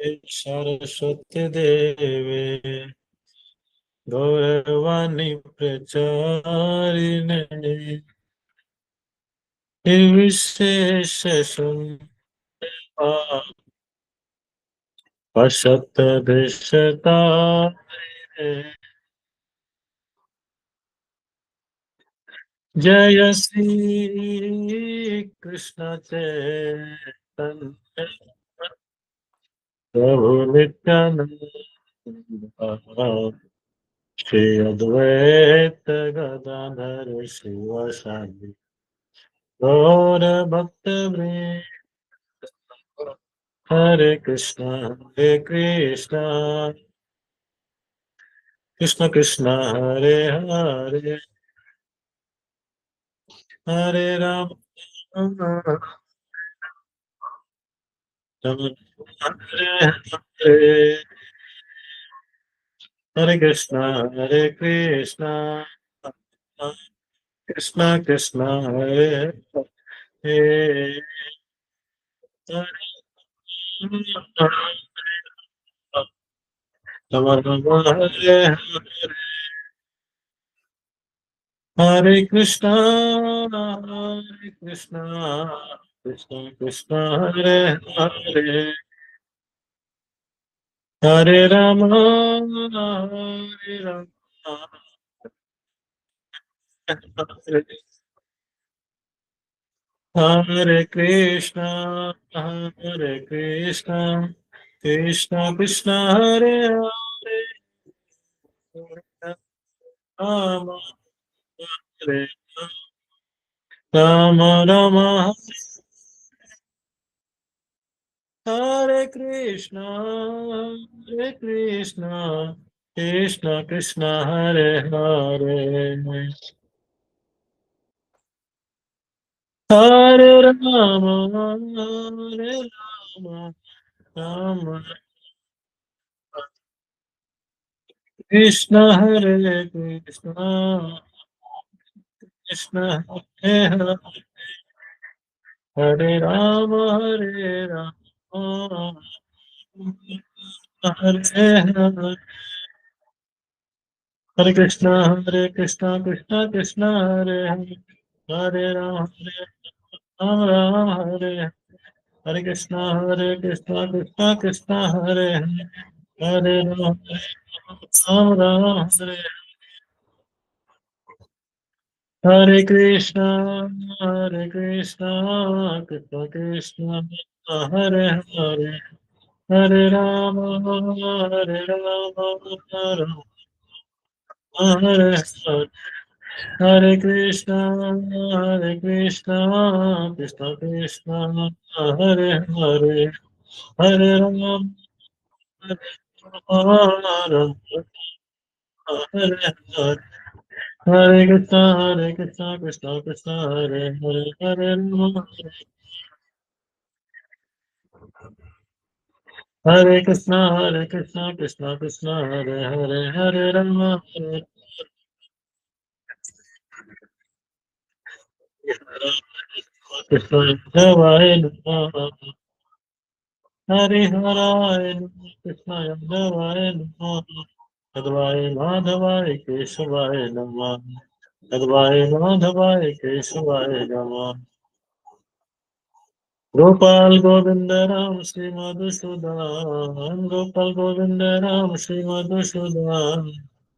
सरस्वती देवे गौरवाणी प्रचारिणे निर्विशेष शून्यता असत्तदृशतारिणे जय श्री कृष्ण चैतन्य प्रभु नित्यानंद श्री अद्वैत गदाधर शिवासादि गौर भक्त वृंद हरे कृष्ण कृष्ण कृष्ण हरे हरे हरे राम हरे हरे हरे कृष्ण कृष्ण कृष्ण हरे हरे हरे हरे कृष्ण कृष्ण कृष्ण हरे हरे हरे राम हरे कृष्ण कृष्ण कृष्ण हरे हरे राम हरे राम राम हरे कृष्ण कृष्ण कृष्ण हरे हरे हरे राम राम कृष्ण हरे कृष्ण कृष्ण हरे हरे हरे राम हरे हरे हरे कृष्ण कृष्ण कृष्ण हरे हरे हरे राम हरे हरे कृष्ण कृष्ण कृष्ण हरे हरे हरे राम हरे हरे कृष्ण कृष्ण कृष्ण हरे हरे हरे राम राम हरे हरे हरे कृष्ण कृष्ण कृष्ण हरे हरे हरे राम राम हरे हरे हरे कृष्ण कृष्ण कृष्ण हरे हरे हरे राम हरे कृष्ण कृष्ण कृष्ण हरे हरे हरे राम हरे कृष्ण देवाय नमः हरे हराय नमः कृष्णाय देवाय नमः तद्वाय माधवाय केशवाय नमः तद्वाय माधवाय केशवाय नमः गोपाल गोविंद राम श्री मधुसूदन गोपाल गोविंद राम श्री मधुसूदन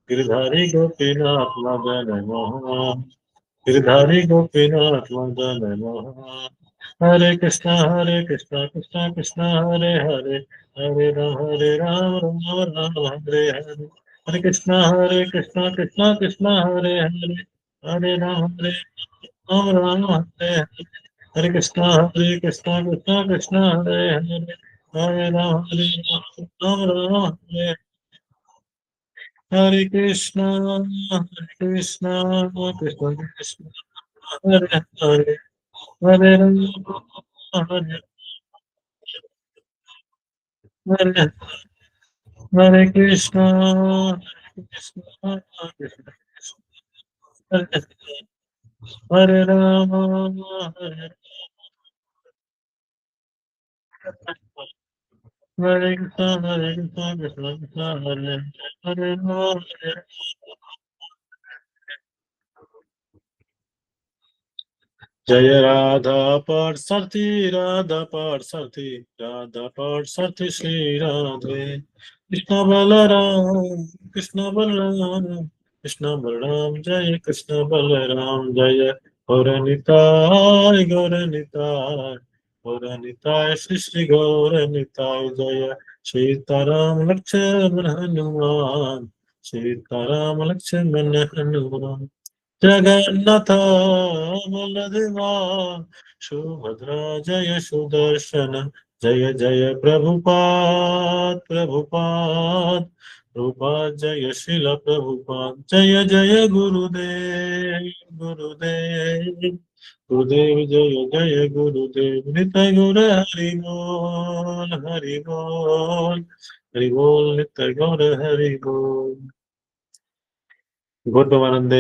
गिरधारी गोपीनाथ मदन मोहन गिरधारी गोपीनाथ मदन मोहन हरे कृष्ण कृष्ण हरे हरे हरे राम हरे हरे हरे कृष्ण कृष्ण हरे हरे हरे राम हरे हरे हरे कृष्ण कृष्ण हरे हरे हरे राम हरे हरे कृष्ण कृष्ण कृष्ण हरे हरे हरे राम हरे हरे हरे कृष्ण कृष्ण हरे हरे राम हरे Hare Krishna, Hare Krishna, Krishna Krishna, Hare Hare, Hare Rama, Hare Jaya Radha Parsarthi, Radha Parsarthi, Radha Parsarthi Shri Radhe. Krishna Balaram, Krishna Balaram, Krishna Balaram, Jaya Krishna Balaram, Jaya Gauranitai, Gauranitai, Gauranitai, Shri Shri Gauranitai, Jaya Sitaram Lakshmana Hanuman, Sitaram Lakshmana Hanuman. Jagannath Baldeva Subhadra जय सुदर्शन जय जय प्रभुपाद प्रभुपाद प्रभुपाद जय शिल प्रभुपाद जय जय गुरुदेव गुरुदेव गुरुदेव जय जय गुरुदेव नित्य गौर हरि बोल हरि बोल हरि बोल नित्य गौर हरि बोल गौरवानंदे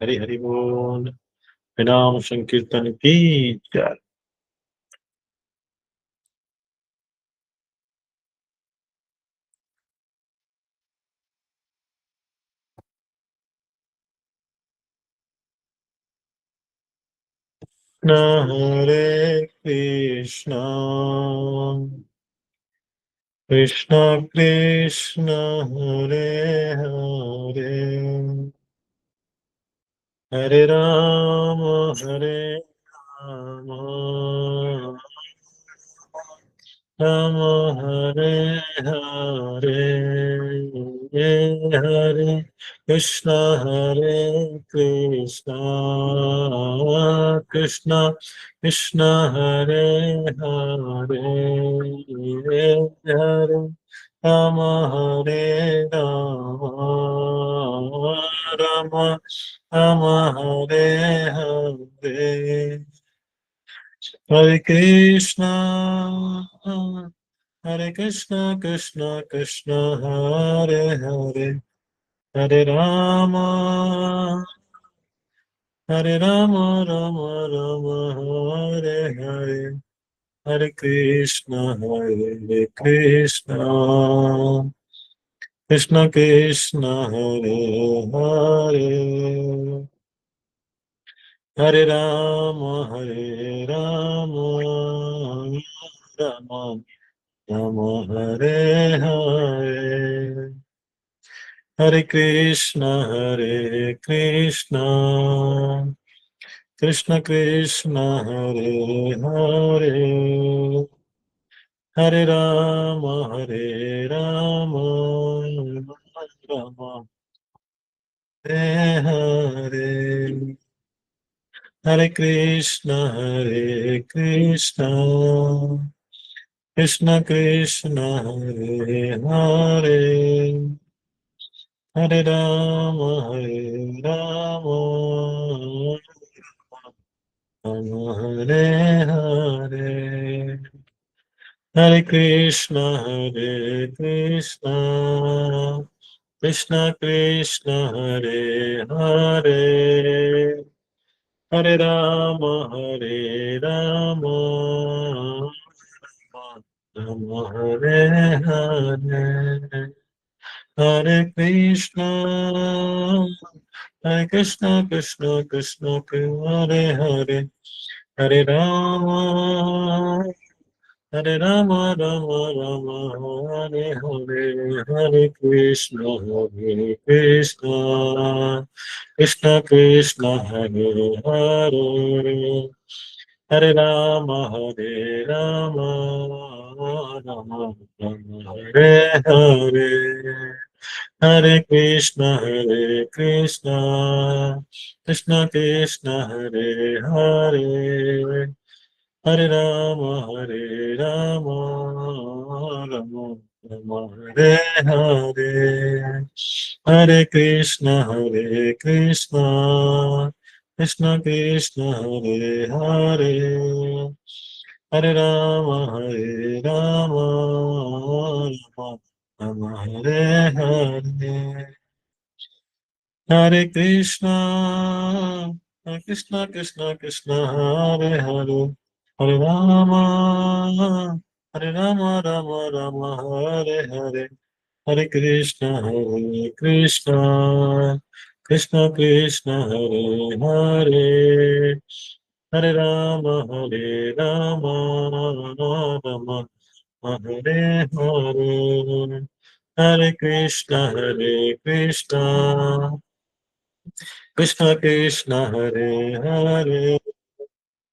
हरि हरि बोल नाम संकीर्तन की जय। न हरे कृष्णा कृष्णा कृष्ण हरे हरे हरे हरे राम राम हरे हरे हरे कृष्ण हरे कृष्ण कृष्ण कृष्ण हरे हरे हरे राम हरे Ram Ram Ram Hare Hare Hare Krishna Krishna Krishna Hare Hare Hare Ram Ram Ram Hare Hare Hare Krishna Krishna Krishna Hare Hare Hare Ram Ram Ram Hare Hare Hare Krishna Krishna Krishna Hare Hare Hare Ram Ram Hare Hare Hare Krishna Krishna Krishna Hare Hare Hare Ram Ram Hare Hare Hare Krishna Krishna Krishna Hare Hare Hare Ram Ram Hare Hare Hare Krishna Krishna Krishna Hare Hare Hare Ram Ram Hare Hare Hare Krishna Krishna Krishna Hare Hare Hare Ram Ram Ram Hare Hare Hare Krishna Krishna Krishna Hare Hare Hare Ram Ram Ram Hare Hare Hare Krishna Krishna Krishna Hare Hare Hare Ram Ram Ram Hare Hare Hare Krishna Krishna Krishna Hare Hare Hare Ram Hare Rama Rama Rama Hare Hare Hare Krishna Krishna Krishna Hare Hare Hare Rama Rama Hare Hare Hare Krishna Krishna Krishna Hare Hare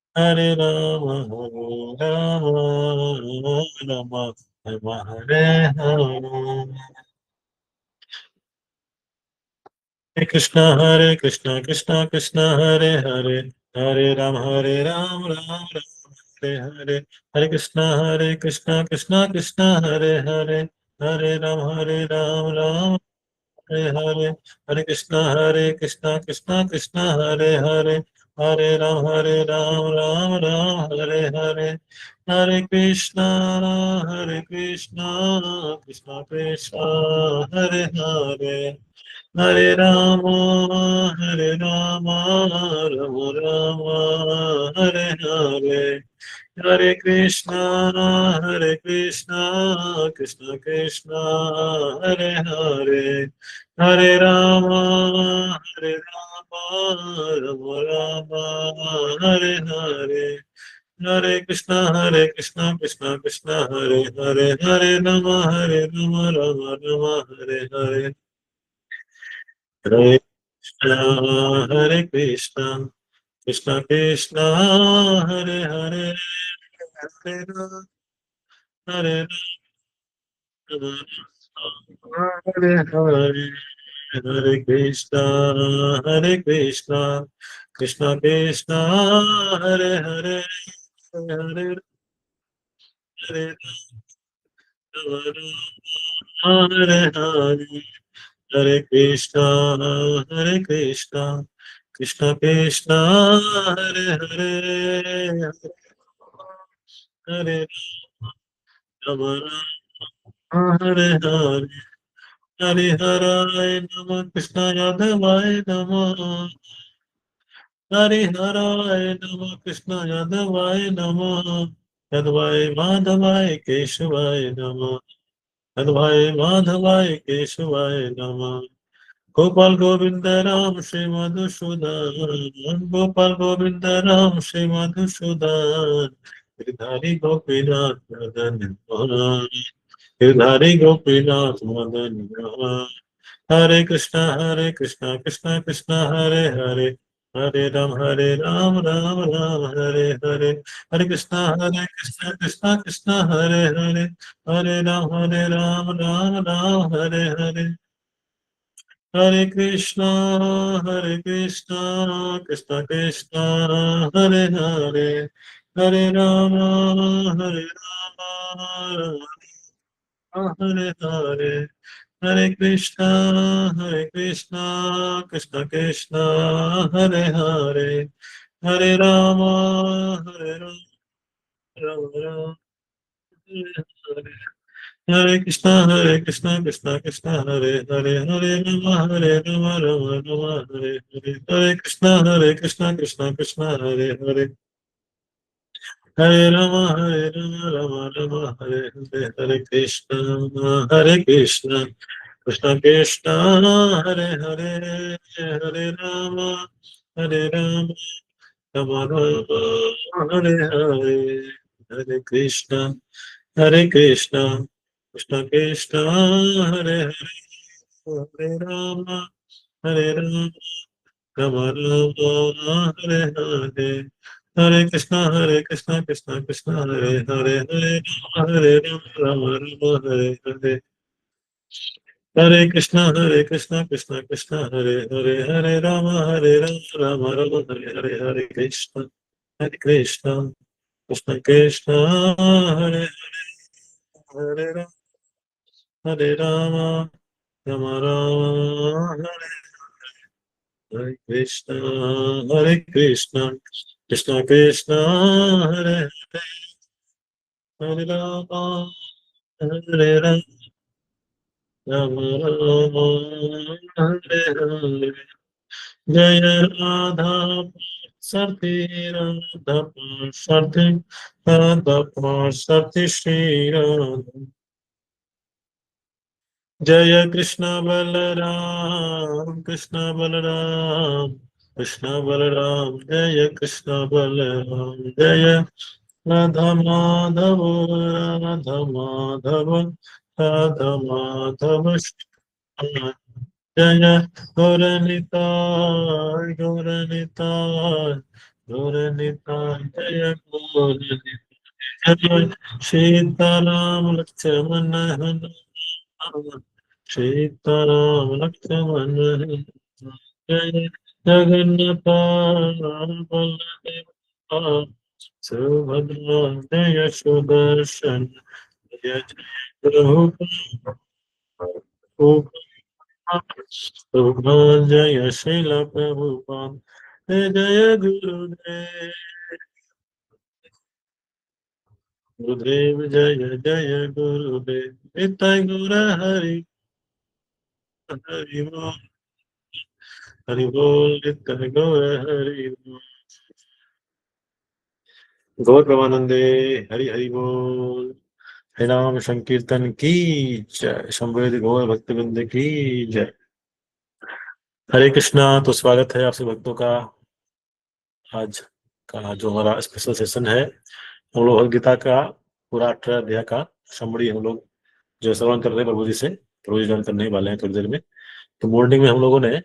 Hare Rama Rama Hare Hare Hare Krishna Krishna Krishna Hare Hare Hare Ram Ram Hare Hare Hare Krishna Krishna Krishna Hare Hare Hare Ram Ram Hare Hare Krishna Krishna Hare Hare Hare Ram Ram Hare Hare Hare Krishna Krishna Krishna Hare Hare Hare Rama, Rama Rama, Hare Hare, Hare Krishna, Krishna Krishna, Hare Hare, Hare Rama, Rama Rama, Hare Hare. Hare Krishna, Krishna Krishna, Hare Hare, Hare Rama, Rama Rama, Hare Hare. Hare Krishna, Hare Krishna, Krishna Krishna, Hare Hare, Hare Rama, Hare Rama, Hare Hare, Hare Krishna, Hare Krishna, Krishna Krishna, Hare Hare, Hare Hare Rama, Hare Hare. Hare Krishna, Hare Krishna, Krishna Krishna, Hare Hare, Hare Rama, Hare Hare, Hare Hare Nama, Krishna Yadavaya Nama, Hare Hare Nama, Krishna Yadavaya Nama, Yadavaya Madhavaya Keshavaya Nama, Yadavaya Madhavaya Keshavaya Nama. Gopal Govind Ram Shri Madhusudan Gopal Govind Ram Shri Madhusudan Girdhari Gopinath Madan Mohan Girdhari Gopinath Madan Mohan हरे कृष्णा कृष्णा कृष्णा हरे हरे राम राम राम हरे हरे हरे कृष्णा कृष्णा हरे Ram Ram Hare Hare Hare Krishna, Krishna Krishna, Hare Hare, Hare Rama, Hare Hare, Hare Krishna, Krishna Krishna, Hare Hare, Hare Rama, Rama Rama, Hare Hare. Hare Krishna, Krishna, Hare Rama, Rama, Hare Krishna, Krishna, Hare Rama, Rama, Hare Krishna, Krishna, Krishna, Hare Rama, Rama, Hare Krishna, Krishna Krishna, Hare Rama, Rama Rama, Hare Hare. Hare Krishna, Krishna Krishna, Hare Rama, Rama Hare Hare. Hare Krishna, Krishna Krishna, Hare Rama, Rama Hare Hare, Hare Krishna, Krishna Krishna, Hare Hare Rama, Hare Rama, Rama Rama, Hare Krishna, Hare Krishna, Krishna Krishna, Hare Hare Rama, Hare Rama, Rama Rama, Hare Hare. Jaya Radha सरति सरति Shri Radhe. जय कृष्ण बलराम कृष्ण बलराम कृष्ण बलराम, जय कृष्ण बलराम, जय राधा माधव राधा माधव राधा माधव श्री, जय गौरनिताय गौरनिताय गौरनिताय, जय गौरनिताय, जय सीताराम लक्ष्मण हनुमान, सीताराम लक्ष्मण जय जगन्नाथ बलदेव सुभद्रा, जय सुदर्शन, जय जय प्रभु प्रभु, जय शील प्रभुपाद, जय जय गुरुदेव गुरुदेव, जय जय गुरुदेव, निताय गौर हरि हरि बोल, हरि बोल निताय गौर हरि बोल। गौर प्रमानंदे, हरि हरि बोल। हरि नाम संकीर्तन की जय, संवेद गौर भक्तवृंद की जय। हरे कृष्णा। तो स्वागत है आपसे भक्तों का। आज का जो हमारा स्पेशल सेशन है, हम लोग भगवद गीता का पूरा 18 अध्याय का समरी हम लोग जो श्रवण कर रहे हैं प्रभु जी से। प्रभु जी ज्वाइन करने ही वाले हैं थोड़ी देर में। तो मॉर्निंग में हम लोगों ने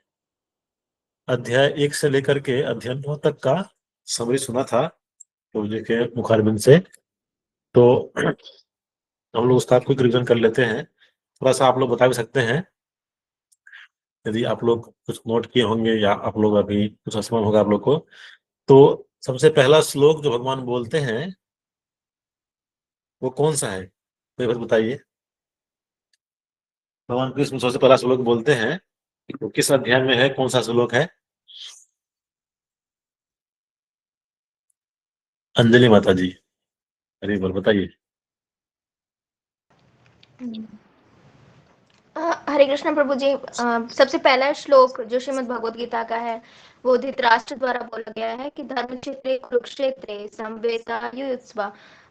अध्याय 1 से लेकर के अध्याय 9 तक का समरी सुना था प्रभु जी के मुखारबिंद से। तो हम लोग उसका क्विक रिवीजन कर लेते हैं। थोड़ा सा आप लोग बता भी सकते हैं यदि आप लोग कुछ नोट किए होंगे या आप लोग अभी कुछ स्मरण होगा आप लोग को। तो सबसे पहला श्लोक जो भगवान बोलते हैं वो कौन सा है, तो बस बताइए। भगवान कृष्ण सबसे पहला श्लोक बोलते हैं वो किस अध्याय में है, कौन सा श्लोक है? अंजलि माता जी, अरे बोल बताइए। हरे कृष्ण प्रभु जी। सबसे पहला श्लोक जो श्रीमद् भगवद गीता का है वो धृतराष्ट्र द्वारा बोला गया है कि धर्म क्षेत्रे कुरुक्षेत्रे संवेतायुत्स्व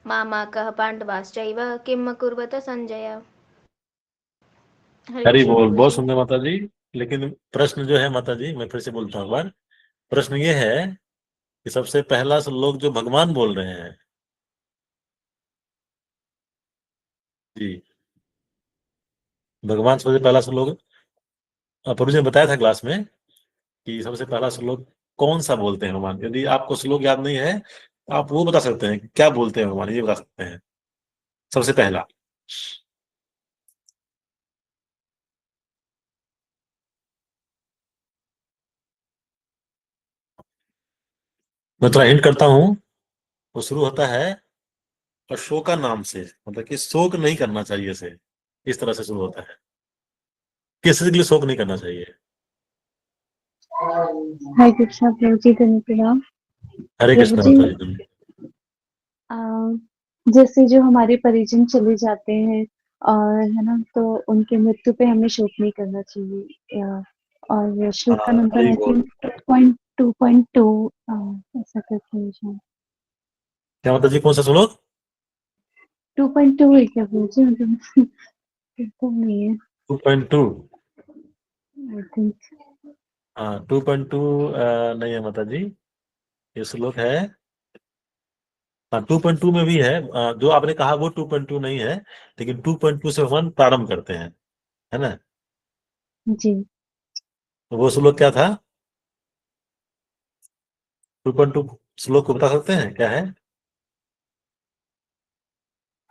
मामाकः पांडवाश्चैव किम कुर्वत संजय। हरे हरी कृष्ण बोल, प्रभु बहुत जी। सुंदर माता जी। लेकिन प्रश्न जो है माता जी, मैं फिर से बोलता हूँ एक बार। प्रश्न ये है कि सबसे पहला श्लोक जो भगवान बोल रहे हैं जी, भगवान सबसे पहला श्लोक प्रभु जी ने बताया था क्लास में कि सबसे पहला श्लोक कौन सा बोलते हैं भगवान। यदि आपको श्लोक याद नहीं है आप वो बता सकते हैं कि क्या बोलते हैं भगवान, ये बता सकते हैं सबसे पहला। मैं थोड़ा हिंट करता हूँ। वो शुरू होता है अशोका नाम से, मतलब कि शोक नहीं करना चाहिए से, इस तरह से शुरू होता है। किसी के लिए शोक नहीं करना चाहिए। हरे कृष्णा प्रभु जी, धन्य प्रणाम। हरे प्रभु कृष्ण जी, माता जी। आ, जैसे जो हमारे परिजन चले जाते हैं और है ना, तो उनके मृत्यु पे हमें शोक नहीं करना चाहिए। और श्लोक का हाँ नंबर हरी आई बोल। थिंक 2.2 ऐसा करके मुझे क्या माता जी, कौन सा श्लोक? 2.2 है क्या प्रभु जी? मतलब बिल्कुल नहीं है 2.2? I think. हाँ 2.2 नहीं है माता जी, ये श्लोक है। हाँ 2.2 में भी है। जो आपने कहा वो 2.2 नहीं है, लेकिन 2.2 से भगवान प्रारंभ करते हैं, है ना। जी तो वो श्लोक क्या था? 2.2 श्लोक को बता सकते हैं क्या है?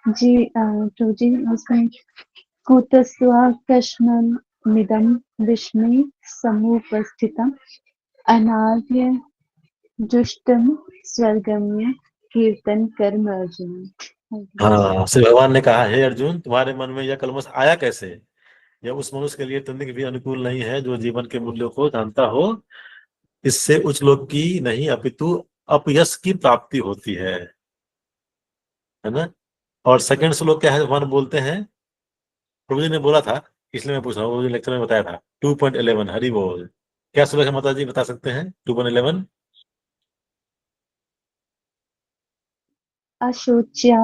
जी प्रभु जी, उसमें कुतस्वाकश्ममिदं विष्णे समुपस्थितम् अनार्य जुष्टम स्वर्गम्य कीर्तन कर्म अर्जुन। हाँ, श्री भगवान ने कहा, हे अर्जुन, तुम्हारे मन में यह कलमश आया कैसे? यह उस मनुष्य के लिए तनिक भी अनुकूल नहीं है जो जीवन के मूल्यों को जानता हो। इससे उच्च लोक की नहीं अपितु अपयश की प्राप्ति होती है ना। और सेकंड श्लोक क्या है, भगवान बोलते हैं, प्रभु जी ने बोला था, इसलिए मैं पूछ रहा हूँ, प्रभु जी लेक्चर में बताया था 2.11। हरि बोल। क्या श्लोक है माता जी, बता सकते हैं 2.11? अशोच्या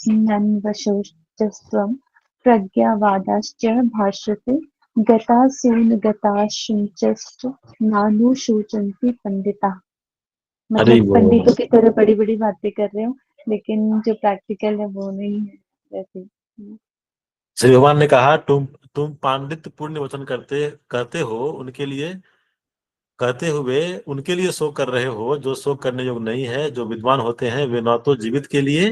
नन्वशोचस्त्वं प्रज्ञावादाश्च भाष्यते गतासून गताशुचश्च नानुशोचन्ति पंडिता। हरि मतलब बोल। पंडितों की तरह बड़ी बड़ी बातें कर रहे हो, लेकिन जो प्रैक्टिकल है वो नहीं है वैसे। श्री भगवान ने कहा तुम पांडित पुण्य वचन करते करते हो, उनके लिए कहते हुए उनके लिए शोक कर रहे हो जो शोक करने योग्य नहीं है। जो विद्वान होते हैं वे ना तो जीवित के लिए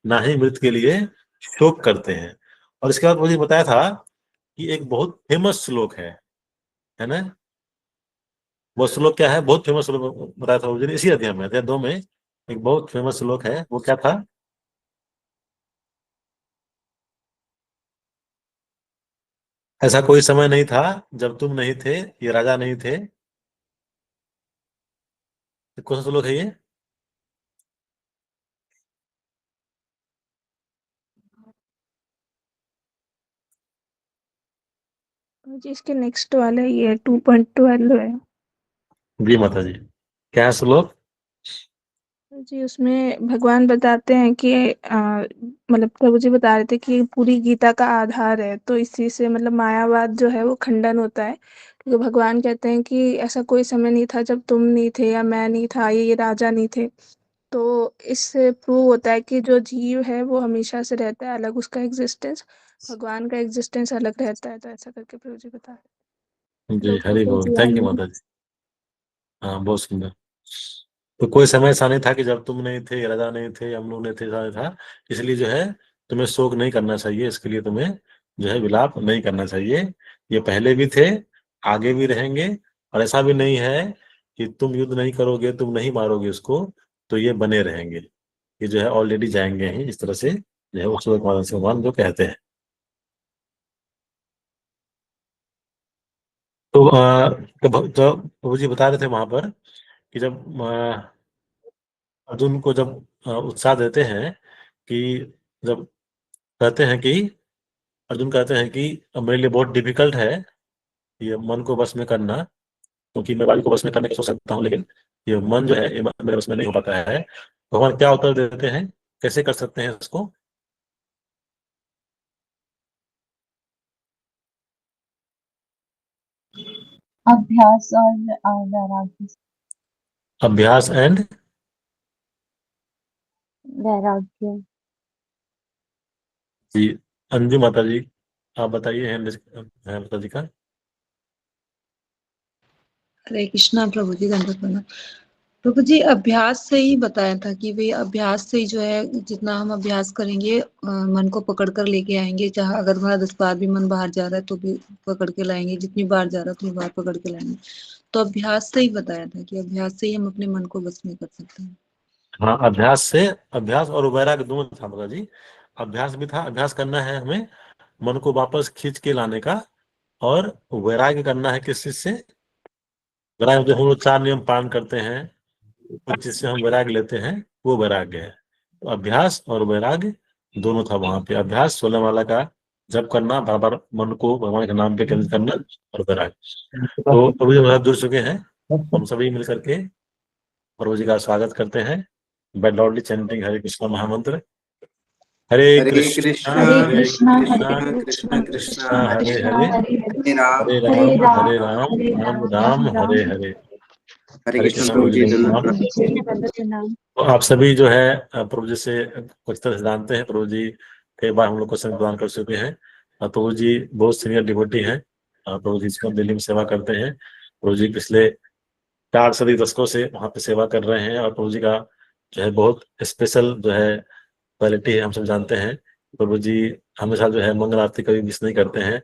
ना ही मृत के लिए शोक करते हैं। और इसके बाद मुझे बताया था कि एक बहुत फेमस श्लोक है ना। वो श्लोक क्या है? बहुत फेमस श्लोक बताया था मुझे इसी अध्याय में, अध्याय 2 में एक बहुत फेमस श्लोक है। वो क्या था? ऐसा कोई समय नहीं था जब तुम नहीं थे, ये राजा नहीं थे। कौन सा श्लोक है ये? जी इसके नेक्स्ट वाला ये 2.12 है जी माता जी, क्या है श्लोक? जी। उसमें भगवान बताते हैं कि मतलब प्रभु जी बता रहे थे कि पूरी गीता का आधार है, तो इसी से मतलब मायावाद जो है वो खंडन होता है, क्योंकि भगवान कहते हैं कि ऐसा कोई समय नहीं था जब तुम नहीं थे या मैं नहीं था, ये राजा नहीं थे। तो इससे प्रूव होता है कि जो जीव है वो हमेशा से रहता है अलग, उसका एग्जिस्टेंस, भगवान का एग्जिस्टेंस अलग रहता है। तो ऐसा करके प्रभु जी बता रहे हैं। जी श्लोक हरि टोटल बोल, थैंक यू 92। माता जी। हाँ बहुत सुंदर। तो कोई समय ऐसा नहीं था कि जब तुम नहीं थे, राजा नहीं थे, हम लोग नहीं थे, ऐसा नहीं था। इसलिए जो है तुम्हें शोक नहीं करना चाहिए, इसके लिए तुम्हें जो है विलाप नहीं करना चाहिए। ये पहले भी थे, आगे भी रहेंगे। और ऐसा भी नहीं है कि तुम युद्ध नहीं करोगे, तुम नहीं मारोगे उसको, तो ये बने रहेंगे। ये जो है ऑलरेडी जाएंगे ही, इस तरह से जो है उस भगवान जो कहते हैं। तो तो प्रभु जी बता रहे थे वहां पर कि जब अर्जुन को जब उत्साह देते हैं कि जब कहते हैं कि अर्जुन कहते हैं कि अब मेरे लिए बहुत डिफिकल्ट है ये मन को बस में करना, क्योंकि मैं वायु को बस में करने की सोच सकता हूँ, लेकिन ये मन जो है ये मन मेरे बस में नहीं हो पाता है। भगवान क्या उत्तर देते हैं, कैसे कर सकते हैं इसको? अभ्यास और वैराग्य। अभ्यास एंड वैराग्य। जी। अंजू माता जी आप बताइए, है माता जी का। हरे कृष्णा प्रभु जी, दंडवत प्रणाम। प्रभु जी अभ्यास से ही बताया था कि वे अभ्यास से ही जो है जितना हम अभ्यास करेंगे मन को पकड़ कर लेके आएंगे। चाहे अगर वह 10 बार भी मन बाहर जा रहा है तो भी पकड़ के लाएंगे, जितनी बार जा रहा है उतनी बार पकड़ के लाएंगे। तो अभ्यास से ही बताया था कि अभ्यास से ही हम अपने मन को बस में कर सकते हैं। हाँ अभ्यास से, अभ्यास और वैराग्य दोनों था माता जी। अभ्यास भी था, अभ्यास करना है हमें मन को वापस खींच के लाने का। और वैराग्य करना है किस चीज से? वैराग्य जो हम लोग 4 नियम पालन करते हैं, कुछ चीज से हम वैराग्य लेते हैं, वो वैराग्य है। तो अभ्यास और वैराग्य दोनों था वहां पे। अभ्यास 16 माला का जप करना, बार बार मन को भगवान के नाम पे केंद्रित करना, और वैराग्य। तो प्रभु जी महाराज जुड़ चुके हैं, हम सभी मिल करके प्रभु जी का स्वागत करते हैं बाय लॉर्डली चैंटिंग हरे कृष्णा महामंत्र। हरे हरे कृष्णा कृष्णा हरे कृष्णा कृष्णा हरे कृष्ण कृष्णा कृष्णा कृष्ण हरे कृष्णा हरे, हरे हरे, हरे राम हरे हरे राम राम, हरे राम राम राम, राम हरे राम। हरे। हरे हरे कृष्ण कृष्ण प्रभु प्रभु जी जी, हरे दंडवत कृष्ण। प्रभु प्रणाम। जी के दंडवत प्रणाम। तो आप सभी जो है प्रभु जी से कुछ तरह से जानते हैं। प्रभु जी कई बार हम लोग को संग प्रदान कर चुके हैं। प्रभु जी बहुत सीनियर डिवोटी हैं। प्रभु जी से हम दिल्ली में सेवा करते हैं। प्रभु जी पिछले 4 सदी दशकों से वहाँ पे सेवा कर रहे हैं, और प्रभु जी का जो है बहुत स्पेशल जो है क्वालिटी है, हम सब जानते हैं। प्रभु जी हमेशा जो है मंगल आरती कभी मिस नहीं करते हैं,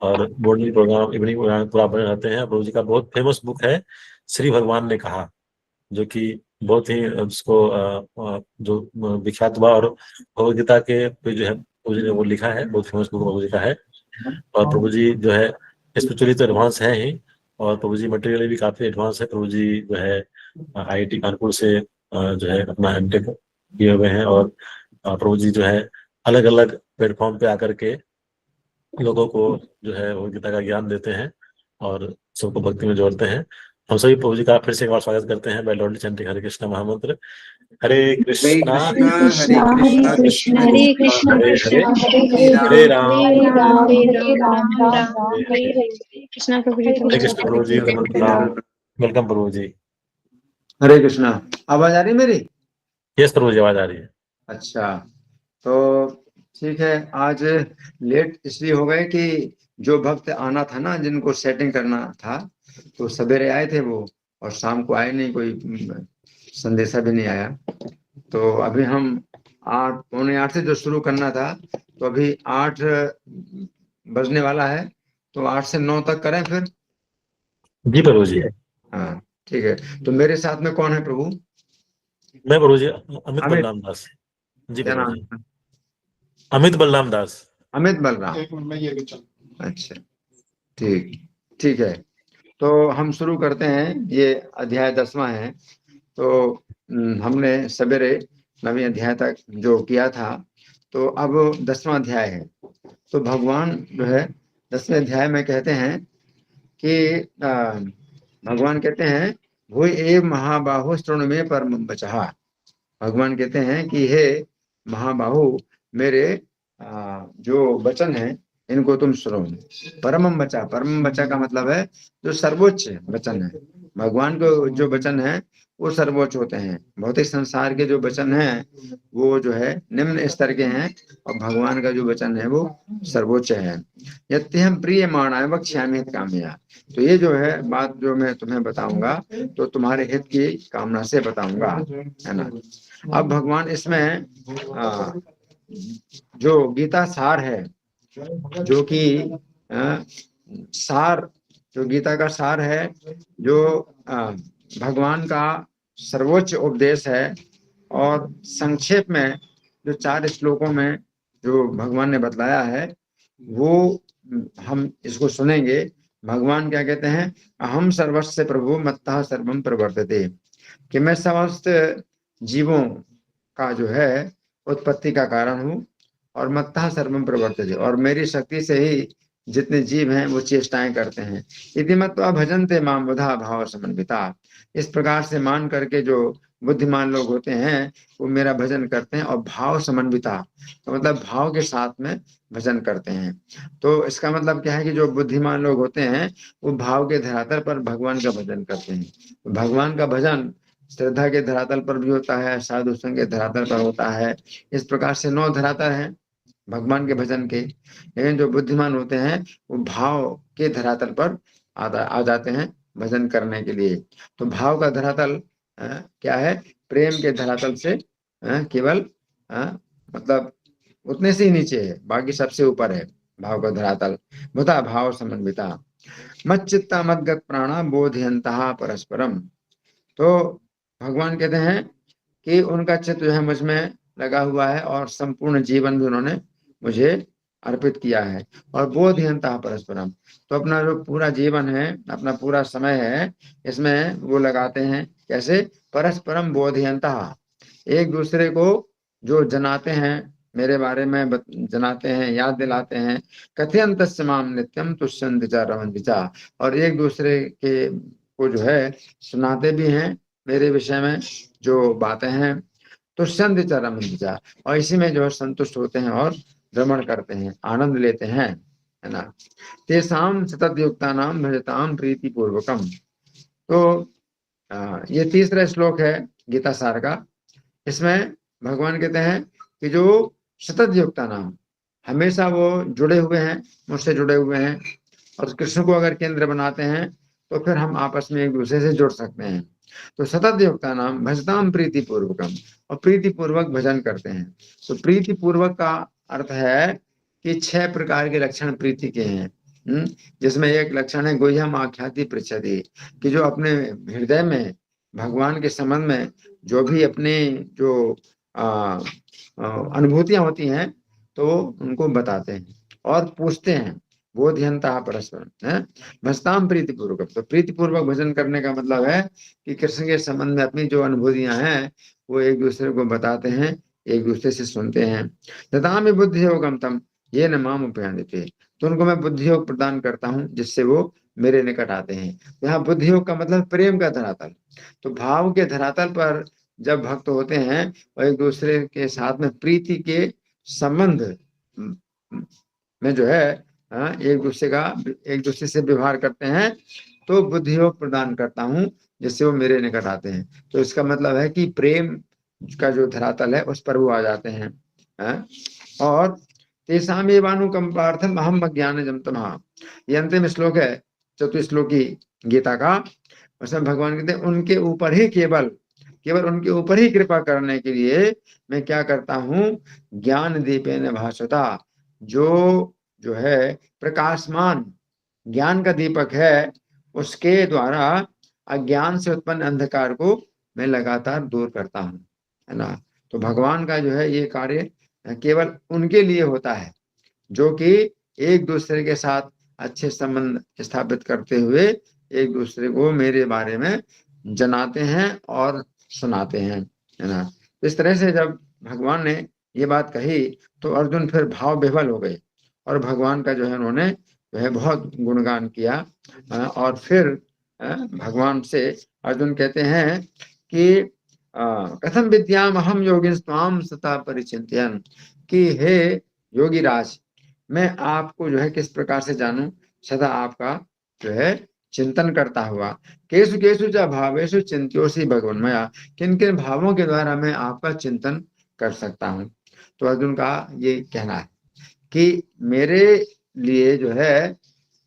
और मॉर्निंग प्रोग्राम, इवनिंग प्रोग्राम पूरा बने रहते हैं। प्रभु जी का बहुत फेमस बुक है श्री भगवान ने कहा, जो कि बहुत ही उसको जो विख्यात हुआ। और भगवद गीता के पे जो है प्रभु जी ने वो लिखा है, बहुत फेमस बुक प्रभु जी का है। और प्रभु जी जो है स्पिरिचुअली तो एडवांस है ही, और प्रभु जी मटेरियली भी काफी एडवांस है। प्रभु जी जो है आईआईटी कानपुर से जो है अपना एमटेक किए हुए हैं। और प्रभु जी जो है अलग अलग प्लेटफॉर्म पे आकर के लोगों को जो है भगवद गीता का ज्ञान देते हैं, और सबको भक्ति में जोड़ते हैं। हम सभी प्रभु जी का फिर से एक बार स्वागत करते हैं बाय लॉर्डली चैंटिंग हरे कृष्ण महामंत्र। हरे कृष्णा हरे कृष्णा हरे कृष्णा हरे हरे हरे हरे राम हरे राम राम हरे हरे। कृष्णा प्रभु जी हरे कृष्ण प्रभु जी, वेलकम प्रभु जी। हरे कृष्णा। आवाज आ रही मेरी? यस प्रभु जी, आवाज आ रही है। अच्छा, तो ठीक है। आज लेट इसलिए हो गए कि जो भक्त आना था ना, जिनको सेटिंग करना था, तो सवेरे आए थे वो, और शाम को आए नहीं, कोई संदेशा भी नहीं आया। तो अभी हम 8, 8:45 से जो शुरू करना था, तो अभी 8 बजने वाला है, तो 8 से 9 तक करें फिर। जी प्रभु जी। हाँ ठीक है। तो मेरे साथ में कौन है प्रभु? मैं प्रभु जी अमित अमित। बलराम दास। जी क्या प्रभु नाम जी, है? अमित बलराम दास। अमित बलराम। अच्छा, ठीक ठीक है। तो हम शुरू करते हैं। ये अध्याय 10वां है। तो हमने सवेरे 9वें अध्याय तक जो किया था, तो अब 10वां अध्याय है। तो भगवान जो है 10वें अध्याय में कहते हैं कि भगवान कहते हैं, भूय एव महाबाहो शृणु मे परमं वचः। भगवान कहते हैं कि हे महाबाहु, मेरे जो वचन है इनको तुम सुनो। परमम वचा, परम वचा का मतलब है जो सर्वोच्च वचन है। भगवान को जो वचन है वो सर्वोच्च होते हैं। भौतिक संसार के जो वचन हैं वो जो है निम्न स्तर के हैं, और भगवान का जो वचन है वो सर्वोच्च है। यत्यहं प्रीयमाणाय वक्ष्यामि हितकामया। तो ये जो है बात जो मैं तुम्हें बताऊंगा, तो तुम्हारे हित की कामना से बताऊंगा, है ना। अब भगवान इसमें जो गीता सार है, जो कि सार, जो गीता का सार है, जो भगवान का सर्वोच्च उपदेश है, और संक्षेप में जो 4 श्लोकों में जो भगवान ने बतलाया है, वो हम इसको सुनेंगे। भगवान क्या कहते हैं? अहम सर्वस्य प्रभु मत्तः सर्वम प्रवर्तते, कि मैं समस्त जीवों का जो है उत्पत्ति का कारण हूँ, और मत्तः सर्वम प्रवर्तते, और मेरी शक्ति से ही जितने जीव हैं वो चेष्टाएं करते हैं। इति मत्वा भजन्ते माम बुधा भाव समन्विता। इस प्रकार से मान करके जो बुद्धिमान लोग होते हैं वो मेरा भजन करते हैं, और भाव समन्विता, तो मतलब भाव के साथ में भजन करते हैं। तो इसका मतलब क्या है कि जो बुद्धिमान लोग होते हैं वो भाव के धरातल पर भगवान का भजन करते हैं। भगवान का भजन श्रद्धा के धरातल पर भी होता है, साधु संग के धरातल पर होता है। इस प्रकार से 9 धरातल हैं भगवान के भजन के। लेकिन जो बुद्धिमान होते हैं वो भाव के धरातल पर आ जाते हैं भजन करने के लिए। तो भाव का धरातल क्या है? प्रेम के धरातल से केवल मतलब उतने से ही नीचे है, बाकी सबसे ऊपर है भाव का धरातल। बता भाव समन्विता मत चित्ता मदगत प्राणा बोधयंतः परस्परम। तो भगवान कहते हैं कि उनका चित्त जो है मुझ में लगा हुआ है, और संपूर्ण जीवन भी उन्होंने मुझे अर्पित किया है। और बोधयंतः परस्परम, तो अपना जो पूरा जीवन है, अपना पूरा समय है, इसमें वो लगाते हैं। कैसे? परस्परम बोधयंतः, एक दूसरे को जो जनाते हैं, मेरे बारे में जनाते हैं, याद दिलाते हैं। कथयन्तस्य माम नित्यम तुष्यन्ति च रमन्ति च, और एक दूसरे के को जो है सुनाते भी हैं मेरे विषय में जो बातें हैं। तुष्यन्ति च रमन्ति च, और इसी में जो है संतुष्ट होते हैं और भ्रमण करते हैं, आनंद लेते हैं, है ना। तेषां सततयुक्तानां भजतां प्रीति पूर्वकम। तो ये तीसरा श्लोक है गीता सार का। इसमें भगवान कहते हैं कि जो सतत युक्ता नाम, हमेशा वो जुड़े हुए हैं, मुझसे जुड़े हुए हैं, और कृष्ण को अगर केंद्र बनाते हैं तो फिर हम आपस में एक दूसरे से जुड़ सकते हैं। तो सतत युक्ता नाम भजताम प्रीति पूर्वकम, और प्रीति पूर्वक भजन करते हैं। तो प्रीति पूर्वक का अर्थ है कि 6 प्रकार के लक्षण प्रीति के हैं। जिसमें एक लक्षण है गुह्यम आख्याति पृच्छति, कि जो अपने हृदय में भगवान के संबंध में जो भी अपने जो अनुभूतियां होती हैं तो उनको बताते हैं और पूछते हैं। बोधयंतः परस्पर भजताम प्रीति पूर्वक, तो प्रीति पूर्वक भजन करने का मतलब है कि कृष्ण के संबंध में अपनी जो अनुभूतियां हैं वो एक दूसरे को बताते हैं, एक दूसरे से सुनते हैं। तथा में बुद्धि योगम तम ये न माम उपयान्ति, तो उनको मैं बुद्धि योग प्रदान करता हूँ जिससे वो मेरे निकट आते हैं। यहाँ बुद्धि योग का मतलब प्रेम का धरातल। तो भाव के धरातल पर जब भक्त होते हैं वो एक दूसरे के साथ में प्रीति के संबंध में जो है एक दूसरे से व्यवहार करते हैं, तो बुद्धि योग प्रदान करता हूँ जिससे वो मेरे निकट आते हैं। तो इसका मतलब है कि प्रेम का जो धरातल है उस पर वो आ जाते हैं। और तेषाम एवानुकंपार्थम अहम अज्ञानजं तमः, ये अंतिम श्लोक है चतुश्लोकी गीता का। उसमें भगवान कहते हैं उनके ऊपर ही केवल उनके ऊपर ही कृपा करने के लिए मैं क्या करता हूँ, ज्ञान दीपेन भासुता, जो है प्रकाशमान ज्ञान का दीपक है, उसके द्वारा अज्ञान से उत्पन्न अंधकार को मैं लगातार दूर करता हूँ, है ना। तो भगवान का जो है ये कार्य केवल उनके लिए होता है जो कि एक दूसरे के साथ अच्छे संबंध स्थापित करते हुए एक दूसरे को मेरे बारे में जनाते हैं और सुनाते हैं, है ना। इस तरह से जब भगवान ने ये बात कही तो अर्जुन फिर भाव विह्वल हो गए और भगवान का जो है उन्होंने जो है बहुत गुणगान किया। और फिर भगवान से अर्जुन कहते हैं कि कथम विद्याम अहम योगिन स्वाम सता परिचिंतयन्, कि हे योगी राज, मैं आपको जो है किस प्रकार से जानूं, सदा आपका जो है चिंतन करता हुआ। केसु केसु च भावेषु चिंत्योषि भगवन्मया, किन किन भावों के द्वारा मैं आपका चिंतन कर सकता हूँ। तो अर्जुन का ये कहना है कि मेरे लिए जो है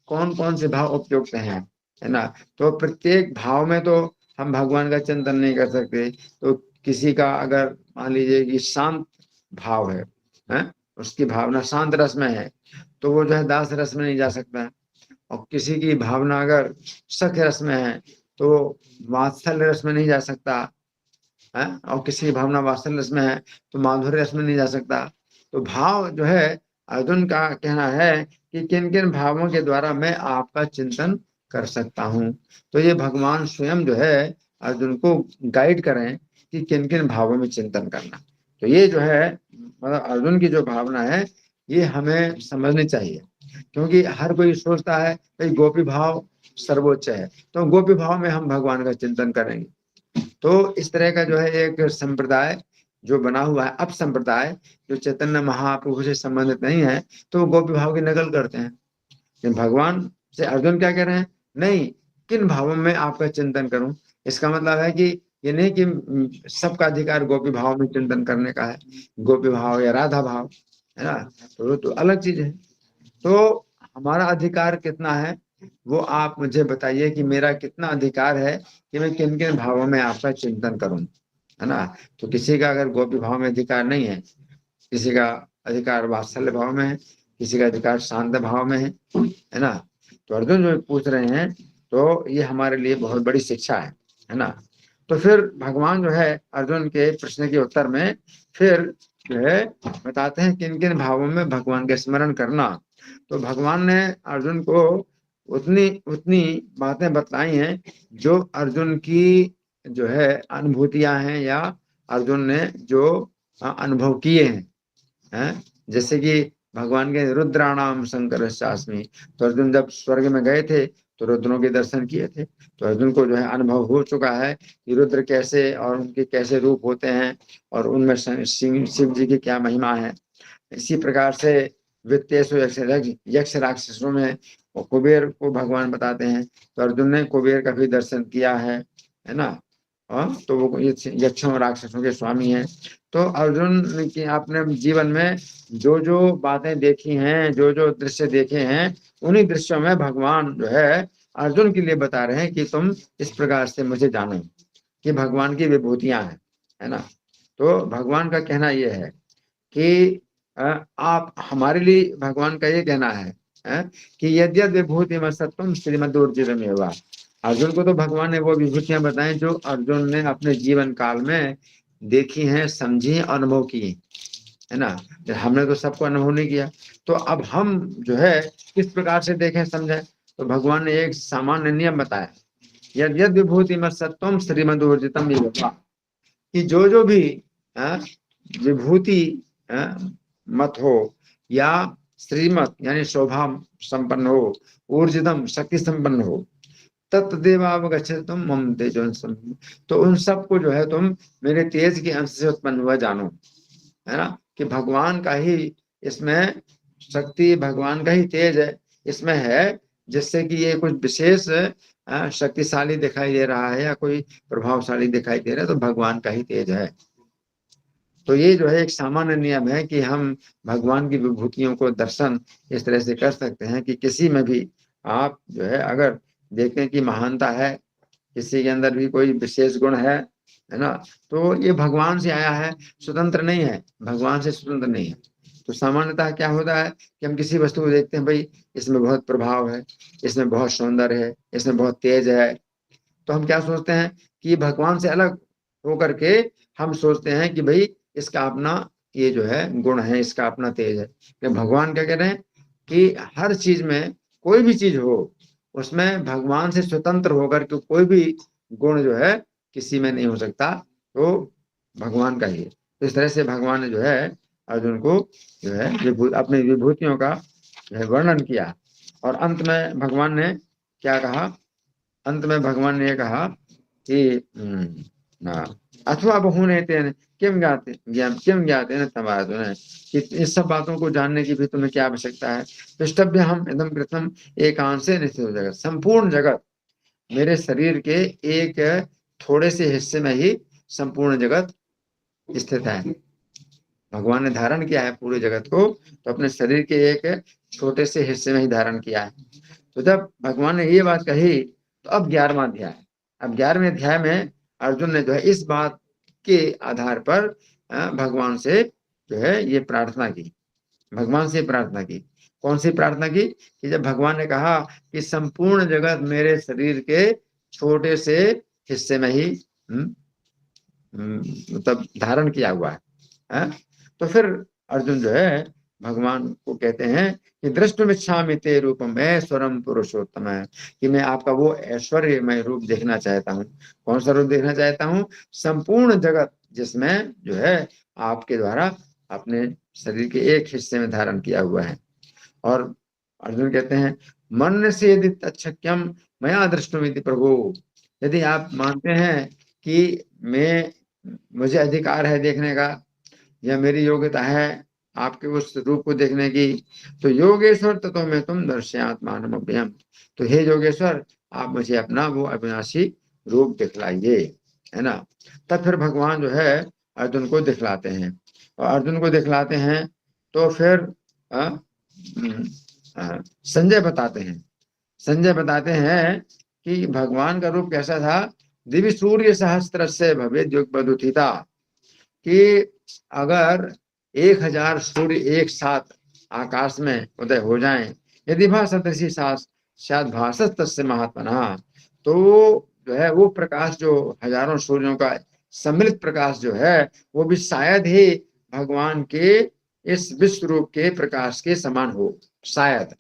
कौन कौन से भाव उपयुक्त हैं, है ना। तो प्रत्येक भाव में तो हम भगवान का चिंतन नहीं कर सकते। तो किसी का अगर मान लीजिए कि शांत भाव है, उसकी भावना शांत रस में है, तो वो जो है दास रस में नहीं जा सकता। और किसी की भावना अगर सख्य रस में है तो वात्सल्य रस में नहीं जा सकता है, और किसी की भावना वात्सल्य रस में है तो माधुर्य रस में नहीं जा सकता। तो भाव जो है अर्जुन का कहना है कि किन किन भावों के द्वारा मैं आपका चिंतन कर सकता हूँ। तो ये भगवान स्वयं जो है अर्जुन को गाइड करें कि किन किन भावों में चिंतन करना। तो ये जो है मतलब अर्जुन की जो भावना है ये हमें समझनी चाहिए, क्योंकि हर कोई सोचता है भाई गोपी भाव सर्वोच्च है, तो गोपी भाव में हम भगवान का चिंतन करेंगे। तो इस तरह का जो है एक संप्रदाय जो बना हुआ है, अब संप्रदाय जो चैतन्य महाप्रभु से संबंधित नहीं है, तो गोपी भाव की नकल करते हैं। लेकिन भगवान से अर्जुन क्या कह रहे हैं, नहीं, किन भावों में आपका चिंतन करूं। इसका मतलब है कि ये नहीं कि सबका अधिकार गोपी भाव में चिंतन करने का है, गोपी भाव या राधा भाव, है ना, तो अलग चीज है। तो हमारा अधिकार कितना है वो आप मुझे बताइए कि मेरा कितना अधिकार है कि मैं किन किन भावों में आपका चिंतन करूं, है ना। तो किसी का अगर गोपी भाव में अधिकार नहीं है, किसी का अधिकार वात्सल्य भाव में है, किसी का अधिकार शांत भाव में है ना। तो अर्जुन जो पूछ रहे हैं तो ये हमारे लिए बहुत बड़ी शिक्षा है ना। तो फिर भगवान जो है अर्जुन के प्रश्न के उत्तर में फिर जो है बताते हैं किन किन भावों में भगवान का स्मरण करना। तो भगवान ने अर्जुन को उतनी बातें बताई हैं जो अर्जुन की जो है अनुभूतियां हैं या अर्जुन ने जो अनुभव किए हैं। जैसे कि भगवान के रुद्राणाम शंकर शास्मी, तो अर्जुन जब स्वर्ग में गए थे तो रुद्रों के दर्शन किए थे, तो अर्जुन को जो है अनुभव हो चुका है कि रुद्र कैसे और उनके कैसे रूप होते हैं और उनमें शिव जी की क्या महिमा है। इसी प्रकार से वित्तेषु यक्ष राक्षसों में कुबेर को भगवान बताते हैं, तो अर्जुन ने कुबेर का भी दर्शन किया है ना। तो वो यक्षों राक्षसों के स्वामी हैं। तो अर्जुन की अपने जीवन में जो जो बातें देखी हैं, जो जो दृश्य देखे हैं, उन्हीं दृश्यों में भगवान जो है अर्जुन के लिए बता रहे हैं कि तुम इस प्रकार से मुझे जानो कि भगवान की विभूतियां हैं, है ना। तो भगवान का कहना यह है कि आप हमारे लिए भगवान का ये कहना है कि यद्यद् विभूति सत्वम श्रीमद्। अर्जुन को तो भगवान ने वो विभूतियां बताई जो अर्जुन ने अपने जीवन काल में देखी हैं, समझी, अनुभव की, है ना। हमने तो सबको अनुभव नहीं किया, तो अब हम जो है किस प्रकार से देखें, समझें। तो भगवान ने एक सामान्य नियम बताया, यद्यद् विभूति सत्वम श्रीमद्, कि जो भी विभूति मत हो या श्रीमत यानी शोभा संपन्न हो, ऊर्जितम शक्ति संपन्न हो, तत्देवावगच्छतु मम तेजोंसम। तो उन सबको जो है तुम मेरे तेज के अंश से उत्पन्न हुआ जानो, है ना, कि भगवान का ही इसमें शक्ति, भगवान का ही तेज है इसमें है, जिससे कि ये कुछ विशेष शक्तिशाली दिखाई दे रहा है या कोई प्रभावशाली दिखाई दे रहा है, तो भगवान का ही तेज है। तो ये जो है एक सामान्य नियम है कि हम भगवान की विभूतियों को दर्शन इस तरह से कर सकते हैं कि किसी में भी आप जो है अगर देखें कि महानता है, किसी के अंदर भी कोई विशेष गुण है ना, तो ये भगवान से आया है, स्वतंत्र नहीं है, भगवान से स्वतंत्र नहीं है। तो सामान्यतः क्या होता है कि हम किसी वस्तु को देखते हैं, भाई इसमें बहुत प्रभाव है, इसमें बहुत सौंदर्य है, इसमें बहुत तेज है, तो हम क्या सोचते हैं कि भगवान से अलग होकर के हम सोचते हैं कि भाई इसका अपना ये जो है गुण है, इसका अपना तेज है। कि भगवान क्या कह रहे हैं कि हर चीज में कोई भी चीज हो उसमें भगवान से स्वतंत्र होकर के कोई भी गुण जो है किसी में नहीं हो सकता, तो भगवान का ही है। तो इस तरह से भगवान ने जो है अर्जुन को जो है अपनी विभूतियों का जो है वर्णन किया। और अंत में भगवान ने क्या कहा, अंत में भगवान ने कहा कि अथवा बहुने तेन किम ज्ञाते किम ज्ञाते न तमादुन, कि इस सब बातों को जानने की भी तुम्हें क्या आवश्यकता है। पृष्ठभ्य हम एकदम प्रथम एकांशे निश्चित जगत, संपूर्ण जगत मेरे शरीर के एक थोड़े से हिस्से में ही संपूर्ण जगत स्थित है। भगवान ने धारण किया है पूरे जगत को, तो अपने शरीर के एक छोटे से हिस्से में ही धारण किया है। तो जब भगवान ने ये बात कही तो अब 11वां अध्याय, अब 11वें अध्याय में अर्जुन ने जो है इस बात के आधार पर भगवान से जो है ये प्रार्थना की, भगवान से प्रार्थना की। कौन सी प्रार्थना की कि जब भगवान ने कहा कि संपूर्ण जगत मेरे शरीर के छोटे से हिस्से में ही मतलब धारण किया हुआ है, तो फिर अर्जुन जो है भगवान को कहते हैं कि दृष्टुमिच्छामि ते रूपम ऐश्वरम पुरुषोत्तम, है कि मैं आपका वो ऐश्वर्यमय रूप देखना चाहता हूँ। कौन सा रूप देखना चाहता हूँ? संपूर्ण जगत जिसमें जो है आपके द्वारा अपने शरीर के एक हिस्से में धारण किया हुआ है। और अर्जुन कहते हैं मन से यदि तच्छक्यम मया दृष्टुमिति प्रभु, यदि आप मानते हैं कि मुझे अधिकार है देखने का या मेरी योग्यता है आपके उस रूप को देखने की, तो योगेश्वर ततो में तुम दर्शयात्मानमभ्यम, तो हे योगेश्वर आप मुझे अपना वो अविनाशी रूप दिखलाइए, है ना। तब फिर भगवान जो है अर्जुन को दिखलाते हैं, और अर्जुन को दिखलाते हैं तो फिर संजय बताते हैं कि भगवान का रूप कैसा था। दिव्य सूर्य सहस्त्र से भवेद युगपदुत्थिता, कि अगर 1000 सूर्य एक साथ आकाश में उदय हो जाएं, यदि भासदृशी शायद भाषत तस्य महात्मना, तो जो है वो प्रकाश जो हजारों सूर्यों का सम्मिलित प्रकाश जो है वो भी शायद ही भगवान के इस विश्व रूप के प्रकाश के समान हो, शायद,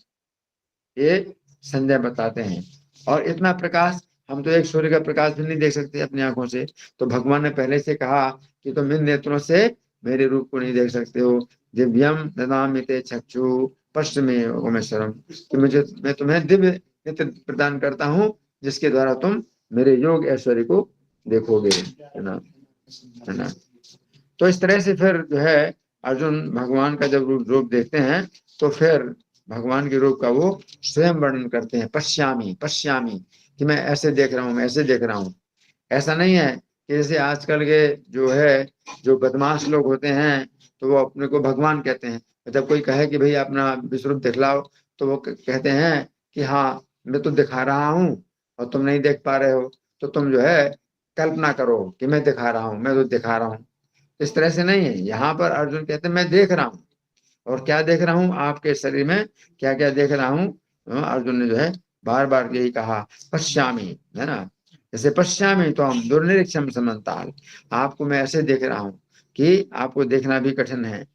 ये संजय बताते हैं। और इतना प्रकाश हम तो एक सूर्य का प्रकाश भी नहीं देख सकते अपनी आंखों से, तो भगवान ने पहले से कहा कि तुम इन नेत्रों से मेरे रूप को नहीं देख सकते हो। दिव्यम ददामि ते चक्षु पश्चिमे ओमेश्वरम, कि मैं तुम्हें दिव्य नेत्र प्रदान करता हूँ जिसके द्वारा तुम मेरे योग ऐश्वर्य को देखोगे, है ना। तो इस तरह से फिर जो है अर्जुन भगवान का जब रूप देखते हैं तो फिर भगवान के रूप का वो स्वयं वर्णन करते हैं, पश्यामी कि मैं ऐसे देख रहा हूँ, मैं ऐसे देख रहा हूँ। ऐसा नहीं है कि जैसे आजकल के जो बदमाश लोग होते हैं तो वो अपने को भगवान कहते हैं, जब कोई कहे कि भाई अपना विश्व रूप दिखलाओ तो वो कहते हैं कि हाँ मैं तो दिखा रहा हूँ और तुम नहीं देख पा रहे हो, तो तुम जो है कल्पना करो कि मैं दिखा रहा हूँ, मैं तो दिखा रहा हूँ। इस तरह से नहीं है, यहाँ पर अर्जुन कहते हैं मैं देख रहा हूँ। और क्या देख रहा हूँ? आपके शरीर में क्या क्या देख रहा हूँ? अर्जुन ने जो है बार बार यही कहा, पश्यामी, है ना। जैसे पश्यामी तो हम दुर्निरीक्षम समन्ताल, आपको मैं ऐसे देख रहा हूँ कि आपको देखना भी कठिन है।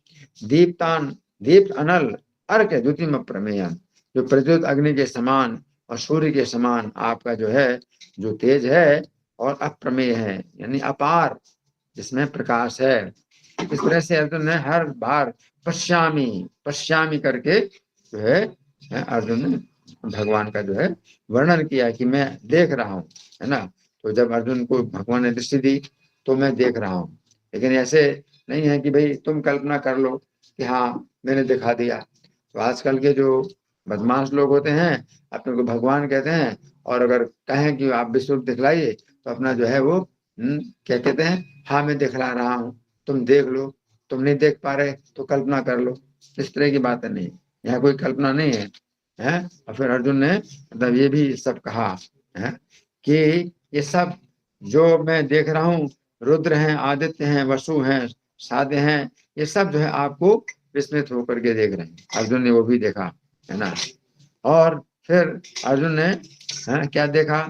दीप्त अनल अर्क द्युतिम प्रमेय, जो प्रज्वलित अग्नि के समान और सूर्य के समान आपका जो है जो तेज है और अप्रमेय है, यानी अपार, जिसमें प्रकाश है। इस तरह से अर्जुन ने हर बार पश्यामी करके जो है अर्जुन ने भगवान का जो है वर्णन किया कि मैं देख रहा हूँ, है ना। तो जब अर्जुन को भगवान ने दृष्टि दी तो मैं देख रहा हूँ, लेकिन ऐसे नहीं है कि भाई तुम कल्पना कर लो कि हाँ मैंने दिखा दिया। तो आजकल के जो बदमाश लोग होते हैं अपने को भगवान कहते हैं, और अगर कहें कि आप विश्व दिखलाइए तो अपना जो है वो क्या कहते हैं, हाँ मैं दिखला रहा हूँ, तुम देख लो, तुम नहीं देख पा रहे तो कल्पना कर लो। इस तरह की बातें नहीं, यहाँ कोई कल्पना नहीं है। और फिर अर्जुन ने मतलब ये भी सब कहा है कि ये सब जो मैं देख रहा हूँ, रुद्र हैं, आदित्य हैं, वसु हैं, साध्य हैं, ये सब जो है आपको विस्मित होकर के देख रहे हैं। अर्जुन ने वो भी देखा, है ना। और फिर अर्जुन ने क्या देखा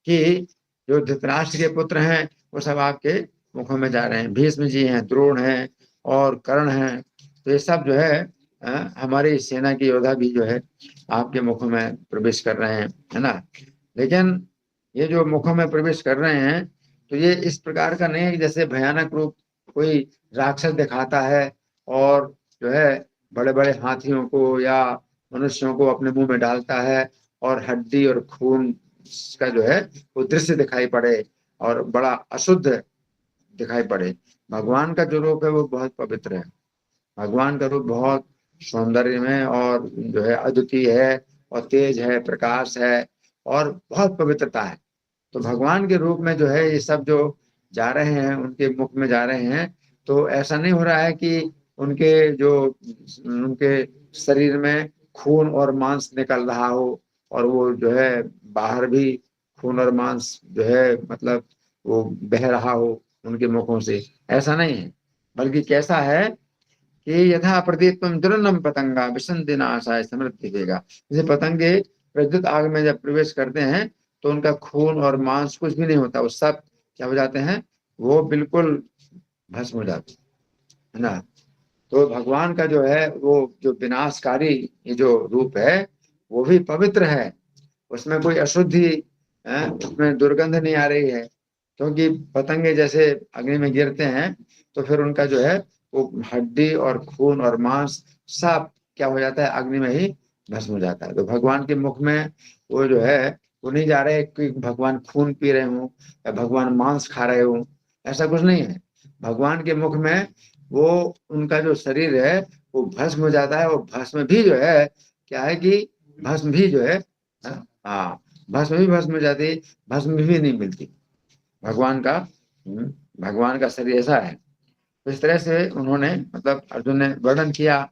कि जो धृतराष्ट्र के पुत्र हैं वो सब आपके मुखों में जा रहे हैं। भीष्म जी हैं, द्रोण हैं और कर्ण हैं, तो ये सब जो है हमारी सेना के योद्धा भी जो है आपके मुखों में प्रवेश कर रहे हैं, है ना। लेकिन ये जो मुखों में प्रवेश कर रहे हैं तो ये इस प्रकार का नहीं है कि जैसे भयानक रूप कोई राक्षस दिखाता है और जो है बड़े बड़े हाथियों को या मनुष्यों को अपने मुंह में डालता है और हड्डी और खून का जो है वो दृश्य दिखाई पड़े और बड़ा अशुद्ध दिखाई पड़े। भगवान का जो रूप है वो बहुत पवित्र है। भगवान का रूप बहुत सौंदर्य में और जो है अद्वितीय है और तेज है, प्रकाश है और बहुत पवित्रता है। तो भगवान के रूप में जो है ये सब जो जा रहे हैं उनके मुख में जा रहे हैं, तो ऐसा नहीं हो रहा है कि उनके शरीर में खून और मांस निकल रहा हो और वो जो है बाहर भी खून और मांस जो है मतलब वो बह रहा हो उनके मुखों से, ऐसा नहीं है। बल्कि कैसा है कि यथा प्रदीप्तम ज्वलनम पतंगा विसंति नाशाय समृद्धि देगा। जैसे पतंगे प्रज्वलित आग में जब प्रवेश करते हैं तो उनका खून और मांस कुछ भी नहीं होता, वो सब क्या हो जाते हैं, वो बिल्कुल भस्म हो जाते है ना। तो भगवान का जो है वो जो विनाशकारी ये जो रूप है वो भी पवित्र है, उसमें कोई अशुद्धि उसमें दुर्गंध नहीं आ रही है। क्योंकि पतंगे जैसे अग्नि में गिरते हैं तो फिर उनका जो है वो हड्डी और खून और मांस सब क्या हो जाता है, अग्नि में ही भस्म हो जाता है। तो भगवान के मुख में वो जो है वो नहीं जा रहे कि भगवान खून पी रहे हों या भगवान मांस खा रहे हों, ऐसा कुछ नहीं है। भगवान के मुख में वो उनका जो शरीर है वो भस्म हो जाता है। वो भस्म भी जो है क्या है कि भस्म भी जो है भस्म भी भस्म हो जाती है, भस्म भी नहीं मिलती। भगवान का शरीर ऐसा है। तो इस तरह से उन्होंने मतलब अर्जुन ने वर्णन किया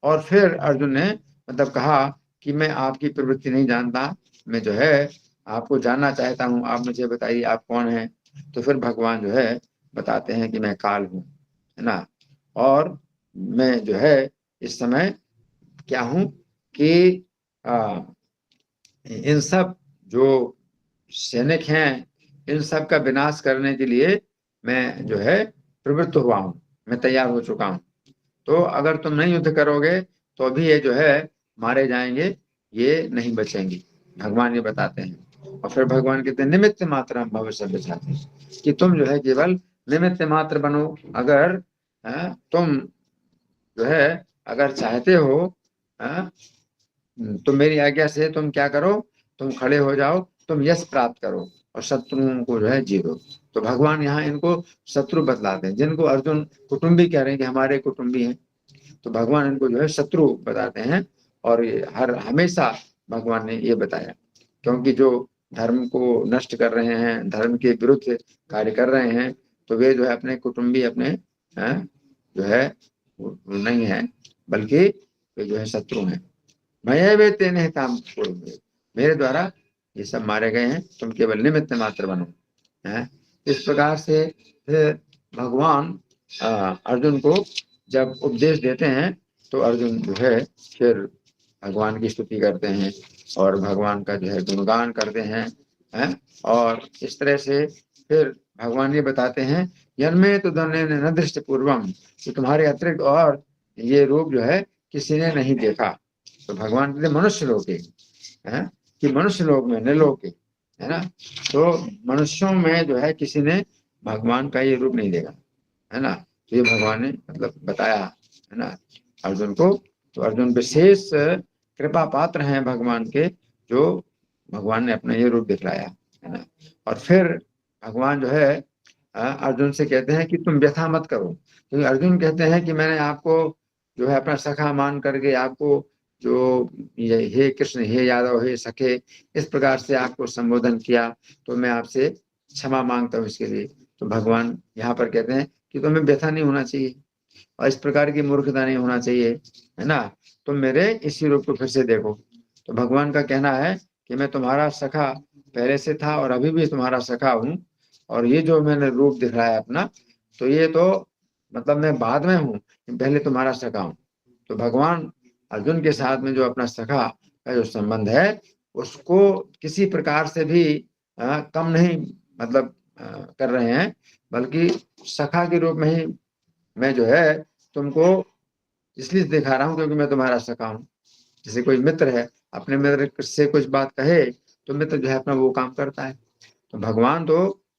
और फिर अर्जुन ने मतलब कहा कि मैं आपकी प्रवृत्ति नहीं जानता, मैं जो है आपको जानना चाहता हूँ, आप मुझे बताइए आप कौन हैं। तो फिर भगवान जो है बताते हैं कि मैं काल हूँ, है ना। और मैं जो है इस समय क्या हूँ कि इन सब जो सैनिक हैं इन सब का विनाश करने के लिए मैं जो है प्रवृत्त हुआ हूँ, मैं तैयार हो चुका हूँ। तो अगर तुम नहीं युद्ध करोगे तो भी ये जो है मारे जाएंगे, ये नहीं बचेंगे, भगवान ये बताते हैं। और फिर भगवान कहते हैं निमित्त मात्र हम भविष्य बचाते हैं कि तुम जो है केवल निमित्त मात्र बनो। अगर तुम जो है अगर चाहते हो तो मेरी आज्ञा से तुम क्या करो, तुम खड़े हो जाओ, तुम यश प्राप्त करो और शत्रुओं को जो है जीतो। तो भगवान यहाँ इनको शत्रु बतलाते हैं, जिनको अर्जुन कुटुंबी कह रहे हैं कि हमारे कुटुंबी हैं, तो भगवान इनको जो है शत्रु बताते हैं। और ये हमेशा भगवान ने ये बताया, क्योंकि जो धर्म को नष्ट कर रहे हैं, धर्म के विरुद्ध कार्य कर रहे हैं, तो वे जो है अपने कुटुंबी अपने जो है नहीं है, बल्कि वे जो है शत्रु हैं। मैं वे तेने काम मेरे द्वारा ये सब मारे गए हैं, तुम केवल निमित्त मात्र बनो। इस प्रकार से फिर भगवान अर्जुन को जब उपदेश देते हैं तो अर्जुन जो है फिर भगवान की स्तुति करते हैं और भगवान का जो है गुणगान करते हैं। और इस तरह से फिर भगवान ये बताते हैं जन्मे तो धन्य न दृष्ट पूर्वम, कि तुम्हारे अतिरिक्त और ये रूप जो है किसी ने नहीं देखा। तो भगवान कहते मनुष्य लोग कि मनुष्य लोग में निलोक है ना, तो मनुष्यों में जो है किसी ने भगवान का ये रूप नहीं देखा, है ना। तो ये भगवान ने मतलब बताया, है ना, अर्जुन को। तो अर्जुन विशेष कृपा पात्र हैं भगवान के, जो भगवान ने अपना ये रूप दिखलाया, है ना। और फिर भगवान जो है अर्जुन से कहते हैं कि तुम व्यथा मत करो, क्योंकि अर्जुन कहते हैं कि मैंने आपको जो है अपना सखा मान करके आपको जो ये हे कृष्ण, हे यादव, हे सखे, इस प्रकार से आपको संबोधन किया, तो मैं आपसे क्षमा मांगता हूँ इसके लिए। तो भगवान यहाँ पर कहते हैं कि तुम्हें व्यथा नहीं होना चाहिए और इस प्रकार की मूर्खता नहीं होना चाहिए, है ना। तुम मेरे इसी रूप को फिर से देखो। तो भगवान का कहना है कि मैं तुम्हारा सखा पहले से था और अभी भी तुम्हारा सखा हूँ, और ये जो मैंने रूप दिखाया अपना, तो ये तो मतलब मैं बाद में हूँ, पहले तुम्हारा सखा हूँ। तो भगवान अर्जुन के साथ में जो अपना सखा का जो संबंध है, उसको किसी प्रकार से भी कम नहीं मतलब कर रहे हैं, बल्कि सखा के रूप में ही मैं जो है तुमको इसलिए दिखा रहा हूँ क्योंकि मैं तुम्हारा सखा हूँ। जैसे कोई मित्र है, अपने मित्र से कुछ बात कहे तो मित्र जो है अपना वो काम करता है। तो भगवान तो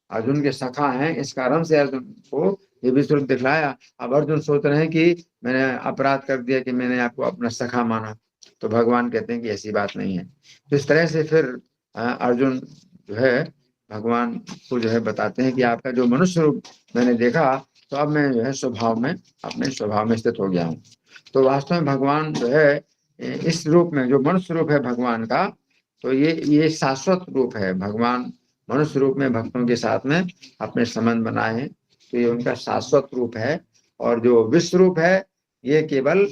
अर्जुन के सखा हैं, इस कारण से अर्जुन को ये भी स्वरूप दिखलाया। अब अर्जुन सोच रहे हैं कि मैंने अपराध कर दिया कि मैंने आपको अपना सखा माना, तो भगवान कहते हैं कि ऐसी बात नहीं है। तो इस तरह से फिर अर्जुन जो है भगवान को जो है बताते हैं कि आपका जो मनुष्य रूप मैंने देखा, तो अब मैं जो है स्वभाव में अपने स्वभाव में स्थित हो गया हूँ। तो वास्तव में भगवान जो है इस रूप में, जो मनुष्य रूप है भगवान का, तो ये शाश्वत रूप है। भगवान मनुष्य रूप में भक्तों के साथ में अपने संबंध बनाए हैं, तो ये उनका शाश्वत रूप है। और जो विश्व रूप है, ये केवल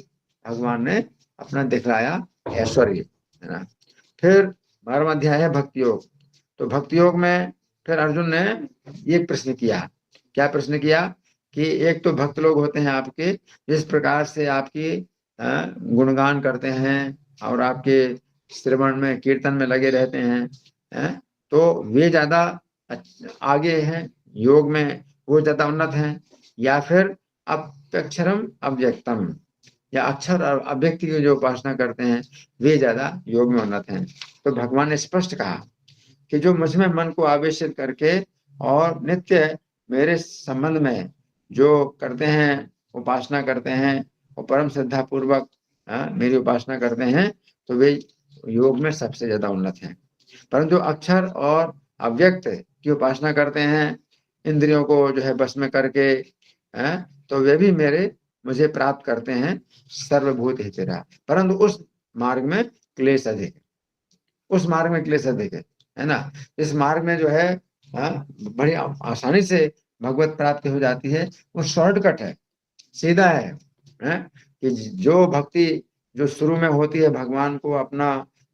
भगवान ने अपना दिखलाया ऐश्वर्य, है ना। फिर 12वां अध्याय है भक्ति योग। तो भक्ति योग में फिर अर्जुन ने ये प्रश्न किया। क्या प्रश्न किया कि एक तो भक्त लोग होते हैं आपके, जिस प्रकार से आपकी गुणगान करते हैं और आपके श्रवण में कीर्तन में लगे रहते हैं, तो वे ज्यादा आगे हैं योग में, वो ज्यादा उन्नत हैं, या फिर अक्षरम अव्यक्तम, या अक्षर और अव्यक्ति की जो उपासना करते हैं वे ज्यादा योग में उन्नत हैं। तो भगवान ने स्पष्ट कहा कि जो मुझ में मन को आवेशित करके और नित्य मेरे संबंध में जो करते हैं, उपासना करते हैं और परम श्रद्धा पूर्वक मेरी उपासना करते हैं, तो वे योग में सबसे ज्यादा उन्नत हैं। परंतु अक्षर और अव्यक्त की उपासना करते हैं, इंद्रियों को जो है बस में करके, तो वे भी मुझे प्राप्त करते हैं सर्वभूत हितेरा। परंतु उस मार्ग में क्लेश अधिक है, उस मार्ग में क्लेश अधिक है ना। इस मार्ग में जो है बड़ी आसानी से भगवत प्राप्ति हो जाती है, वो शॉर्टकट है, सीधा है, कि जो भक्ति जो शुरू में होती है भगवान को अपना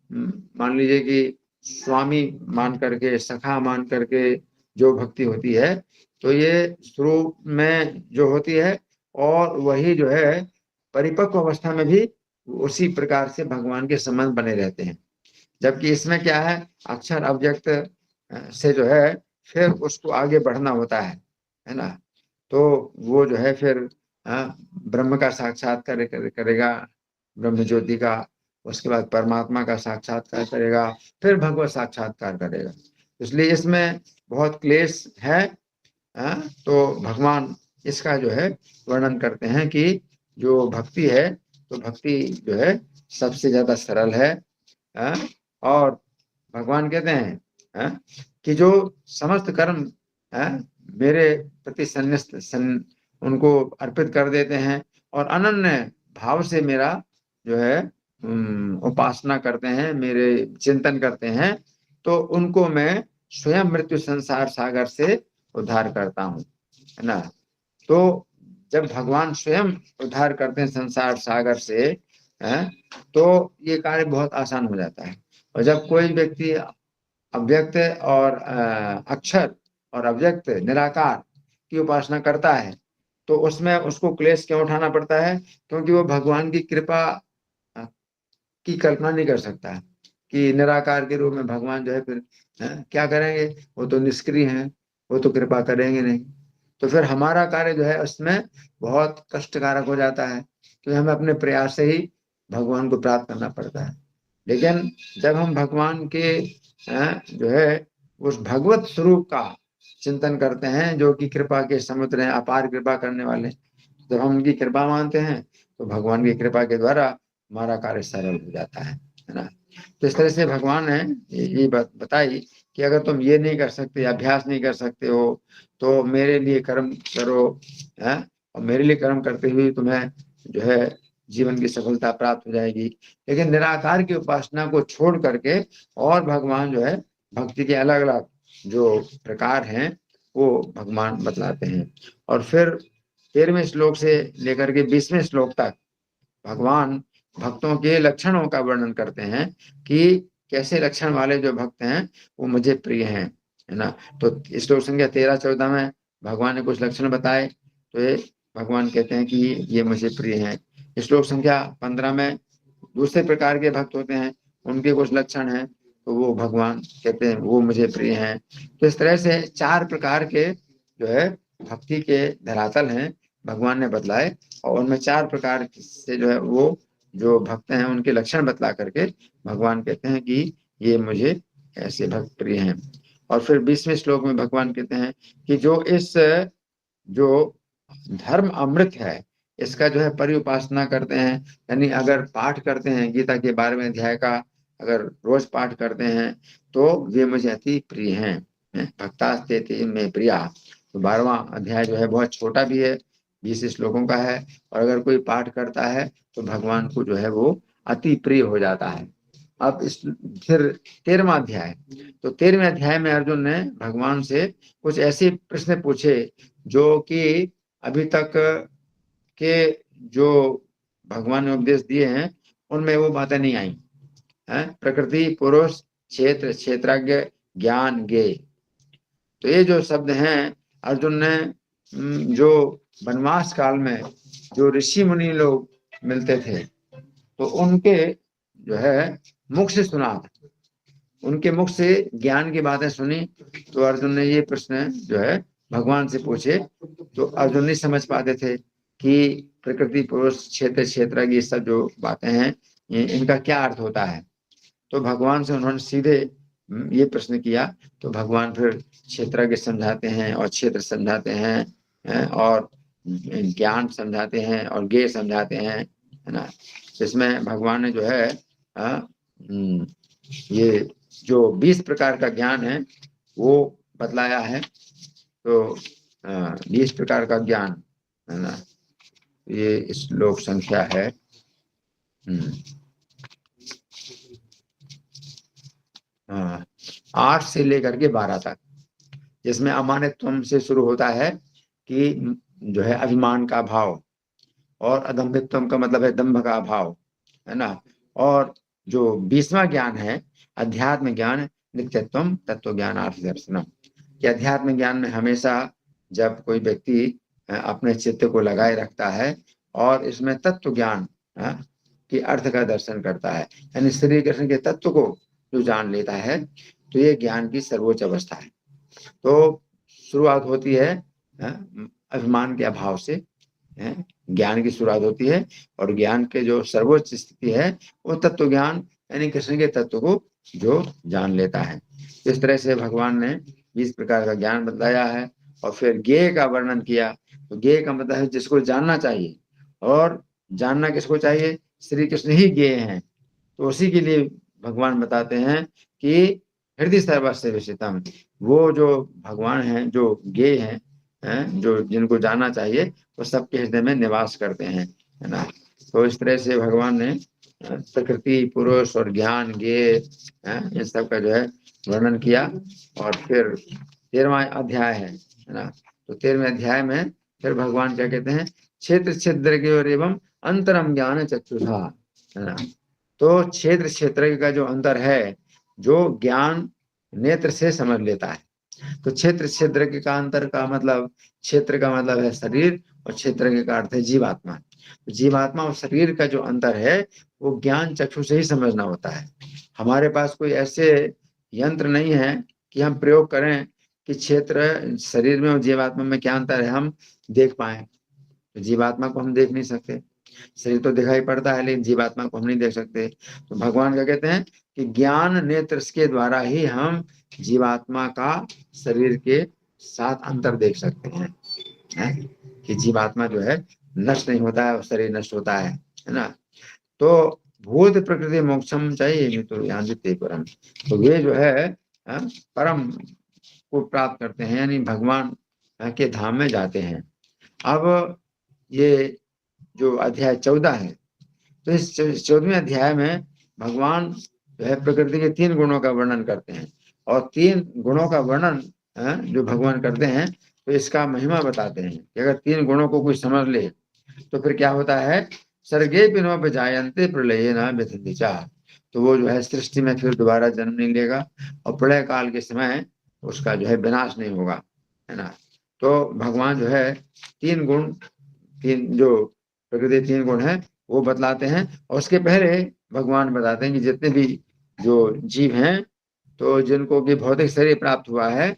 मान लीजिए कि स्वामी मान करके, सखा मान करके जो भक्ति होती है, तो ये शुरू में जो होती है, और वही जो है परिपक्व अवस्था में भी उसी प्रकार से भगवान के संबंध बने रहते हैं। जबकि इसमें क्या है, अक्षर अव्यक्त से जो है फिर उसको आगे बढ़ना होता है ना। तो वो जो है फिर ब्रह्म का साक्षात्कार करेगा, ब्रह्म ज्योति का, उसके बाद परमात्मा का साक्षात्कार करेगा, फिर भगवत साक्षात्कार करेगा। इसलिए इसमें बहुत क्लेश है। तो भगवान इसका जो है वर्णन करते हैं कि जो भक्ति है, तो भक्ति जो है सबसे ज्यादा सरल है। और भगवान कहते हैं कि जो समस्त कर्म मेरे प्रति उनको अर्पित कर देते हैं और अनन्य भाव से मेरा जो है उपासना करते हैं, मेरे चिंतन करते हैं, तो उनको मैं स्वयं मृत्यु संसार सागर से उद्धार करता हूँ, है ना। तो जब भगवान स्वयं उद्धार करते हैं संसार सागर से, तो ये कार्य बहुत आसान हो जाता है। और जब कोई व्यक्ति अव्यक्त और अक्षर और अव्यक्त निराकार की उपासना करता है, तो उसमें उसको क्लेश क्यों उठाना पड़ता है? क्योंकि वो भगवान की कृपा की कल्पना नहीं कर सकता कि निराकार के रूप में भगवान जो है फिर क्या करेंगे, वो तो निष्क्रिय हैं, वो तो कृपा करेंगे नहीं। तो फिर हमारा कार्य जो है उसमें बहुत कष्टकारक हो जाता है, क्योंकि हमें अपने प्रयास से ही भगवान को प्राप्त करना पड़ता है। लेकिन जब हम भगवान के जो है उस भगवत स्वरूप का चिंतन करते हैं, जो कि कृपा के समुद्र हैं, अपार कृपा करने वाले, जब हम उनकी कृपा मानते हैं, तो भगवान की कृपा के द्वारा हमारा कार्य सरल हो जाता है। है ना। तो इस तरह से भगवान ने ये बात बताई कि अगर तुम ये नहीं कर सकते, अभ्यास नहीं कर सकते हो, तो मेरे लिए कर्म करो, है, और मेरे लिए कर्म करते हुए तुम्हें जो है जीवन की सफलता प्राप्त हो जाएगी। लेकिन निराकार की उपासना को छोड़ करके और भगवान जो है भक्ति के अलग अलग जो प्रकार हैं वो भगवान बतलाते हैं। और फिर 13वें श्लोक से लेकर के 20वें श्लोक तक भगवान भक्तों के लक्षणों का वर्णन करते हैं कि कैसे लक्षण वाले जो भक्त हैं वो मुझे प्रिय हैं, है ना। तो श्लोक संख्या 13-14 में भगवान ने कुछ लक्षण बताए, तो ये भगवान कहते हैं कि ये मुझे प्रिय हैं। श्लोक संख्या 15 में दूसरे प्रकार के भक्त होते हैं, उनके कुछ लक्षण हैं, तो वो भगवान कहते हैं वो मुझे प्रिय हैं। तो इस तरह से 4 प्रकार के जो है भक्ति के धरातल हैं भगवान ने बतलाए, और उनमें 4 प्रकार से जो है वो जो भक्त हैं उनके लक्षण बतला करके भगवान कहते हैं कि ये मुझे ऐसे भक्त प्रिय हैं। और फिर 20वें श्लोक में भगवान कहते हैं कि जो इस जो धर्म अमृत है इसका जो है परिउपासना करते हैं, यानी अगर पाठ करते हैं गीता के 12वें अध्याय का, अगर रोज पाठ करते हैं तो वे मुझे अति प्रिय हैं। भक्तास्ते में प्रिया। तो 12वां अध्याय जो है बहुत छोटा भी है, 20 श्लोकों का है, और अगर कोई पाठ करता है तो भगवान को जो है वो अति प्रिय हो जाता है। अब इस फिर 13वां अध्याय, तो 13वें अध्याय में अर्जुन ने भगवान से कुछ ऐसे प्रश्न पूछे जो कि अभी तक के जो भगवान ने उपदेश दिए हैं उनमें वो बातें नहीं आई हैं। प्रकृति, पुरुष, क्षेत्र, क्षेत्रज्ञ, ज्ञान, ज्ञेय। तो ये जो शब्द हैं अर्जुन ने जो वनवास काल में जो ऋषि मुनि लोग मिलते थे तो उनके जो है मुख से सुना, उनके मुख से ज्ञान की बातें सुनी। तो अर्जुन ने ये प्रश्न जो है भगवान से पूछे, तो अर्जुन नहीं समझ पाते थे कि प्रकृति, पुरुष, क्षेत्र, क्षेत्र ये सब जो बातें हैं इनका क्या अर्थ होता है। तो भगवान से उन्होंने सीधे ये प्रश्न किया, तो भगवान फिर क्षेत्रज्ञ समझाते हैं और क्षेत्र समझाते हैं और ज्ञान समझाते हैं और ज्ञेय समझाते हैं, है ना। इसमें भगवान ने जो है ये जो 20 प्रकार का ज्ञान है वो बतलाया है। तो 20 प्रकार का ज्ञान, है ना, ये श्लोक संख्या है 8 से लेकर के 12 तक, जिसमें अमानित्वम से शुरू होता है कि जो है अभिमान का भाव, और अदम्भित्वम का मतलब है दंभ का भाव, है ना। और जो 20वां ज्ञान है अध्यात्म ज्ञान, नित्यत्वम तत्व ज्ञानार्थ दर्शनम, कि अध्यात्म ज्ञान में हमेशा जब कोई व्यक्ति अपने चित्त को लगाए रखता है और इसमें तत्व ज्ञान की अर्थ का दर्शन करता है, यानी श्री कृष्ण के तत्व को जो जान लेता है, तो ये ज्ञान की सर्वोच्च अवस्था है। तो शुरुआत होती है अभिमान के अभाव से, ज्ञान की शुरुआत होती है, और ज्ञान के जो सर्वोच्च स्थिति है वो तत्व ज्ञान, यानी कृष्ण के तत्व को जो जान लेता है। इस तरह से भगवान ने 20 प्रकार का ज्ञान बताया है। और फिर ज्ञेय का वर्णन किया, तो ज्ञेय का मतलब है जिसको जानना चाहिए, और जानना किसको चाहिए, श्री कृष्ण ही ज्ञेय हैं। तो उसी के लिए भगवान बताते हैं कि हृदय सर्वस्य विषितम, वो जो भगवान हैं जो ज्ञेय हैं, जो जिनको जानना चाहिए वो सबके हृदय में निवास करते हैं, है ना। तो इस तरह से भगवान ने प्रकृति, पुरुष और ज्ञान, ज्ञेय इन सब का जो है वर्णन किया। और फिर 13वां अध्याय है ना, तो 13वें अध्याय में फिर भगवान क्या कहते हैं, क्षेत्र क्षेत्र एवं अंतरम ज्ञान चक्षुषा, है ना। तो क्षेत्र क्षेत्र का जो अंतर है जो ज्ञान नेत्र से समझ लेता है। तो क्षेत्र क्षेत्र का अंतर का मतलब, क्षेत्र का मतलब है शरीर और क्षेत्र का अर्थ है जीवात्मा। जीवात्मा और शरीर का जो अंतर है वो ज्ञान चक्षु से ही समझना होता है। हमारे पास कोई ऐसे यंत्र नहीं है कि हम प्रयोग करें कि क्षेत्र शरीर में और जीवात्मा में क्या अंतर है हम देख पाए। तो जीवात्मा को हम देख नहीं सकते, शरीर तो दिखाई पड़ता है लेकिन जीवात्मा को हम नहीं देख सकते। तो भगवान क्या कहते हैं कि ज्ञान नेत्र के द्वारा ही हम जीवात्मा का शरीर के साथ अंतर देख सकते हैं, कि जीवात्मा जो है नष्ट नहीं होता है और शरीर नष्ट होता है ना। तो भूत प्रकृति मोक्षम चाहिए तो यहाँ देते परम। तो वे जो है परम को प्राप्त करते हैं, यानी भगवान के धाम में जाते हैं। अब ये जो अध्याय 14 है, तो इस 14वें अध्याय में भगवान जो है प्रकृति के 3 गुणों का वर्णन करते हैं, और 3 गुणों का वर्णन जो भगवान करते हैं तो इसका महिमा बताते हैं कि अगर 3 गुणों को कोई समझ ले तो फिर क्या होता है, सर्गे पिनो जायन्ते प्रलये न व्यथन्ति चा, तो वो जो है सृष्टि में फिर दोबारा जन्म नहीं लेगा और प्रलय काल के समय उसका जो है विनाश नहीं होगा, है ना। तो भगवान जो है 3 गुण, 3 जो प्रकृति 3 गुण है वो बतलाते हैं, और उसके पहले भगवान बताते हैं कि जितने भी जो जीव हैं तो जिनको भी भौतिक शरीर प्राप्त हुआ है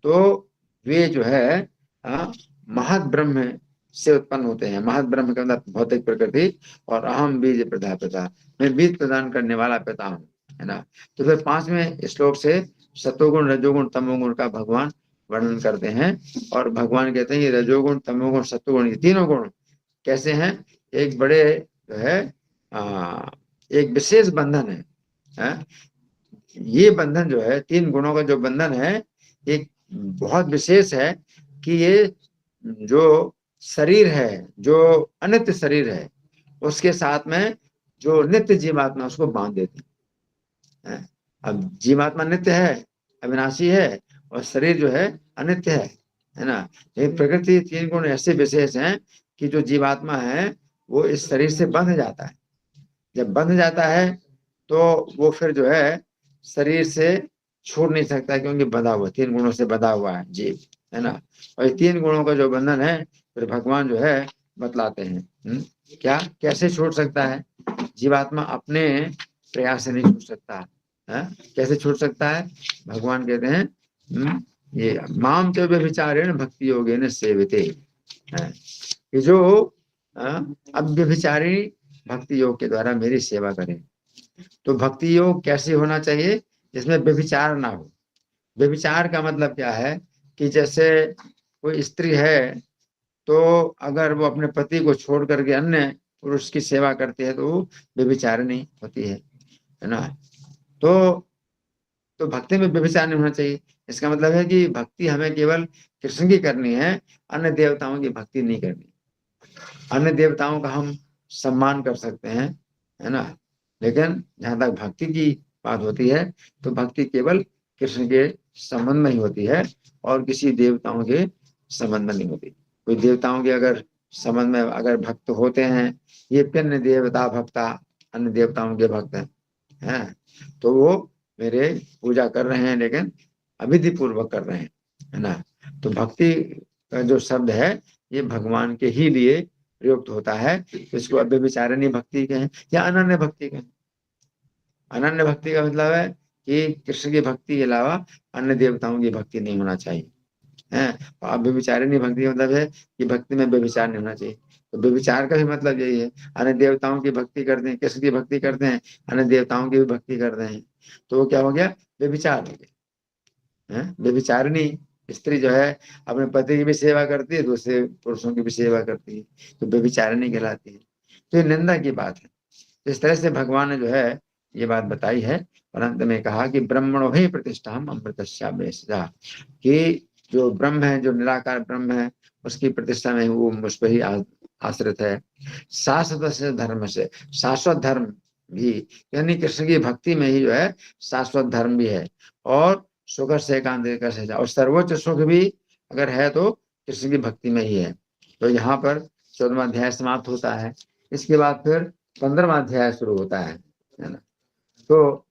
तो वे जो है महत ब्रह्म से उत्पन्न होते हैं। महत ब्रह्म का मतलब भौतिक प्रकृति, और अहम बीज प्रदा, मैं बीज प्रदान करने वाला पिता हूँ, है ना। तो फिर 5वें श्लोक से सतोगुण रजोगुण तमोगुण का भगवान वर्णन करते हैं, और भगवान कहते हैं ये रजोगुण तमोगुण सत्वगुण ये तीनों गुण कैसे हैं, एक बड़े जो है एक विशेष बंधन है। ये बंधन जो है 3 गुणों का जो बंधन है एक बहुत विशेष है कि ये जो शरीर है, जो अनित्य शरीर है, उसके साथ में जो नित्य जीवात्मा उसको बांध देती है। अब जीवात्मा नित्य है, अविनाशी है, और शरीर जो है अनित्य है ना। लेकिन प्रकृति 3 गुण ऐसे विशेष हैं कि जो जीवात्मा है वो इस शरीर से बंध जाता है। जब बंध जाता है तो वो फिर जो है शरीर से छूट नहीं सकता, क्योंकि बंधा हुआ 3 गुणों से बंधा हुआ है जीव, है ना। और ये 3 गुणों का जो बंधन है फिर भगवान जो है बतलाते हैं क्या कैसे छूट सकता है। जीवात्मा अपने प्रयास से नहीं छूट सकता है। कैसे छूट सकता है, भगवान कहते हैं ये माम च व्यभिचारेण भक्ति योगेन सेविते, ये जो अव्यभिचारी भक्ति योग के द्वारा मेरी सेवा करें। तो भक्ति योग कैसे होना चाहिए, जिसमें व्यभिचार ना हो। व्यभिचार का मतलब क्या है कि जैसे कोई स्त्री है तो अगर वो अपने पति को छोड़ करके अन्य पुरुष की सेवा करती है तो वो व्यभिचारिणी होती है ना। तो भक्ति में व्यभिचार नहीं होना चाहिए। इसका मतलब है कि भक्ति हमें केवल कृष्ण की करनी है, अन्य देवताओं की भक्ति नहीं करनी। अन्य देवताओं का हम सम्मान कर सकते हैं, है ना, लेकिन जहां तक भक्ति की बात होती है तो भक्ति केवल कृष्ण के संबंध में ही होती है और किसी देवताओं के संबंध में नहीं होती। कोई देवताओं के अगर संबंध में अगर भक्त होते हैं, ये अन्य देवता भक्ता अन्य देवताओं के भक्त हैं, तो वो मेरे पूजा कर रहे हैं लेकिन अविधि पूर्वक कर रहे हैं, है ना। तो भक्ति का जो शब्द है ये भगवान के ही लिए प्रयुक्त होता है, तो इसको अव्यभिचारिणी भक्ति कहें या अनन्य भक्ति कहें। अनन्य भक्ति का मतलब है कि कृष्ण की भक्ति के अलावा अन्य देवताओं की भक्ति नहीं होना चाहिए, है। अव्यभिचारिणी भक्ति का मतलब है कि भक्ति में व्यभिचार नहीं होना चाहिए। तो व्यभिचार का भी मतलब यही है, अन्य देवताओं की भक्ति करते हैं, कृष्ण की भक्ति करते हैं, अन्य देवताओं की भी भक्ति करते हैं, तो वो क्या हो गया, व्यभिचार हो गया। व्यभिचारिणी स्त्री जो है अपने पति की भी सेवा करती है, दूसरे पुरुषों की भी सेवा करती है, तो व्यभिचारिणी कहलाती है। तो ये निंदा की बात है। तो इस तरह से भगवान ने जो है ये बात बताई है। और अंत में कहा कि ब्रह्मणो ही प्रतिष्ठा अमृतस्या बेसजा, कि जो ब्रह्म है, जो निराकार ब्रह्म है, उसकी प्रतिष्ठा में वो मुझ पर ही आश्रित है। शाश्वत से धर्म से, शाश्वत धर्म भी यानी कृष्ण की भक्ति में ही जो है शाश्वत धर्म भी है, और सुख से एकांत से, और सर्वोच्च सुख भी अगर है तो कृष्ण की भक्ति में ही है। तो यहाँ पर 14वां अध्याय समाप्त होता है। इसके बाद फिर 15वां अध्याय शुरू होता है ना। तो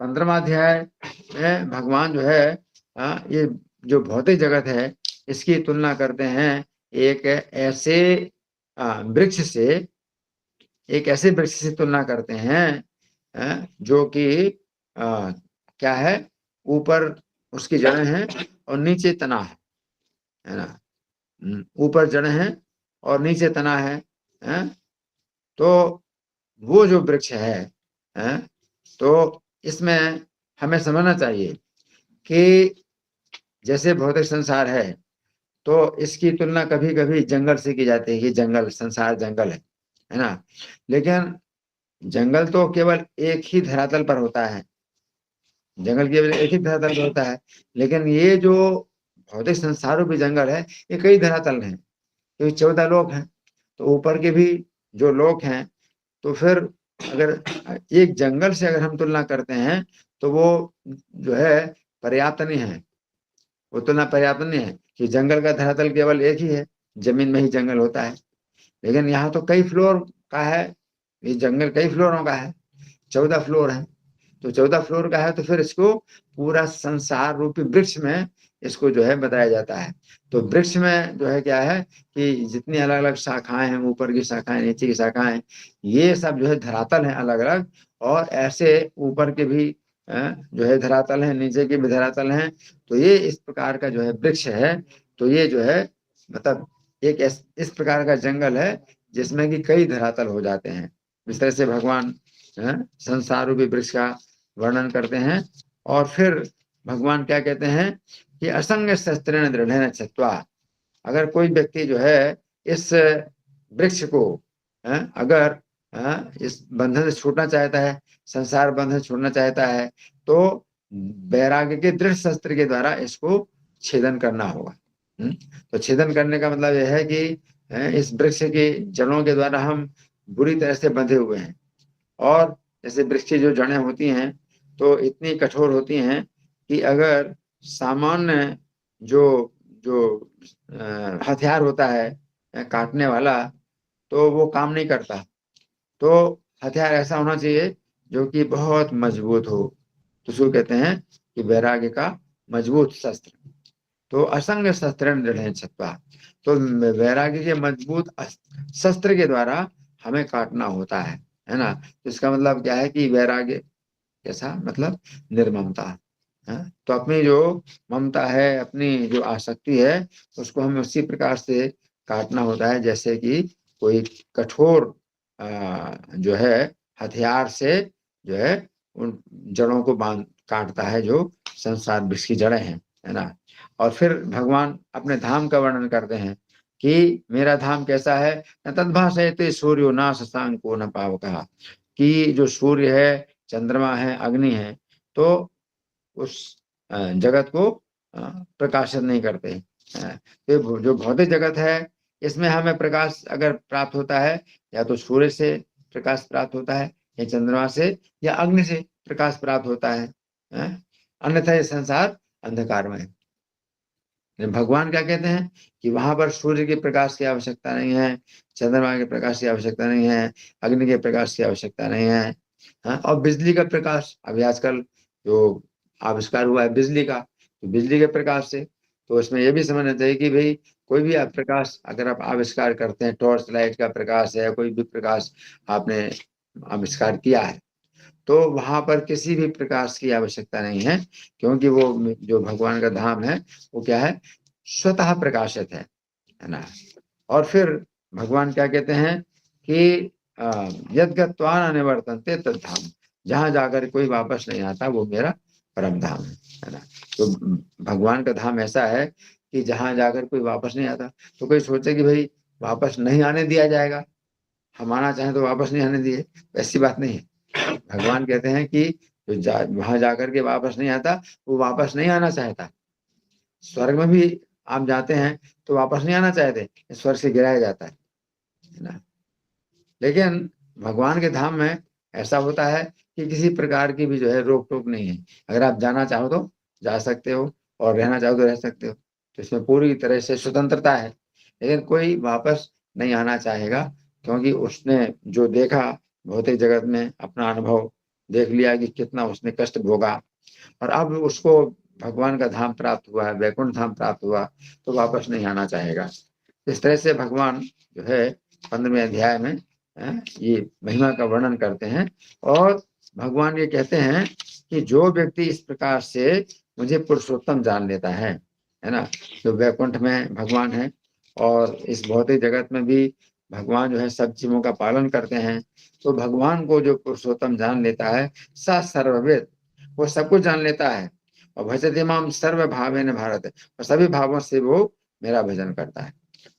15वां अध्याय में भगवान जो है ये जो भौतिक जगत है इसकी तुलना करते हैं एक ऐसे वृक्ष से, एक ऐसे वृक्ष से तुलना करते हैं जो कि क्या है, ऊपर उसकी जड़ें हैं और नीचे तना है ना। ऊपर जड़ें हैं और नीचे तना है। तो वो जो वृक्ष है तो इसमें हमें समझना चाहिए कि जैसे भौतिक संसार है तो इसकी तुलना कभी कभी जंगल से की जाती है कि जंगल, संसार जंगल है ना। लेकिन जंगल तो केवल एक ही धरातल पर होता है, जंगल केवल एक ही धरातल पर होता है, लेकिन ये जो भौतिक संसार रूपी जंगल है ये कई धरातल हैं, क्योंकि 14 लोक हैं, तो ऊपर के भी जो लोक हैं, तो फिर अगर एक जंगल से अगर हम तुलना करते हैं तो वो जो है पर्याप्त नहीं है, वो तुलना पर्याप्त नहीं है कि जंगल का धरातल केवल एक ही है, जमीन में ही जंगल होता है, लेकिन यहाँ तो कई फ्लोर का है, ये जंगल कई फ्लोरों का है, 14 फ्लोर है, तो 14 फ्लोर का है, तो फिर इसको पूरा संसार रूपी वृक्ष में इसको जो है बताया जाता है। तो वृक्ष में जो है क्या है कि जितनी अलग अलग शाखाएं हैं, ऊपर की शाखाएं, नीचे की शाखाएं, ये सब जो है धरातल हैं अलग अलग, और ऐसे ऊपर के भी जो है धरातल हैं, नीचे के भी धरातल हैं, तो ये इस प्रकार का जो है वृक्ष है, तो ये जो है मतलब एक इस प्रकार का जंगल है जिसमें कि कई धरातल हो जाते हैं। इस तरह से भगवान संसार रूपी वृक्ष का वर्णन करते हैं। और फिर भगवान क्या कहते हैं कि असंग शस्त्रेण दृढ़ेन छित्त्वा, अगर कोई व्यक्ति जो है इस वृक्ष को अगर इस बंधन से छूटना चाहता है, संसार बंधन से छूटना चाहता है, तो वैराग्य के दृढ़ शस्त्र के द्वारा इसको छेदन करना होगा। तो छेदन करने का मतलब यह है कि इस वृक्ष की जड़ों के द्वारा हम बुरी तरह से बंधे हुए हैं, और जैसे वृक्ष की जो जड़ें होती हैं तो इतनी कठोर होती हैं कि अगर सामान्य जो जो हथियार होता है काटने वाला, तो वो काम नहीं करता, तो हथियार ऐसा होना चाहिए जो कि बहुत मजबूत हो, तो उसको कहते हैं कि वैराग्य का मजबूत शस्त्र। तो असंग शस्त्र दृढ़ छित्त्वा, तो वैराग्य के मजबूत शस्त्र के द्वारा हमें काटना होता है ना। तो इसका मतलब क्या है कि वैराग्य कैसा, मतलब निर्ममता है, तो अपनी जो ममता है, अपनी जो आसक्ति है, उसको हमें उसी प्रकार से काटना होता है जैसे कि कोई कठोर जो है हथियार से जो है उन जड़ों को काटता है, जो संसार वृक्ष की जड़ें हैं, है ना। और फिर भगवान अपने धाम का वर्णन करते हैं कि मेरा धाम कैसा है, न तद्भासयते सूर्यो न शशांको न पावकः, कि जो सूर्य है, चंद्रमा है, अग्नि है, तो उस जगत को प्रकाशित नहीं करते। तो जो भौतिक जगत है इसमें हमें प्रकाश अगर प्राप्त होता है, या तो सूर्य से प्रकाश प्राप्त होता है, या चंद्रमा से, या अग्नि से प्रकाश प्राप्त होता है, अन्यथा ये संसार अंधकार में है। भगवान क्या कहते हैं कि वहां पर सूर्य के प्रकाश की आवश्यकता नहीं है, चंद्रमा के प्रकाश की आवश्यकता नहीं है, अग्नि के प्रकाश की आवश्यकता नहीं है, और बिजली का प्रकाश अभी आजकल जो आविष्कार हुआ है बिजली का, तो बिजली के प्रकाश से, तो इसमें यह भी समझना चाहिए कि भाई कोई भी आप प्रकाश अगर आप आविष्कार करते हैं, टॉर्च लाइट का प्रकाश है, कोई भी प्रकाश आपने आविष्कार किया है, तो वहां पर किसी भी प्रकाश की आवश्यकता नहीं है, क्योंकि वो जो भगवान का धाम है वो क्या है, स्वतः प्रकाशित है ना। और फिर भगवान क्या कहते हैं कि यद गत्वा न निवर्तन्ते तद्धाम, जहां जाकर कोई वापस नहीं आता वो मेरा परम धाम है ना। तो भगवान का धाम ऐसा है कि जहां जाकर कोई वापस नहीं आता। तो कोई सोचे कि भाई वापस नहीं आने दिया जाएगा, हम आना चाहें तो वापस नहीं आने दिए, ऐसी बात नहीं है। भगवान कहते हैं कि जो वहां जाकर के वापस नहीं आता वो वापस नहीं आना चाहता। स्वर्ग में भी आप जाते हैं तो वापस नहीं आना चाहते, स्वर्ग से गिराया जाता है ना। लेकिन भगवान के धाम में ऐसा होता है कि किसी प्रकार की भी जो है रोक टोक नहीं है, अगर आप जाना चाहो तो जा सकते हो, और रहना चाहो तो रह सकते हो, तो इसमें पूरी तरह से स्वतंत्रता है। लेकिन कोई वापस नहीं आना चाहेगा, क्योंकि उसने जो देखा भौतिक जगत में, अपना अनुभव देख लिया कि कितना उसने कष्ट भोगा, और अब उसको भगवान का धाम प्राप्त हुआ है, वैकुंठ धाम प्राप्त हुआ, तो वापस नहीं आना चाहेगा। इस तरह से भगवान जो है 15वें अध्याय में ये महिमा का वर्णन करते हैं। और भगवान ये कहते हैं कि जो व्यक्ति इस प्रकार से मुझे पुरुषोत्तम जान लेता है ना, जो वैकुंठ में भगवान है और इस भौतिक जगत में भी भगवान जो है सब जीवों का पालन करते हैं, तो भगवान को जो पुरुषोत्तम जान लेता है, सा सर्ववेद, वो सब कुछ जान लेता है, और भजते माम सर्व भावेन भारत, और सभी भावों से वो मेरा भजन करता है।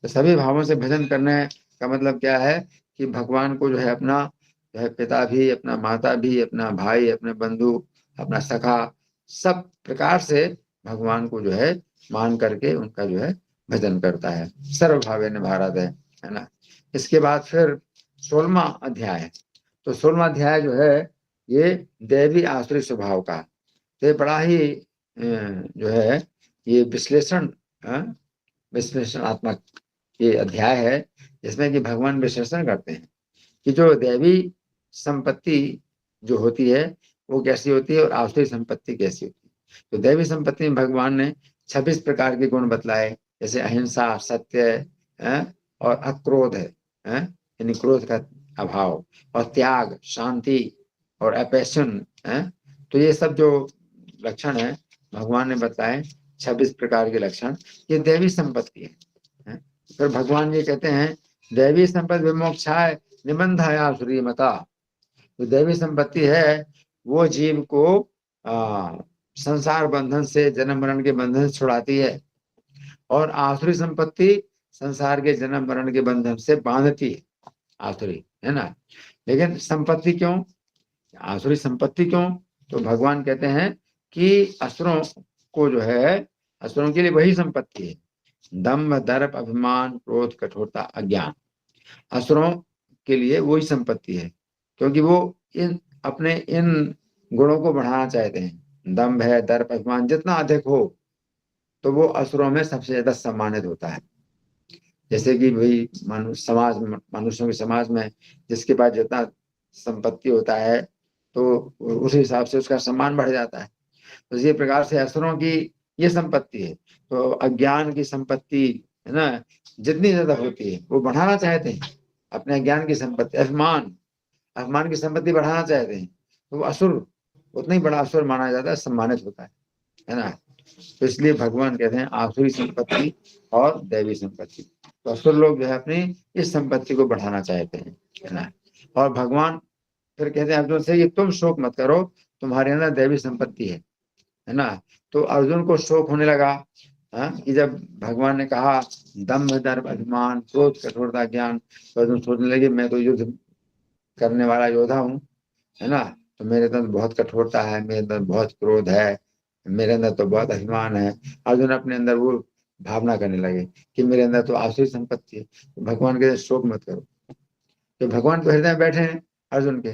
तो सभी भावों से भजन करने का मतलब क्या है कि भगवान को जो है अपना जो है पिता भी, अपना माता भी, अपना भाई, अपने बंधु, अपना सखा, सब प्रकार से भगवान को जो है मान करके उनका जो है भजन करता है। सर्वभावेन भारत है ना। इसके बाद फिर 16वां अध्याय है। तो 16वां अध्याय जो है ये दैवी आश्रय स्वभाव का, तो ये बड़ा ही जो है ये विश्लेषणात्मक ये अध्याय है, जिसमें कि भगवान विश्लेषण करते हैं कि जो दैवी संपत्ति जो होती है वो कैसी होती है और आसुरी संपत्ति कैसी होती है। तो दैवी संपत्ति में भगवान ने 26 प्रकार के गुण बतलाए, जैसे अहिंसा, सत्य और अक्रोध है, यानी क्रोध का अभाव, और त्याग, शांति और अपैशन। तो ये सब जो लक्षण है भगवान ने बताए, 26 प्रकार के लक्षण, ये दैवी संपत्ति है। फिर भगवान ये कहते हैं दैवी संपत्ति विमोक्षाय निबंधाया आसुरी मता। तो दैवी संपत्ति है वो जीव को संसार बंधन से, जन्म मरण के बंधन से छुड़ाती है, और आसुरी संपत्ति संसार के जन्म मरण के बंधन से बांधती है, आसुरी, है ना। लेकिन संपत्ति क्यों, आसुरी संपत्ति क्यों? तो भगवान कहते हैं कि असुरों को जो है, असुरों के लिए वही संपत्ति है, दम्भ, दर्प, अभिमान, क्रोध, कठोरता, अज्ञान। असुरों के लिए वही संपत्ति है, क्योंकि वो अपने इन गुणों को बढ़ाना चाहते हैं। दम्भ है, दर्प, अभिमान जितना अधिक हो तो वो असुरों में सबसे ज्यादा सम्मानित होता है। जैसे कि भाई मनुष्यों के समाज में जिसके पास जितना संपत्ति होता है तो उस हिसाब से उसका सम्मान बढ़ जाता है। तो इसी प्रकार से असुरों की ये संपत्ति है। तो अज्ञान की संपत्ति है ना, जितनी ज्यादा होती है वो बढ़ाना चाहते हैं अपने ज्ञान की संपत्ति। अभिमान की संपत्ति बढ़ाना चाहते हैं, तो वो असुर उतना ही बड़ा असुर माना जाता है, सम्मानित होता है ना। तो इसलिए भगवान कहते हैं आसुरी संपत्ति और दैवी संपत्ति। तो असुर लोग जो है अपनी इस संपत्ति को बढ़ाना चाहते हैं, है ना। और भगवान फिर कहते हैं अर्जुन से कि तुम शोक मत करो, तुम्हारे अंदर दैवी संपत्ति है ना। तो अर्जुन को शोक होने लगा कि जब भगवान ने कहा दम्भ, दर्प, अभिमान, क्रोध, कठोरता, ज्ञान, तो अर्जुन सोचने लगे मैं तो युद्ध करने वाला योद्धा हूँ, है ना। तो मेरे अंदर बहुत कठोरता है, मेरे अंदर बहुत क्रोध है, मेरे अंदर तो बहुत अभिमान है। अर्जुन अपने अंदर वो भावना करने लगे कि मेरे अंदर तो आसुरी संपत्ति है। तो भगवान कहते शोक मत करो। तो भगवान तो हृदय में बैठे हैं अर्जुन के,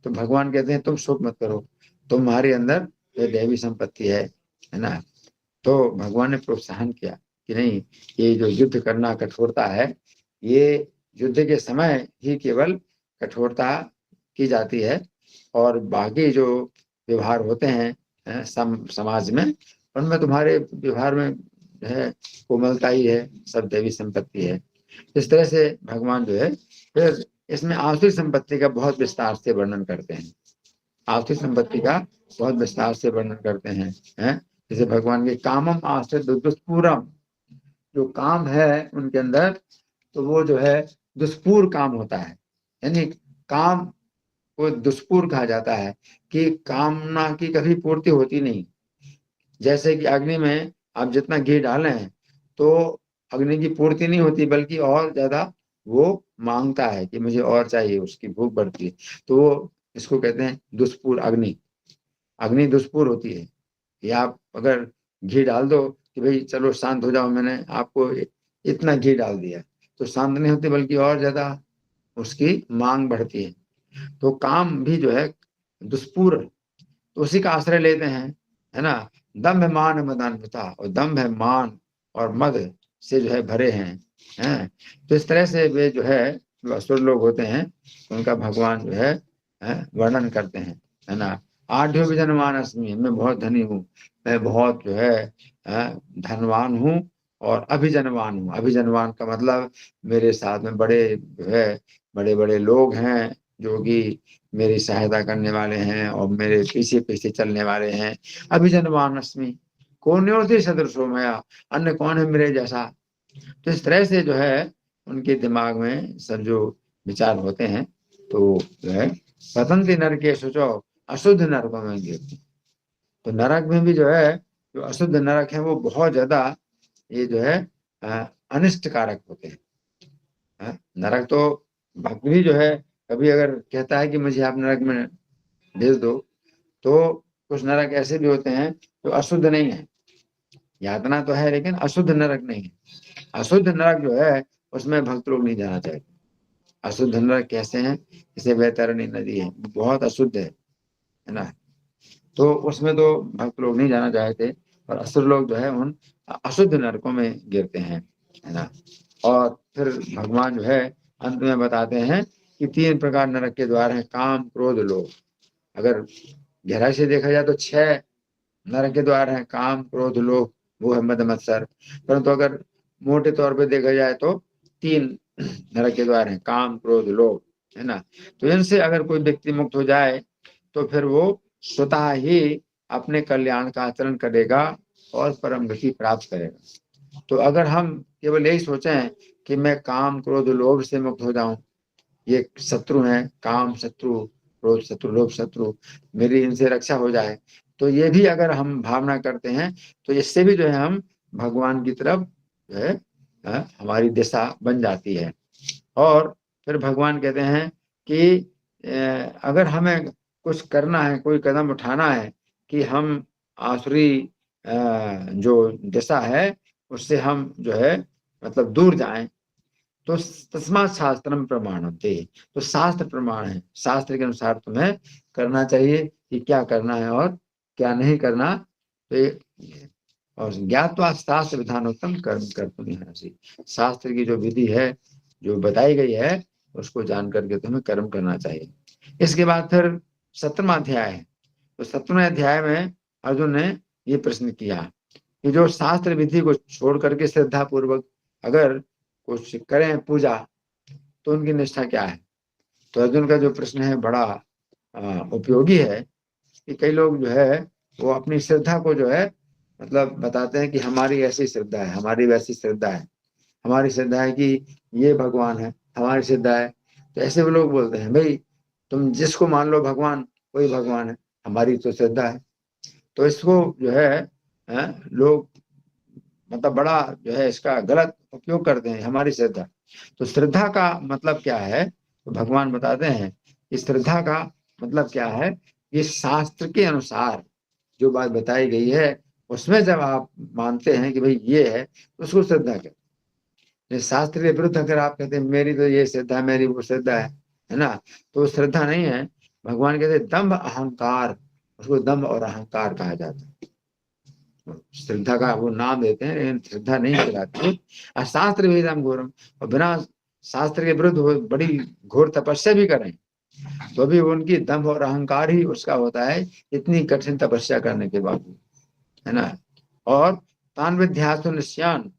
तो भगवान कहते हैं तुम शोक मत करो, तुम्हारे अंदर ये दैवी संपत्ति है ना। तो भगवान ने प्रोत्साहन किया कि नहीं, ये जो युद्ध करना, कठोरता है, ये युद्ध के समय ही केवल कठोरता की जाती है, और बाकी जो व्यवहार होते हैं समाज में, उनमें तुम्हारे व्यवहार में है कोमलता ही है, सब दैवी संपत्ति है। इस तरह से भगवान जो है फिर इसमें आसुरी संपत्ति का बहुत विस्तार से वर्णन करते हैं। आसुरी संपत्ति का बहुत विस्तार से वर्णन करते हैं, जैसे भगवान के कामम आश्रित दुष्पूरम, जो काम है उनके अंदर, तो वो जो है दुष्पूर काम होता है। यानी काम को दुष्पूर कहा जाता है कि कामना की कभी पूर्ति होती नहीं। जैसे कि अग्नि में आप जितना घी डालें तो अग्नि की पूर्ति नहीं होती, बल्कि और ज्यादा वो मांगता है कि मुझे और चाहिए, उसकी भूख बढ़ती है। तो वो इसको कहते हैं दुष्पूर अग्नि। अग्नि दुष्पूर होती है कि आप अगर घी डाल दो कि भाई चलो शांत हो जाओ, मैंने आपको इतना घी डाल दिया, तो शांत नहीं होती, बल्कि और ज्यादा उसकी मांग बढ़ती है। तो काम भी जो है दुष्पूर, तो उसी का आश्रय लेते हैं, है ना। दम्भ, मान, मदान्विता, और दम्भ है, मान और मद से जो है भरे हैं। तो इस तरह से वे जो है जो असुर लोग होते हैं उनका भगवान जो है वर्णन करते हैं, है ना। आढ़्यो विजनवान अस्मि, मैं बहुत धनी हूँ, मैं बहुत जो है धनवान हूँ और अभिजनवान हूँ। अभिजनवान का मतलब मेरे साथ में बड़े जो है बड़े बड़े लोग हैं जो कि मेरी सहायता करने वाले हैं और मेरे पीछे पीछे चलने वाले हैं। अभिजनवान अस्मि, कौन और थी सदृशो मया, अन्य कौन है मेरे जैसा। तो इस तरह से जो है उनके दिमाग में सब जो विचार होते हैं, तो जो है पतंती नरके सोचो अशुद्ध नरकों में गिरते। तो नरक में भी जो है जो अशुद्ध नरक है वो बहुत ज्यादा ये जो है अनिष्ट कारक होते हैं। नरक तो भक्त भी जो है कभी अगर कहता है कि मुझे आप नरक में भेज दो, तो कुछ नरक ऐसे भी होते हैं जो अशुद्ध नहीं है, यातना तो है लेकिन अशुद्ध नरक नहीं है। अशुद्ध नरक जो है उसमें भक्त लोग नहीं जाना चाहते। अशुद्ध नरक कैसे हैं? जैसे वैतरणी नदी है, बहुत अशुद्ध है ना, तो उसमें तो भक्त लोग नहीं जाना चाहते, और असुर लोग जो है उन अशुद्ध नरकों में गिरते हैं, है ना। और फिर भगवान जो है अंत में बताते हैं कि 3 प्रकार नरक के द्वार हैं, काम, क्रोध, लोभ। अगर गहराई से देखा जाए तो 6 नरक के द्वार हैं, काम, क्रोध, लोभ, वो है मद मत्सर। परंतु अगर मोटे तौर पे देखा जाए तो 3 नरक के द्वार हैं, काम, क्रोध, लोभ, है ना। तो इनसे अगर कोई व्यक्ति मुक्त हो जाए तो फिर वो स्वतः ही अपने कल्याण का आचरण करेगा और परम गति प्राप्त करेगा। तो अगर हम केवल यही सोचें कि मैं काम, क्रोध, लोभ से मुक्त हो जाऊं, ये शत्रु हैं, काम शत्रु, क्रोध शत्रु, लोभ शत्रु, मेरी इनसे रक्षा हो जाए, तो ये भी अगर हम भावना करते हैं तो इससे भी जो है हम भगवान की तरफ जो है हमारी दिशा बन जाती है। और फिर भगवान कहते हैं कि अगर हमें कुछ करना है, कोई कदम उठाना है कि हम आसुरी जो दिशा है उससे हम जो है मतलब दूर जाएं, तो तस्मात् शास्त्रम प्रमाणन्ते, तो शास्त्र प्रमाण है, शास्त्र के अनुसार तुम्हें करना चाहिए कि क्या करना है और क्या नहीं करना। तो और ज्ञात्वा शास्त्र विधानोत्तम कर्म कर्तुम् अर्हसि, शास्त्र की जो विधि है जो बताई गई है उसको जान करके तुम्हें कर्म करना चाहिए। इसके बाद फिर 17वां अध्याय है, तो 17वें अध्याय में अर्जुन ने ये प्रश्न किया कि जो शास्त्र विधि को छोड़ करके श्रद्धा पूर्वक अगर कुछ करें पूजा, तो उनकी निष्ठा क्या है। तो अर्जुन का जो प्रश्न है बड़ा उपयोगी है कि कई लोग जो है वो अपनी श्रद्धा को जो है मतलब बताते हैं कि हमारी ऐसी श्रद्धा है, हमारी वैसी श्रद्धा है, हमारी श्रद्धा है कि ये भगवान है, हमारी श्रद्धा है। तो ऐसे वो लोग बोलते हैं भाई तुम जिसको मान लो भगवान, कोई भगवान है, हमारी तो श्रद्धा है। तो इसको जो है लोग मतलब बड़ा जो है इसका गलत उपयोग करते हैं, हमारी श्रद्धा। तो श्रद्धा का मतलब क्या है, तो भगवान बताते हैं कि श्रद्धा का मतलब क्या है, ये शास्त्र के अनुसार जो बात बताई गई है उसमें जब आप मानते हैं कि भाई ये है तो उसको श्रद्धा कहते। शास्त्र के विरुद्ध अगर आप कहते हैं मेरी तो ये श्रद्धा, मेरी वो श्रद्धा है ना, तो वो श्रद्धा नहीं है। भगवान कहते दंभ अहंकार, उसको दंभ और अहंकार कहा जाता है। श्रद्धा का वो नाम देते हैं लेकिन श्रद्धा नहीं कहलाती। अशास्त्र भेदम घोरम, और बिना शास्त्र के विरुद्ध वो बड़ी घोर तपस्या भी करें तो भी उनकी दंभ और अहंकार ही उसका होता है, इतनी कठिन तपस्या करने के बाद, है ना। और तान विध्यासु निश्यान,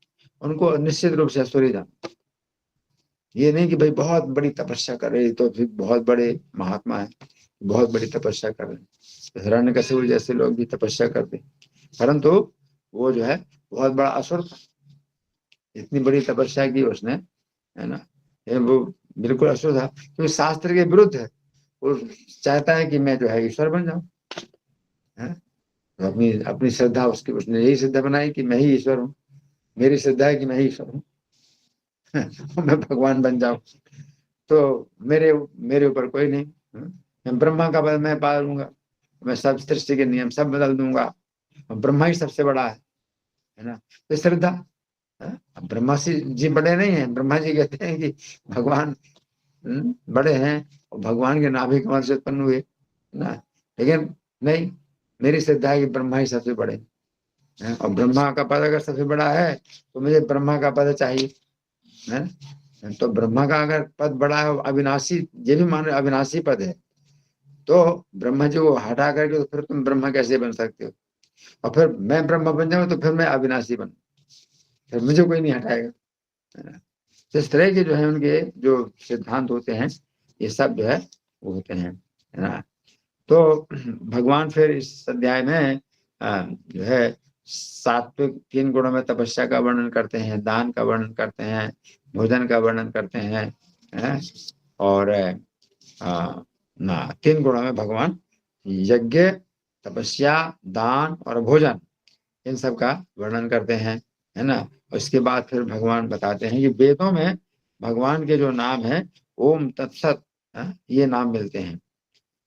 उनको निश्चित रूप से सूर्य जान, ये नहीं कि भाई बहुत बड़ी तपस्या कर रहे तो फिर बहुत बड़े महात्मा है, बहुत बड़ी तपस्या कर रहे। हिरण्यकशिपु जैसे लोग भी तपस्या करते, परंतु वो जो है बहुत बड़ा असुर था, इतनी बड़ी तपस्या की उसने, है ना। वो बिल्कुल असुर था क्योंकि शास्त्र के विरुद्ध है। वो चाहता है कि मैं जो है ईश्वर बन जाऊं, तो अपनी अपनी श्रद्धा उसकी, उसने यही श्रद्धा बनाई कि मैं ही ईश्वर हूँ, मेरी श्रद्धा है कि मैं ही ईश्वर हूँ मैं भगवान बन जाऊं, तो मेरे ऊपर कोई नहीं, मैं ब्रह्मा का पद मैं पा लूंगा, मैं सब सृष्टि के नियम सब बदल दूंगा, ब्रह्मा ही सबसे बड़ा है ना। तो श्रद्धा, ब्रह्मा जी बड़े नहीं है, ब्रह्मा जी कहते हैं कि भगवान बड़े हैं और भगवान के नाभि कमल से उत्पन्न हुए ना, लेकिन नहीं, मेरी श्रद्धा है कि ब्रह्मा ही सबसे बड़े हैं, और ब्रह्मा का पद अगर सबसे बड़ा है तो मुझे ब्रह्मा का पद चाहिए, है। तो ब्रह्मा का अगर पद बड़ा है, अविनाशी, ये भी मान अविनाशी पद है, तो ब्रह्मा जी को हटा करके तो फिर तुम ब्रह्मा कैसे बन सकते हो। और फिर मैं ब्रह्मा बन जाऊं तो फिर मैं अविनाशी बन, फिर मुझे कोई नहीं हटाएगा, है ना। तो इस तरह के जो है उनके जो सिद्धांत होते हैं ये सब जो है वो होते हैं, है ना। तो भगवान फिर इस अध्याय में जो है सात्विक 3 गुणों में तपस्या का वर्णन करते हैं, दान का वर्णन करते हैं, भोजन का वर्णन करते हैं, और 3 गुणों में भगवान यज्ञ, तपस्या, दान और भोजन, इन सब का वर्णन करते हैं, है ना। उसके बाद फिर भगवान बताते हैं कि वेदों में भगवान के जो नाम है ओम तत्सत, ये नाम मिलते हैं।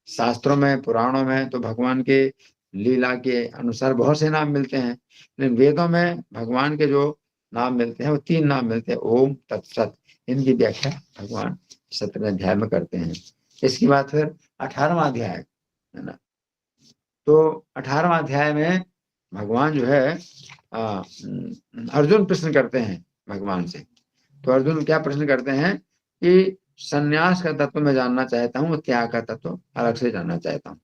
शास्त्रों में, पुराणों में तो भगवान के लीला के अनुसार बहुत से नाम मिलते हैं, लेकिन वेदों में भगवान के जो नाम मिलते हैं वो 3 नाम मिलते हैं, ओम, तत्सत। इनकी व्याख्या भगवान 17वें अध्याय में करते हैं। इसके बाद फिर 18वां अध्याय है ना, तो 18वां अध्याय में भगवान जो है अर्जुन प्रश्न करते हैं भगवान से। तो अर्जुन क्या प्रश्न करते हैं कि संन्यास का तत्व मैं जानना चाहता हूँ, त्याग का तत्व अलग से जानना चाहता हूँ।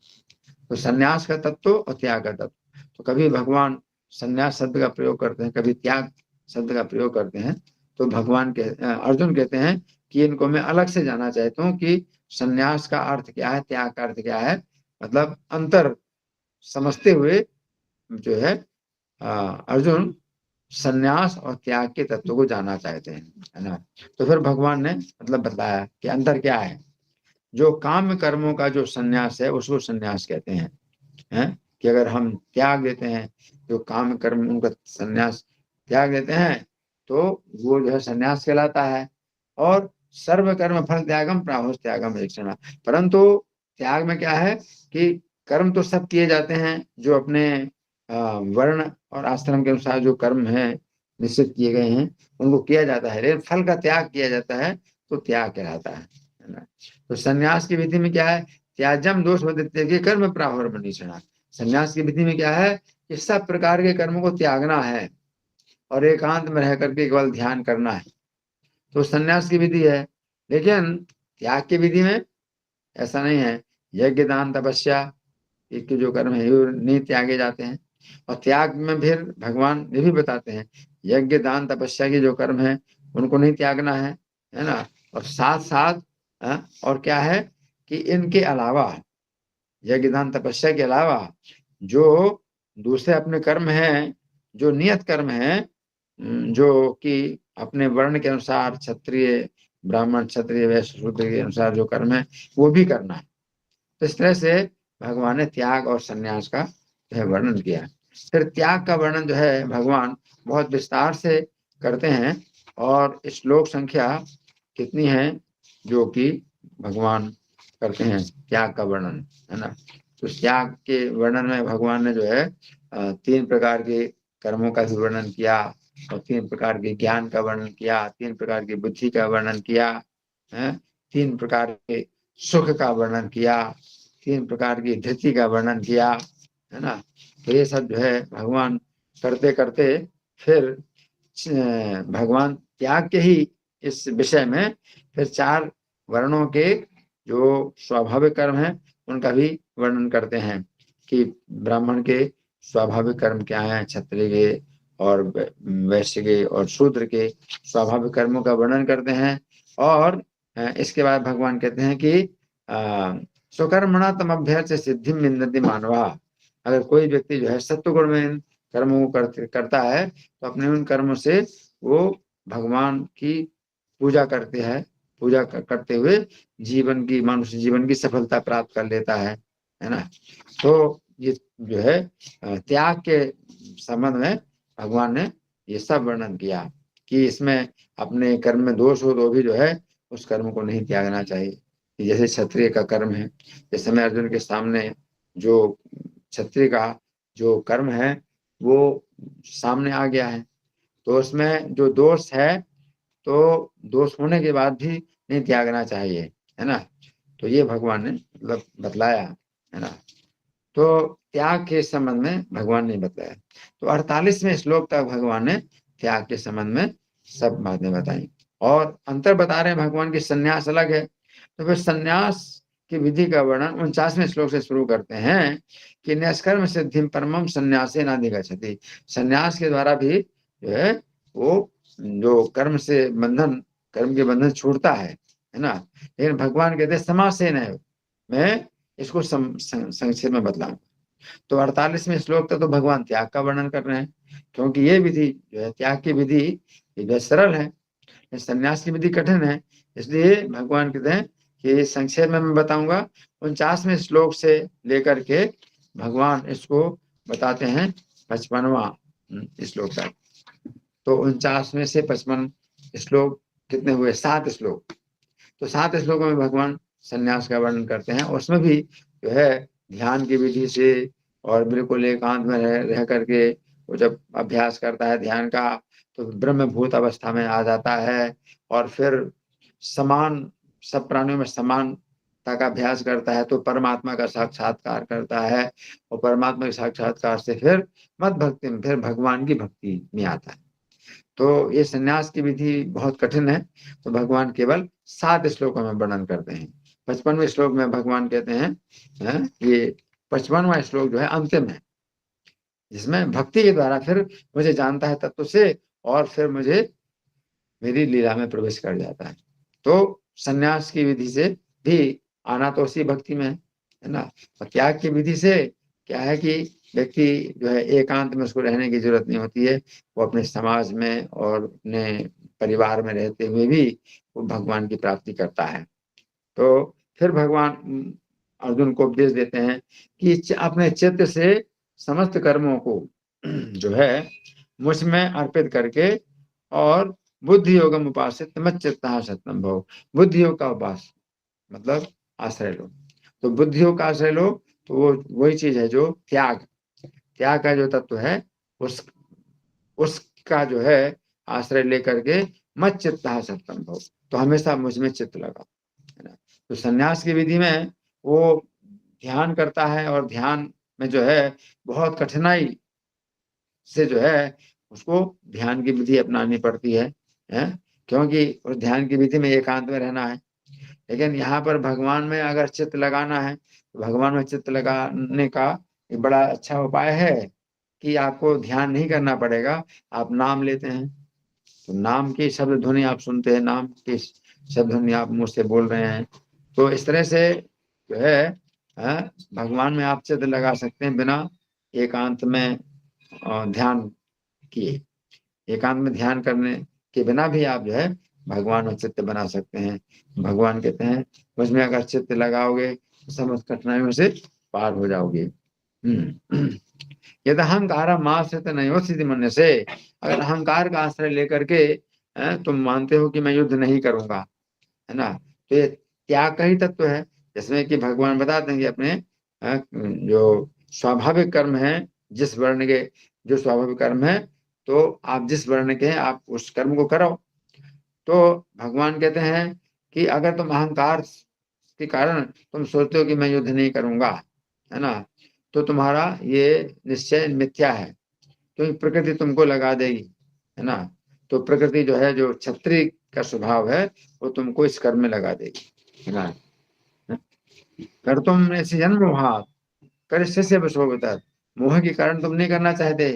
तो संन्यास का तत्व और त्याग का तत्व, तो कभी भगवान संन्यास शब्द का प्रयोग करते हैं, कभी त्याग शब्द का प्रयोग करते हैं। तो भगवान के अर्जुन कहते हैं कि इनको मैं अलग से जानना चाहता हूँ कि संन्यास का अर्थ क्या है, त्याग का अर्थ क्या है, मतलब अंतर समझते हुए जो है अर्जुन संन्यास और त्याग के तत्व को जानना चाहते हैं, है ना। तो फिर भगवान ने मतलब बताया कि अंतर क्या है। जो काम कर्मों का जो संन्यास है उसको संन्यास कहते हैं, कि अगर हम त्याग देते हैं, जो काम कर्म उनका संन्यास त्याग देते हैं, तो वो जो है संन्यास कहलाता है। और सर्व कर्म फल त्यागम प्राहुस त्यागम रक्षणा, परंतु त्याग में क्या है कि कर्म तो सब किए जाते हैं, जो अपने वर्ण और आश्रम के अनुसार जो कर्म है निश्चित किए गए हैं उनको किया जाता है, लेकिन फल का त्याग किया जाता है तो त्याग कहलाता है ना। तो संन्यास की विधि में क्या है, त्याजम दोष के कर्म प्राहुर मनीषणा। संन्यास की विधि में क्या है कि सब प्रकार के कर्मों को त्यागना है और एकांत में रह करके केवल ध्यान करना है, तो संन्यास की विधि है। लेकिन त्याग की विधि में ऐसा नहीं है। यज्ञ दान तपस्या के जो कर्म है ये नहीं त्यागे जाते हैं। और त्याग में फिर भगवान ये भी बताते हैं, यज्ञ दान तपस्या के जो कर्म है उनको नहीं त्यागना है ना। और साथ साथ और क्या है कि इनके अलावा, यज्ञ दान तपस्या के अलावा जो दूसरे अपने कर्म हैं, जो नियत कर्म हैं, जो कि अपने वर्ण के अनुसार क्षत्रिय ब्राह्मण क्षत्रिय वैश्य शूद्र के अनुसार जो कर्म है वो भी करना है। तो इस तरह से भगवान ने त्याग और संन्यास का जो है वर्णन किया। फिर त्याग का वर्णन जो है भगवान बहुत विस्तार से करते हैं, और श्लोक संख्या कितनी है जो कि भगवान करते हैं त्याग का वर्णन, है ना। तो त्याग के वर्णन में भगवान ने जो है 3 प्रकार के कर्मों का भी वर्णन किया, और 3 प्रकार के ज्ञान का वर्णन किया, 3 प्रकार की बुद्धि का वर्णन किया, 3 प्रकार के सुख का वर्णन किया, 3 प्रकार की धृति का वर्णन किया, है ना। तो ये सब जो है भगवान करते करते फिर भगवान त्याग के ही इस विषय में फिर 4 वर्णों के जो स्वाभाविक कर्म हैं उनका भी वर्णन करते हैं कि ब्राह्मण के स्वाभाविक कर्म क्या हैं, क्षत्रिय के और वैश्य के और शूद्र के स्वाभाविक कर्मों का वर्णन करते हैं। और इसके बाद भगवान कहते हैं कि स्वकर्मणा तम अभ्यर्थ सिद्धि विन्दति मानवा। अगर कोई व्यक्ति जो है सत्वगुण में इन कर्मों को करता है तो अपने उन कर्मों से वो भगवान की पूजा करते हैं, पूजा करते हुए जीवन की, मनुष्य जीवन की सफलता प्राप्त कर लेता है ना। तो ये जो है त्याग के संबंध में भगवान ने ये सब वर्णन किया कि इसमें अपने कर्म में दोष हो तो भी जो है उस कर्म को नहीं त्यागना चाहिए। जैसे क्षत्रिय का कर्म है, इस समय अर्जुन के सामने जो क्षत्रिय का जो कर्म है वो सामने आ गया है, तो उसमें जो दोष है तो दोष होने के बाद भी नहीं त्यागना चाहिए, है ना। तो ये भगवान ने मतलब बतलाया, है ना। तो त्याग के संबंध में भगवान ने बताया। तो 48वें श्लोक तक भगवान ने त्याग के संबंध में सब बातें बताई, और अंतर बता रहे हैं भगवान की संन्यास अलग है। तो फिर संन्यास की विधि का वर्णन 49वें श्लोक से शुरू करते हैं कि निष्कर्म सिद्धि परमम संन्यासे नाधिगच्छति। संन्यास के द्वारा भी जो है वो जो कर्म से बंधन, कर्म के बंधन छूटता है ना। लेकिन भगवान कहते हैं समासेन है, मैं इसको संक्षेप में बतलाऊं। तो 48वें श्लोक तक तो भगवान त्याग का वर्णन कर रहे हैं, क्योंकि ये विधि जो है त्याग की विधि ये सरल है, संन्यास की विधि कठिन है। इसलिए भगवान कहते हैं कि संक्षेप में मैं बताऊंगा। 49वें श्लोक से लेकर के भगवान इसको बताते हैं 55वां श्लोक तक। तो 49वें से 55 श्लोक कितने हुए, 7 श्लोक। तो 7 श्लोकों में भगवान संन्यास का वर्णन करते हैं, उसमें भी जो है ध्यान की विधि से और बिल्कुल एकांत में रह करके वो जब अभ्यास करता है ध्यान का तो ब्रह्मभूत अवस्था में आ जाता है और फिर समान सब प्राणियों में समानता का अभ्यास करता है तो परमात्मा का साक्षात्कार करता है और परमात्मा के साक्षात्कार से फिर मत भक्ति में फिर भगवान की भक्ति में आता है। तो ये संन्यास की विधि बहुत कठिन है, तो भगवान केवल 7 श्लोकों में वर्णन करते हैं। 55वें श्लोक में भगवान कहते हैं ये 55वां श्लोक जो है अंतिम है, जिसमें भक्ति के द्वारा फिर मुझे जानता है तत्व से और फिर मुझे मेरी लीला में प्रवेश कर जाता है। तो संन्यास की विधि से भी आना तो उसी भक्ति में है ना। और त्याग की विधि से क्या है कि व्यक्ति जो है एकांत में उसको रहने की जरूरत नहीं होती है, वो अपने समाज में और अपने परिवार में रहते हुए भी वो भगवान की प्राप्ति करता है। तो फिर भगवान अर्जुन को उपदेश देते हैं कि अपने चित्त से समस्त कर्मों को जो है मुझ में अर्पित करके और बुद्धि योगम उपासित मच्चित्तः सत्यम भव, बुद्धि योग का उपास मतलब आश्रय लो। तो बुद्धि योग का आश्रय लो तो वो वही चीज है जो त्याग का जो तत्व है उसका जो है आश्रय लेकर के मच्चित्तः सत्यम भव, तो हमेशा मुझ में चित्त लगा है ना। तो संन्यास की विधि में वो ध्यान करता है और ध्यान में जो है बहुत कठिनाई से जो है उसको ध्यान की विधि अपनानी पड़ती है क्योंकि उस ध्यान की विधि में एकांत में रहना है। लेकिन यहाँ पर भगवान में अगर चित्त लगाना है तो भगवान में चित्त लगाने का एक बड़ा अच्छा उपाय है कि आपको ध्यान नहीं करना पड़ेगा, आप नाम लेते हैं तो नाम की शब्द ध्वनि आप सुनते हैं, नाम की शब्द ध्वनि आप मुंह से बोल रहे हैं। तो इस तरह से जो है भगवान में आप चित्त लगा सकते हैं बिना एकांत में ध्यान किए। एकांत में ध्यान करने के बिना भी आप जो है भगवान में चित्त बना सकते हैं। भगवान कहते हैं उसमें अगर चित्त लगाओगे तो समस्त कठिनाइयों से पार हो जाओगे। यदि अहंकार माश्रित नहीं हो स्थिति मन से, अगर अहंकार का आश्रय लेकर के तुम मानते हो कि मैं युद्ध नहीं करूंगा है ना, तो ये त्याग का ही तत्व है, जिसमें कि भगवान बताते हैं कि अपने जो स्वाभाविक कर्म है, जिस वर्ण के जो स्वाभाविक कर्म है तो आप जिस वर्ण के हैं आप उस कर्म को करो। तो भगवान कहते हैं कि अगर तुम अहंकार के कारण तुम सोचते हो कि मैं युद्ध नहीं करूंगा है ना, तो तुम्हारा ये निश्चय मिथ्या है, क्योंकि प्रकृति तुमको लगा देगी है ना। तो प्रकृति जो है जो क्षत्रिय का स्वभाव है वो तुमको इस कर्म में लगा देगी है ना। कर तुम ऐसे जन्म मोहात कर से बसोगत, मोह के कारण तुम नहीं करना चाहते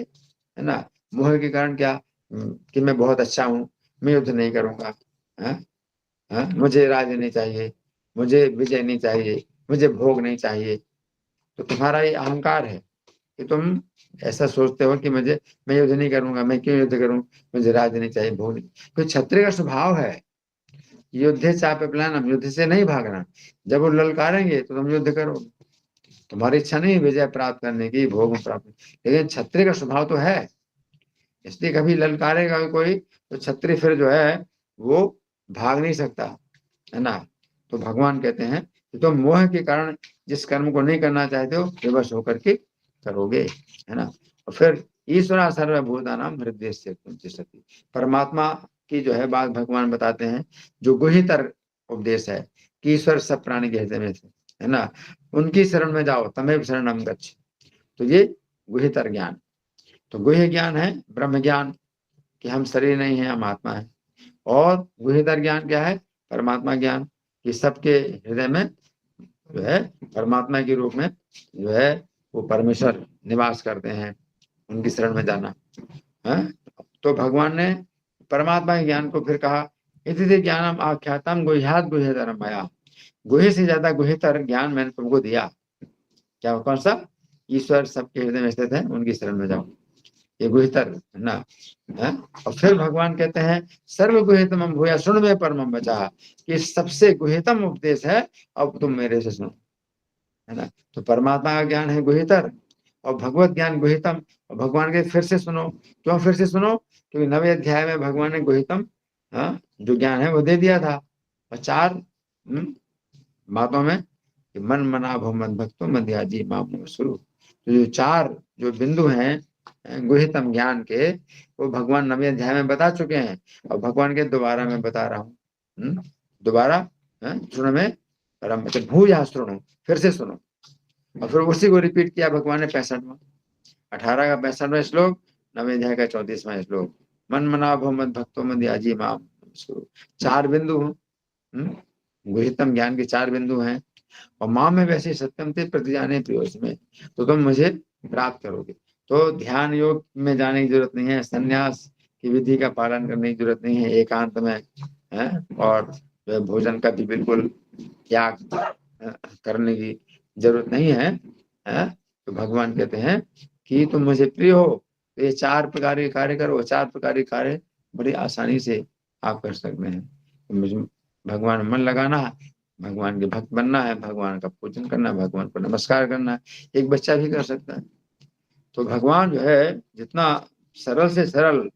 है ना। मोह के कारण क्या कि मैं बहुत अच्छा हूँ, मैं युद्ध नहीं करूंगा मुझे राज्य नहीं चाहिए, मुझे विजय नहीं चाहिए, मुझे भोग नहीं चाहिए। तो तुम्हारा ये अहंकार है कि तुम ऐसा सोचते हो कि मैं युद्ध नहीं करूंगा, मैं क्यों युद्ध करूं, मुझे राज्य नहीं चाहिए, भोग नहीं। तो क्षत्रिय का स्वभाव है युद्ध चापे प्लानम, युद्ध से नहीं भागना। जब वो ललकारेंगे तो तुम युद्ध करो, तुम्हारी इच्छा नहीं विजय प्राप्त करने की, भोग प्राप्त, लेकिन क्षत्रिय का स्वभाव तो है, इसलिए कभी ललकारेगा कोई तो क्षत्रिय फिर जो है वो भाग नहीं सकता है ना। तो भगवान कहते हैं कि तुम मोह के कारण जिस कर्म को नहीं करना चाहते हो विवश होकर के करोगे है ना। और फिर ईश्वरा सर्वभूतानां हृदयस्य तिष्ठति, परमात्मा की जो है बात भगवान बताते हैं जो गुह्यतर उपदेश है कि ईश्वर सब प्राणी के हृदय में है ना, उनकी शरण में जाओ, तमेव शरणम गच्छ। तो ये गुह्यतर ज्ञान, तो गुह्य ज्ञान है ब्रह्म ज्ञान कि हम शरीर नहीं है, हम आत्मा है। और गुह्यतर ज्ञान क्या है, परमात्मा ज्ञान कि सबके हृदय में जो है परमात्मा के रूप में जो है वो परमेश्वर निवास करते हैं, उनकी शरण में जाना है। तो भगवान ने परमात्मा के ज्ञान को फिर कहा इति ज्ञानम आख्यातम गुह्यात गुह्यतरम मया, गुह्य से ज्यादा गुह्यतर ज्ञान मैंने तुमको दिया। क्या कौन सा, ईश्वर सबके हृदय में स्थित है, उनकी शरण में जाओ, ये गुह्यतर है ना है? और फिर भगवान कहते हैं सर्व गुह्यतम भूया सुन में परमम बचा, कि सबसे गुह्यतम उपदेश है, अब तुम मेरे से सुनो है ना। तो परमात्मा का ज्ञान है गुह्यतर और भगवत ज्ञान गुह्यतम। और भगवान के फिर से सुनो, क्यों फिर से सुनो, क्योंकि 9वें अध्याय में भगवान ने गुह्यतम जो ज्ञान है वो दे दिया था, और 4 बातों में कि मन मना भव मद भक्तो मध्याजी माम नमस्कुरु। तो जो 4 जो बिंदु हैं गुह्यतम ज्ञान के, वो भगवान 9वें अध्याय में बता चुके हैं और भगवान के दोबारा मैं बता रहा हूँ। दोबारा सुनो में परम भूया सुनो, फिर से सुनो। और फिर उसी को रिपीट किया भगवान ने 65वां 18 का 65वां श्लोक, 9वें अध्याय का 34वां श्लोक, मन मना भव मद भक्तो मध्याजी माम नमस्कुरु। 4 बिंदु गुह्यतम ज्ञान के 4 बिंदु हैं। और माँ में वैसे सत्यम थे प्रतिजाने प्रयोज में, तो तुम मुझे प्राप्त करोगे। तो ध्यान योग में जाने की जरूरत नहीं है, संन्यास की विधि का पालन करने की जरूरत नहीं है एकांत में है, और भोजन का भी बिल्कुल त्याग करने की जरूरत नहीं है। तो भगवान कहते हैं कि तुम मुझे प्रिय हो तो ये 4 प्रकार के कार्य करो। 4 प्रकार के कार्य बड़ी आसानी से आप कर सकते हैं। तो मुझे भगवान में मन लगाना है, भगवान के भक्त बनना है, भगवान का पूजन करना है, भगवान को नमस्कार करना है। एक बच्चा भी कर सकता है। तो भगवान जो है जितना सरल से सरल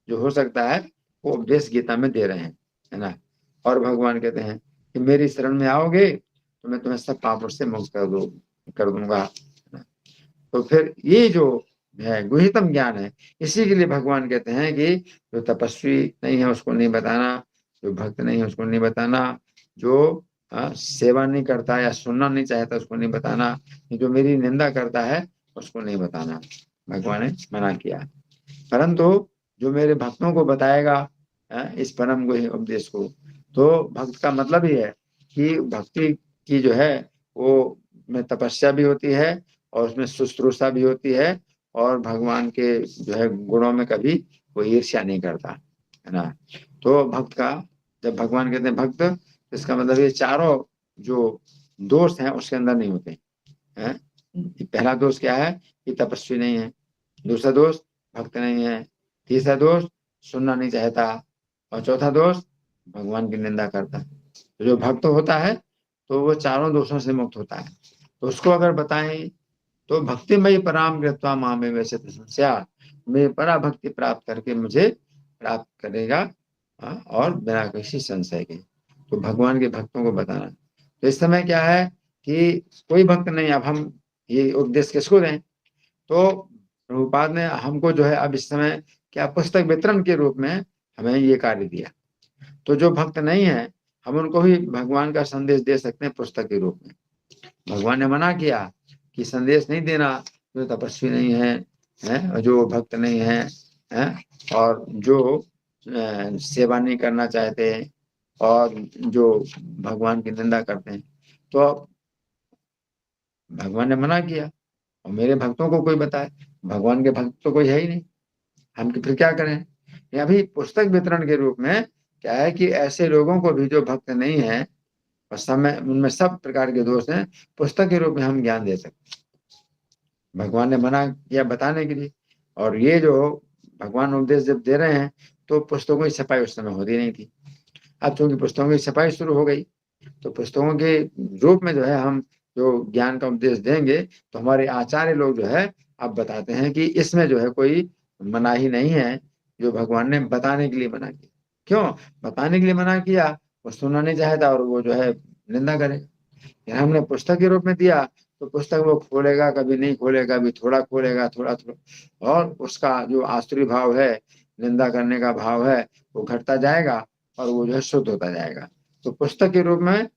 जो हो सकता है वो उपदेश गीता में दे रहे हैं, है ना। और भगवान कहते हैं कि मेरी शरण में आओगे तो मैं तुम्हें सब पापों से मुक्त कर दूंगा। तो फिर ये जो है गुह्यतम ज्ञान है, इसी के लिए भगवान कहते हैं कि जो तपस्वी नहीं है उसको नहीं बताना, जो भक्त नहीं है उसको नहीं बताना, जो सेवा नहीं करता या सुनना नहीं चाहता उसको नहीं बताना, जो मेरी निंदा करता है उसको नहीं बताना, भगवान ने मना किया। परंतु जो मेरे भक्तों को बताएगा इस परम गुह्य उपदेश को, तो भक्त का मतलब ही है कि भक्ति की जो है वो में तपस्या भी होती है और उसमें शुश्रूषा भी होती है, और भगवान के जो है गुणों में कभी कोई ईर्ष्या नहीं करता, है ना। तो भक्त का, जब भगवान कहते हैं भक्त, तो इसका मतलब ये चारों जो दोष हैं उसके अंदर नहीं होते हैं। पहला दोष क्या है कि तपस्वी नहीं है, दूसरा दोष भक्त नहीं है, तीसरा दोष सुनना नहीं चाहता, और चौथा दोष भगवान की निंदा करता है। तो जो भक्त होता है तो वो चारों दोषों से मुक्त होता है। तो उसको अगर बताएं तो भक्तिमयी पराम कृत्वा मां में वैसे संस्या, मैं परा भक्ति प्राप्त करके मुझे प्राप्त करेगा और बिना किसी संशय के। तो भगवान के भक्तों को बताना। तो इस समय क्या है कि कोई भक्त नहीं, अब हम ये उपदेश किसको दें? तो प्रभुपाद ने हमको जो है अब इस समय क्या पुस्तक वितरण के रूप में हमें ये कार्य दिया। तो जो भक्त नहीं है हम उनको भी भगवान का संदेश दे सकते हैं पुस्तक के रूप में। भगवान ने मना किया कि संदेश नहीं देना जो तपस्वी नहीं है, जो भक्त नहीं है, और जो सेवा नहीं करना चाहते और जो भगवान की निंदा करते हैं। तो भगवान ने मना किया और मेरे भक्तों को कोई बताए, भगवान के भक्त तो कोई है ही नहीं, हम फिर क्या करें? अभी पुस्तक वितरण के रूप में क्या है कि ऐसे लोगों को भी जो भक्त नहीं है और समय उनमें सब प्रकार के दोष हैं, पुस्तक के रूप में हम ज्ञान दे सकते। भगवान ने मना किया बताने के लिए, और ये जो भगवान उपदेश जब दे रहे हैं तो पुस्तकों की छपाई उस समय होती नहीं थी। अब चूंकि पुस्तकों की छपाई शुरू हो गई तो पुस्तकों के रूप में जो है हम जो ज्ञान का उपदेश देंगे, तो हमारे आचार्य लोग जो है अब बताते हैं कि इसमें जो है कोई मनाही नहीं है, जो भगवान ने बताने के लिए मना किया। क्यों बताने के लिए मना किया? वो सुनना नहीं चाहता और वो जो है निंदा करे। हमने पुस्तक के रूप में दिया तो पुस्तक वो खोलेगा, कभी नहीं खोलेगा, कभी थोड़ा खोलेगा, थोड़ा, और उसका जो आसुरी भाव है, निंदा करने का भाव है, वो घटता जाएगा और वो जो है शुद्ध होता जाएगा। तो पुस्तक के रूप में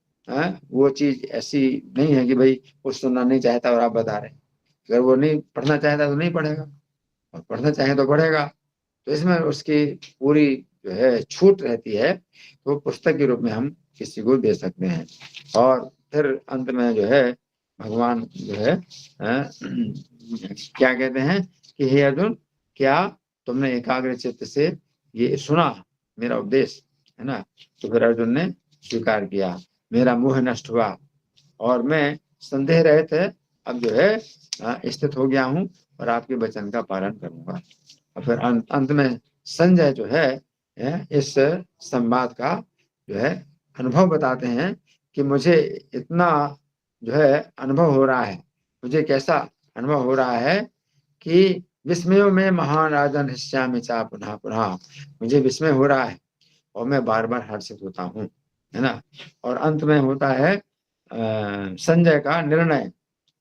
वो चीज ऐसी नहीं है कि भाई वो सुनना नहीं चाहता और आप बता रहे हैं। अगर वो नहीं पढ़ना चाहता तो नहीं पढ़ेगा, और पढ़ना चाहे तो पढ़ेगा। तो इसमें उसकी पूरी जो है छूट रहती है, तो पुस्तक के रूप में हम किसी को दे सकते हैं। और फिर अंत में जो है भगवान जो है क्या कहते हैं कि हे अर्जुन, क्या तुमने एकाग्र चित्त से ये सुना मेरा उपदेश, है ना। तो फिर अर्जुन ने स्वीकार किया, मेरा मोह नष्ट हुआ और मैं संदेह रहित है अब जो है स्थित हो गया हूँ और आपके वचन का पालन करूंगा। और फिर अंत में संजय जो है इस संवाद का जो है अनुभव बताते हैं कि मुझे इतना जो है अनुभव हो रहा है, मुझे कैसा अनुभव हो रहा है कि विस्मयों में महान राजन हिस्सा चा पुनः पुनः, मुझे विस्मय हो रहा है और मैं बार बार हर्षित होता हूँ, है ना। और अंत में होता है संजय का निर्णय,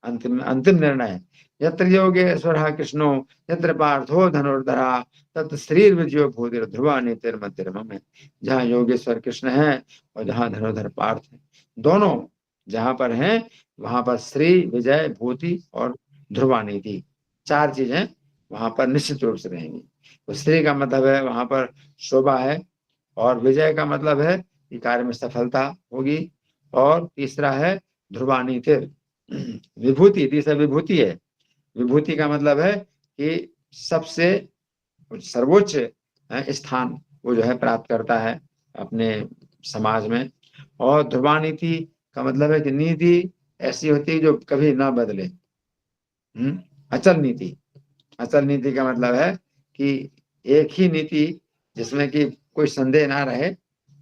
अंतिम निर्णय। यत्र योगेश्वरः कृष्णो यत्र पार्थो धनुर्धरः तत् शरीर विजयो भूतिर ध्रुवा नीतिर्मतिर्मम है। जहाँ योगेश्वर कृष्ण है और जहाँ धनुर्धर पार्थ है, दोनों जहाँ पर हैं वहां पर श्री, विजय, भूति और ध्रुवा नीति, 4 चीजें वहां पर निश्चित रूप से रहेंगी। तो श्री का मतलब है वहां पर शोभा है, और विजय का मतलब है कि कार्य में सफलता होगी, और तीसरा है ध्रुवानीतिर विभूति, तीसरा विभूति है। विभूति का मतलब है कि सबसे सर्वोच्च स्थान वो जो है प्राप्त करता है अपने समाज में। और ध्रुवानीति का मतलब है कि नीति ऐसी होती है जो कभी ना बदले, अचल नीति। अचल नीति का मतलब है कि एक ही नीति जिसमें कि कोई संदेह ना रहे,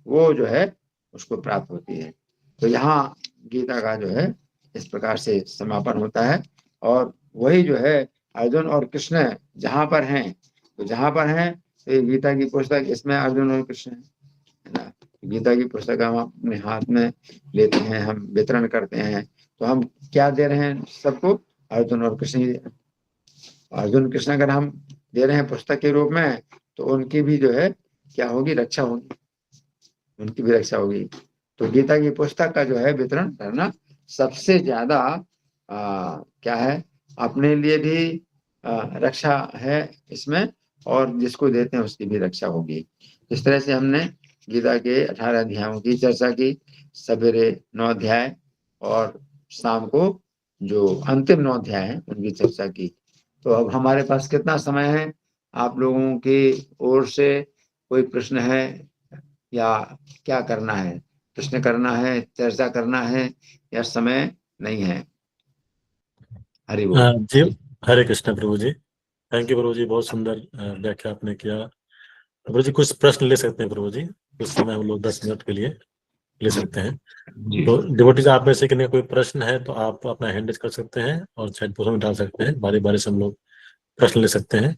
वो जो है उसको प्राप्त होती है। तो यहाँ गीता का जो है इस प्रकार से समापन होता है। और वही जो है अर्जुन और कृष्ण जहाँ पर हैं, तो जहाँ पर हैं तो ये गीता की पुस्तक, इसमें अर्जुन और कृष्ण है ना। गीता की पुस्तक हम अपने हाथ में लेते हैं, हम वितरण करते हैं, तो हम क्या दे रहे हैं सबको? अर्जुन और कृष्ण ही। अर्जुन कृष्ण अगर हम दे रहे हैं पुस्तक के रूप में, तो उनकी भी जो है क्या होगी? रक्षा होगी, उनकी भी रक्षा होगी। तो गीता की पुस्तक का जो है वितरण करना सबसे ज्यादा क्या है, अपने लिए भी रक्षा है इसमें, और जिसको देते हैं उसकी भी रक्षा होगी। इस तरह से हमने गीता के 18 अध्यायों की चर्चा की, सवेरे 9 अध्याय और शाम को जो अंतिम 9 अध्याय हैं उनकी चर्चा की। तो अब हमारे पास कितना समय है? आप लोगों की ओर से कोई प्रश्न है या क्या करना है? प्रश्न करना है, चर्चा करना है, या समय नहीं है? हरि बोल। जी, हरे कृष्ण प्रभु जी। थैंक यू प्रभु जी, बहुत सुंदर व्याख्या आपने किया। प्रभु जी कुछ प्रश्न ले सकते हैं प्रभु जी, कुछ समय हम लोग 10 मिनट के लिए ले सकते हैं। तो डिवोटीज आप में से किन्हीं कोई प्रश्न है तो आप अपना हैंड रेज कर सकते हैं और चैट बॉक्स में डाल सकते हैं, बारी बारी से हम लोग प्रश्न ले सकते हैं।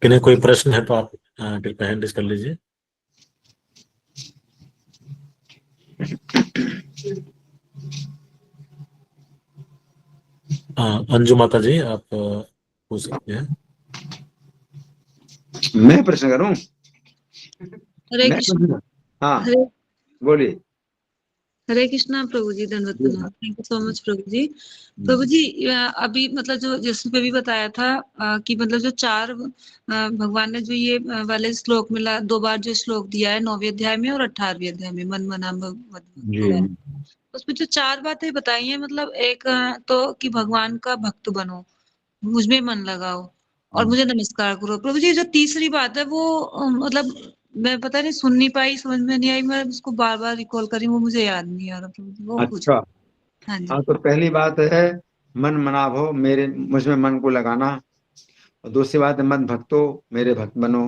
किन्हीं कोई प्रश्न है तो आप कृपया हैंड रेज कर लीजिए। अंजू माता जी आप पूछ सकते हैं। मैं प्रश्न करूं? हरे कृष्ण। हाँ हरे बोलिए। हरे कृष्णा प्रभु जी, दंडवत प्रणाम। थैंक यू सो मच प्रभु जी। प्रभु जी अभी मतलब जो जिसपे भी बताया था कि मतलब जो 4 भगवान ने जो ये वाले श्लोक में 2 बार जो श्लोक दिया है 9वें अध्याय में और 18वें अध्याय में, मन मना भगवत, उसमें जो 4 बातें बताई हैं, मतलब एक तो कि भगवान का भक्त बनो, मुझमें मन लगाओ और मुझे नमस्कार करो। प्रभु जी जो तीसरी बात है वो मतलब मैं पता नहीं सुन नहीं पाई, समझ में नहीं आई, मैं उसको बार बार रिकॉल करी, वो मुझे याद नहीं आ रहा प्रभु जी, वो पूछ। अच्छा, हाँ जी। हाँ तो पहली बात है मन मनाभो, मेरे मुझमें मन को लगाना। और दूसरी बात है मत भक्तो, मेरे भक्त बनो।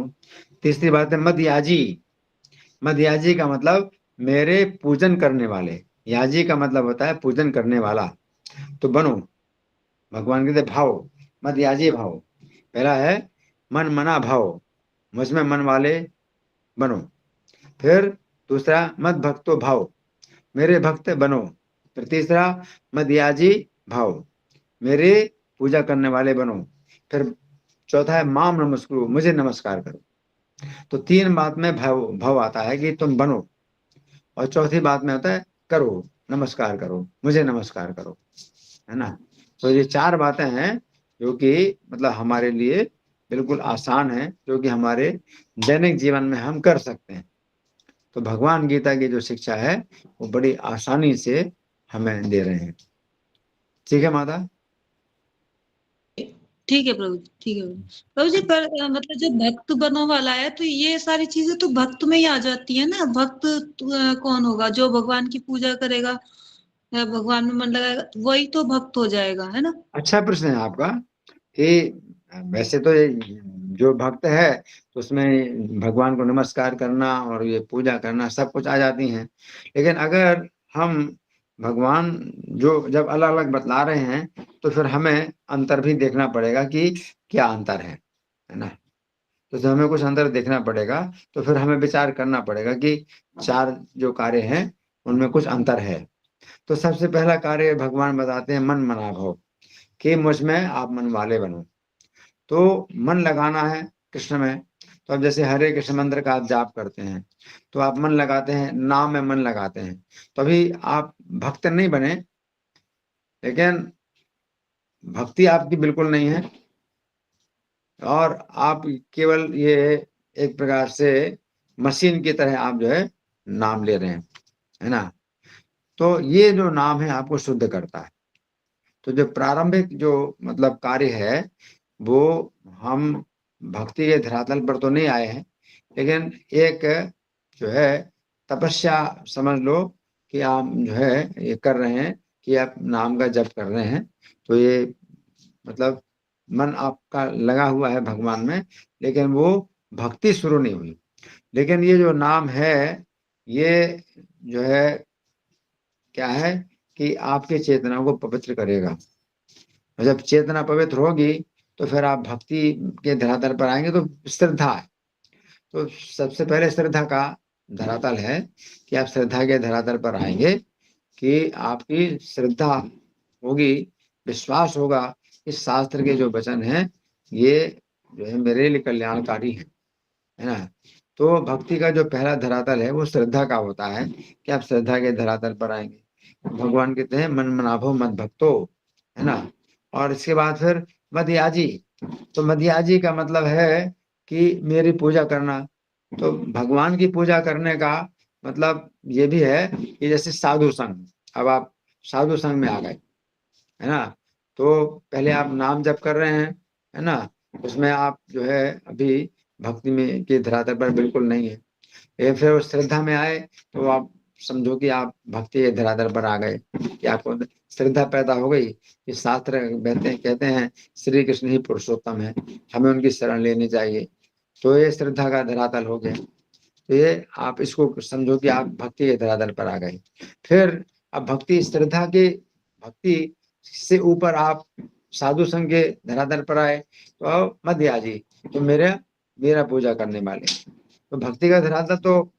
तीसरी बात है मद याजी। मद याजी का मतलब मेरे पूजन करने वाले। याजी का मतलब होता है पूजन करने वाला। तो बनो, भगवान कहते भाव, मद याजी भाव। पहला है मन मना भाव, मुझमें मन वाले बनो। फिर दूसरा मद भक्तो भाव, मेरे भक्त बनो। फिर तीसरा मदयाजी भाव, मेरे पूजा करने वाले बनो। फिर चौथा है माम नमस्कुरु, मुझे नमस्कार करो। तो 3 बात में भाव आता है कि तुम बनो, और चौथी बात में होता है करो, नमस्कार करो, मुझे नमस्कार करो, है ना। तो ये 4 बातें हैं जो कि मतलब हमारे लिए बिल्कुल आसान है, जो कि हमारे दैनिक जीवन में हम कर सकते हैं। तो भगवान गीता की जो शिक्षा है वो बड़ी आसानी से हमें दे रहे हैं। ठीक है माता? ठीक है प्रभु जी, ठीक है प्रभु जी। पर मतलब जो भक्त बनो वाला है, तो ये सारी चीजें तो भक्त में ही आ जाती है ना। भक्त कौन होगा? जो भगवान की पूजा करेगा या भगवान में मन लगाएगा, तो वही तो भक्त हो जाएगा, है ना। अच्छा प्रश्न है आपका कि वैसे तो ये जो भक्त है तो उसमें भगवान को नमस्कार करना और ये पूजा करना सब कुछ आ जाती हैं। लेकिन अगर हम भगवान जो जब अलग अलग बतला रहे हैं तो फिर हमें अंतर भी देखना पड़ेगा कि क्या अंतर है ना। तो जब हमें कुछ अंतर देखना पड़ेगा तो फिर हमें विचार करना पड़ेगा कि चार जो कार्य हैं उनमें कुछ अंतर है। तो सबसे पहला कार्य भगवान बताते हैं मन मना भव, कि मुझ में आप मन वाले बनो। तो मन लगाना है कृष्ण में। तो अब जैसे हरे कृष्ण मंत्र का आप जाप करते हैं तो आप मन लगाते हैं, नाम में मन लगाते हैं, तो अभी आप भक्त नहीं बने, लेकिन भक्ति आपकी बिल्कुल नहीं है और आप केवल ये एक प्रकार से मशीन की तरह आप जो है नाम ले रहे हैं, है ना। तो ये जो नाम है आपको शुद्ध करता है। तो जो प्रारंभिक जो मतलब कार्य है वो हम भक्ति के धरातल पर तो नहीं आए हैं, लेकिन एक जो है तपस्या समझ लो कि आप जो है ये कर रहे हैं कि आप नाम का जप कर रहे हैं। तो ये मतलब मन आपका लगा हुआ है भगवान में, लेकिन वो भक्ति शुरू नहीं हुई। लेकिन ये जो नाम है ये जो है क्या है कि आपके चेतना को पवित्र करेगा। और जब चेतना पवित्र होगी तो फिर आप भक्ति के धरातल पर आएंगे। तो श्रद्धा है, तो सबसे पहले श्रद्धा का धरातल है कि आप श्रद्धा के धरातल पर आएंगे कि आपकी श्रद्धा होगी, विश्वास होगा कि शास्त्र के जो वचन हैं ये जो है मेरे लिए कल्याणकारी है ना। तो भक्ति का जो पहला धरातल है वो श्रद्धा का होता है कि आप श्रद्धा के धरातल पर आएंगे। भगवान कहते हैं मन मनाभो मद भक्तो, है ना। और इसके बाद फिर मदयाजी। तो मदयाजी का मतलब है कि मेरी पूजा करना। तो भगवान की पूजा करने का मतलब ये भी है कि जैसे साधु संग, अब आप साधु संग में आ गए, है ना। तो पहले आप नाम जप कर रहे हैं, है ना, उसमें आप जो है अभी भक्ति में के धरातल पर बिल्कुल नहीं है। ये फिर उस श्रद्धा में आए तो आप समझो कि आप भक्ति के धरातल पर आ गए, कि आपको श्रद्धा पैदा हो गई कि शास्त्र कहते हैं श्री कृष्ण ही पुरुषोत्तम है, हमें उनकी शरण लेनी चाहिए। तो ये श्रद्धा का धरातल हो गया। तो ये आप इसको समझो कि आप भक्ति के धरातल पर आ गए। फिर अब भक्ति श्रद्धा के भक्ति से ऊपर आप साधु संघ के धरातल पर आए तो मध्याजी, तो मेरा पूजा करने वाले। तो भक्ति का धरातल तो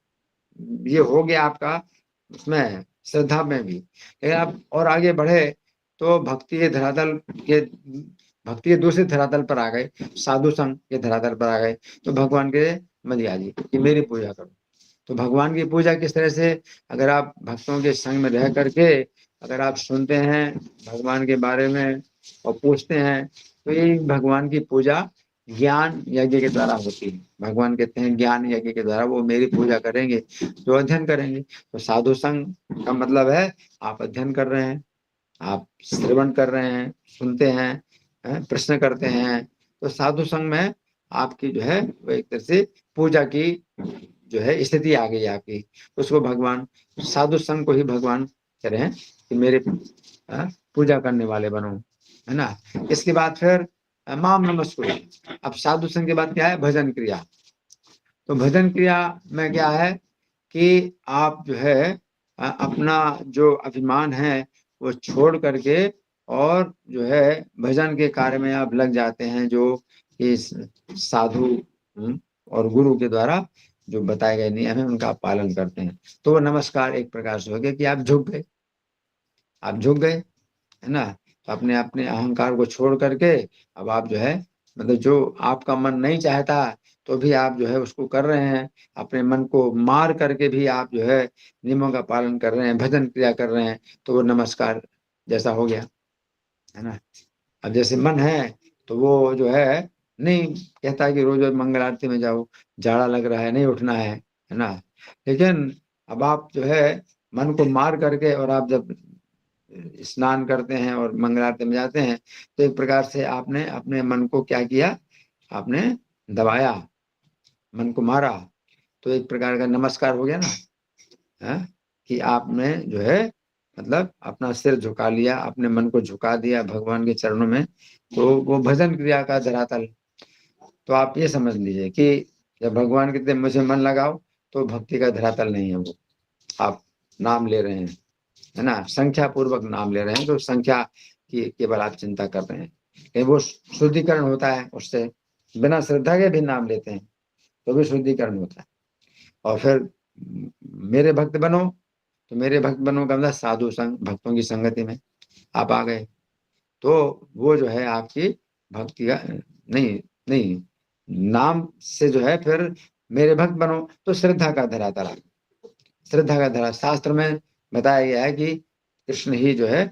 ये हो गया आपका उसमें श्रद्धा में भी। लेकिन आप और आगे बढ़े तो भक्ति के दूसरे धरातल पर आ गए, साधु संघ के धरातल पर आ गए। तो भगवान के मध्याजी कि मेरी पूजा करो। तो भगवान की पूजा किस तरह से, अगर आप भक्तों के संग में रह करके अगर आप सुनते हैं भगवान के बारे में और पूछते हैं तो ये भगवान की पूजा ज्ञान यज्ञ के द्वारा होती है। भगवान कहते हैं ज्ञान यज्ञ के द्वारा वो मेरी पूजा करेंगे जो अध्ययन करेंगे। तो साधु संग का मतलब है आप अध्ययन कर रहे हैं, आप श्रवण कर रहे हैं, सुनते हैं, प्रश्न करते हैं। तो साधु संग में आपकी जो है वो एक तरह से पूजा की जो है स्थिति आ गई आपकी। उसको भगवान साधु संग को ही भगवान कह रहे हैं कि मेरे पूजा करने वाले बनो, है ना। इसके बाद फिर माम नमस्कुरु। अब साधु संग के बाद क्या है, भजन क्रिया। तो भजन क्रिया में क्या है कि आप जो है अपना जो अभिमान है वो छोड़ करके और जो है भजन के कार्य में आप लग जाते हैं, जो इस साधु और गुरु के द्वारा जो बताए गए नियम है उनका पालन करते हैं। तो वो नमस्कार एक प्रकार से हो गया कि आप झुक गए, है ना। तो अपने अपने अहंकार को छोड़ करके अब आप जो है मतलब जो आपका मन नहीं चाहता तो भी आप जो है उसको कर रहे हैं, अपने मन को मार करके भी आप जो है नियमों का पालन कर रहे हैं, भजन क्रिया कर रहे हैं। तो वो नमस्कार जैसा हो गया, है ना। अब जैसे मन है तो वो जो है नहीं कहता कि रोज रोज मंगल आरती में जाओ, जाड़ा लग रहा है नहीं उठना है ना। लेकिन अब आप जो है मन को मार करके और आप जब स्नान करते हैं और मंगल आरती में जाते हैं तो एक प्रकार से आपने अपने मन को क्या किया, आपने दबाया, मन को मारा। तो एक प्रकार का नमस्कार हो गया ना, है? कि आपने जो है मतलब अपना सिर झुका लिया, अपने मन को झुका दिया भगवान के चरणों में। तो वो भजन क्रिया का धरातल। तो आप ये समझ लीजिए कि जब भगवान कहते मुझे मन लगाओ तो भक्ति का धरातल नहीं है वो, आप नाम ले रहे हैं, है ना, संख्या पूर्वक नाम ले रहे हैं तो संख्या की केवल आप चिंता कर रहे हैं, कहीं वो शुद्धिकरण होता है उससे। बिना श्रद्धा के भी नाम लेते हैं तो भी शुद्धिकरण होता है। और फिर मेरे भक्त बनो, तो मेरे भक्त बनो का मतलब साधु संग, भक्तों की संगति में आप आ गए, तो वो जो है आपकी भक्ति का नहीं नहीं नाम से जो है फिर मेरे भक्त बनो तो श्रद्धा का धरातल आ, श्रद्धा का धरा। शास्त्र में बताया गया है कि कृष्ण ही जो है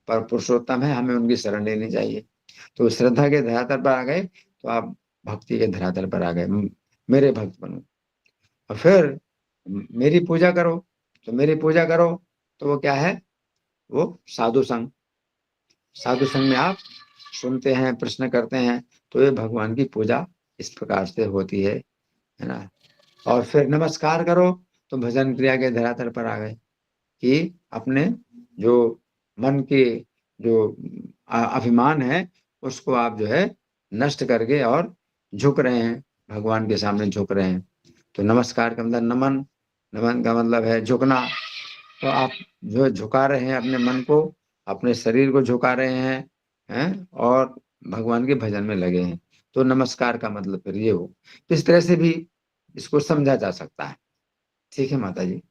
पर पुरुषोत्तम है, हमें उनकी शरण लेनी चाहिए। तो श्रद्धा के धरातल पर आ गए तो आप भक्ति के धरातल पर आ गए, मेरे भक्त बनो। और फिर मेरी पूजा करो, तो मेरी पूजा करो तो वो क्या है, वो साधु संग। साधु संग में आप सुनते हैं, प्रश्न करते हैं, तो ये भगवान की पूजा इस प्रकार से होती है ना। और फिर नमस्कार करो तो भजन क्रिया के धरातल पर आ गए कि अपने जो मन के जो अभिमान है उसको आप जो है नष्ट करके और झुक रहे हैं, भगवान के सामने झुक रहे हैं। तो नमस्कार का मतलब नमन, नमन का मतलब है झुकना। तो आप जो झुका रहे हैं अपने मन को, अपने शरीर को झुका रहे हैं और भगवान के भजन में लगे हैं, तो नमस्कार का मतलब फिर ये हो। तो इस तरह से भी इसको समझा जा सकता है। ठीक है माता जी,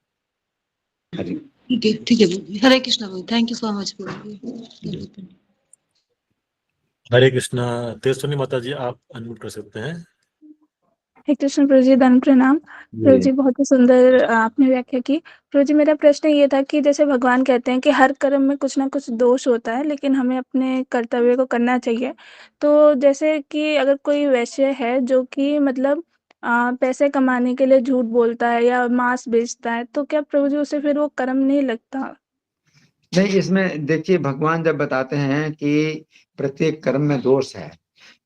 हरि। ठीक है प्रभु जी। हरे कृष्णा प्रभु, थैंक यू सो मच प्रभु जी। हरे कृष्णा। तेजस्विनी माता जी आप अनम्यूट कर सकते हैं। हरे कृष्ण प्रभु जी, दंड प्रणाम। प्रभु जी बहुत ही सुंदर आपने व्याख्या की। प्रभु जी मेरा प्रश्न ये था कि जैसे भगवान कहते हैं कि हर कर्म में कुछ ना कुछ दोष होता है, लेकिन हमें अपने कर्तव्य को करना चाहिए। तो जैसे कि अगर कोई वैश्य है जो कि मतलब पैसे कमाने के लिए झूठ बोलता है या मांस बेचता है, तो क्या प्रभु जी उसे फिर वो कर्म नहीं लगता? नहीं, इसमें देखिए भगवान जब बताते हैं कि प्रत्येक कर्म में दोष है,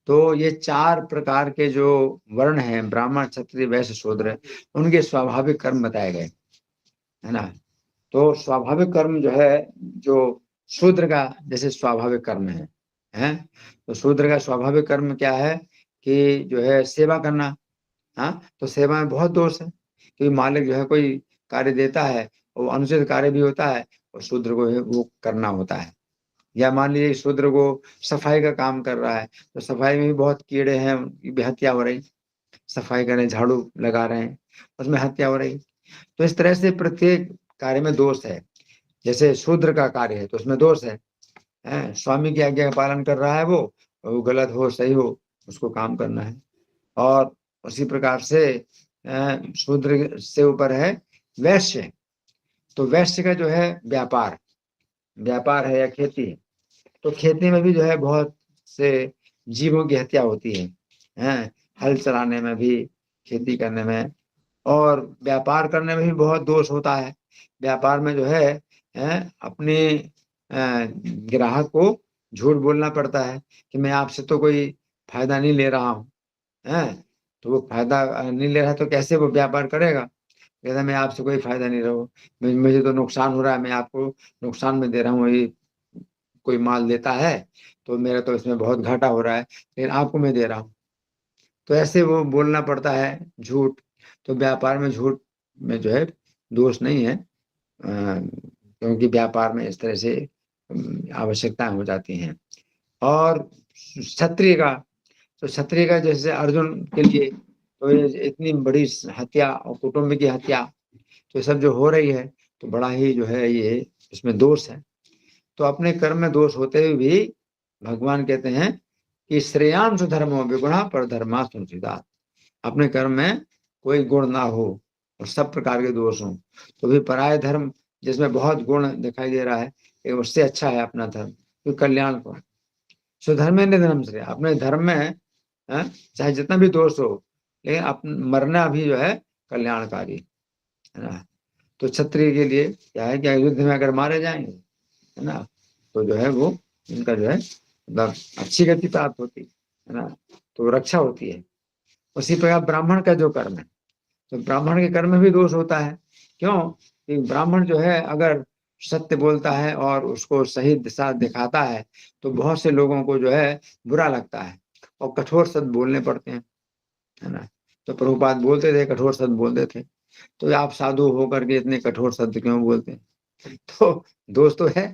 तो ये 4 प्रकार के जो वर्ण हैं, ब्राह्मण, क्षत्रिय, वैश्य, शूद्र, उनके स्वाभाविक कर्म बताए गए, है ना। तो स्वाभाविक कर्म जो है, जो शूद्र का जैसे स्वाभाविक कर्म है, तो शूद्र का स्वाभाविक कर्म क्या है कि जो है सेवा करना। हाँ, तो सेवा में बहुत दोष है, क्योंकि मालिक जो है कोई कार्य देता है, वो अनुचित कार्य भी होता है और शूद्र को वो करना होता है। या मान लीजिए शूद्र को सफाई का काम कर रहा है, तो सफाई में भी बहुत कीड़े हैं, उनकी भी हत्या हो रही। सफाई कर रहे हैं, झाड़ू लगा रहे हैं, उसमें हत्या हो रही। तो इस तरह से प्रत्येक कार्य में दोष है। जैसे शूद्र का कार्य है तो उसमें दोष है, स्वामी की आज्ञा का पालन कर रहा है, वो गलत हो सही हो उसको काम करना है। और उसी प्रकार से शूद्र से ऊपर है वैश्य। तो वैश्य का जो है व्यापार है या खेती है, तो खेती में भी जो है बहुत से जीवों की हत्या होती है, हल चलाने में भी, खेती करने में, और व्यापार करने में भी बहुत दोष होता है। व्यापार में जो है अपने ग्राहक को झूठ बोलना पड़ता है कि मैं आपसे तो कोई फायदा नहीं ले रहा हूँ, तो वो फायदा नहीं ले रहा तो कैसे वो व्यापार करेगा। कहता मैं आपसे कोई फायदा नहीं रहा हूँ, मुझे तो नुकसान हो रहा है, मैं आपको नुकसान में दे रहा हूँ। ये कोई माल देता है तो मेरा तो इसमें बहुत घाटा हो रहा है, लेकिन आपको मैं दे रहा हूँ। तो ऐसे वो बोलना पड़ता है झूठ। तो व्यापार में झूठ में जो है दोष नहीं है, क्योंकि व्यापार में इस तरह से आवश्यकताएं हो जाती हैं। और क्षत्रिय का जैसे अर्जुन के लिए तो ये इतनी बड़ी हत्या और कुटुंब की हत्या, तो सब जो हो रही है तो बड़ा ही जो है ये इसमें दोष है। तो अपने कर्म में दोष होते हुए भी भगवान कहते हैं कि श्रेयांश धर्मो विगुणा पर धर्मा संसिदा। अपने कर्म में कोई गुण ना हो और सब प्रकार के दोष हों, तो भी पराय धर्म जिसमें बहुत गुण दिखाई दे रहा है उससे अच्छा है अपना धर्म, तो कल्याण को। स्वधर्म निधनम श्रेय, अपने धर्म में चाहे जितना भी दोष हो, लेकिन मरना भी जो है कल्याणकारी है ना। तो क्षत्रिय के लिए क्या है कि युद्ध में अगर मारे जाएंगे, है ना, तो जो है वो इनका जो है मतलब अच्छी गति प्राप्त होती है ना, तो रक्षा होती है। उसी प्रकार ब्राह्मण का जो कर्म है, तो ब्राह्मण के कर्म में भी दोष होता है। क्यों? कि ब्राह्मण जो है अगर सत्य बोलता है और उसको सही दिशा दिखाता है तो बहुत से लोगों को जो है बुरा लगता है और कठोर शब्द बोलने पड़ते हैं, है ना। तो प्रभुपाद बोलते थे, कठोर शब्द बोलते थे, तो आप साधु होकर के इतने कठोर शब्द क्यों बोलते हैं? तो दोष तो है,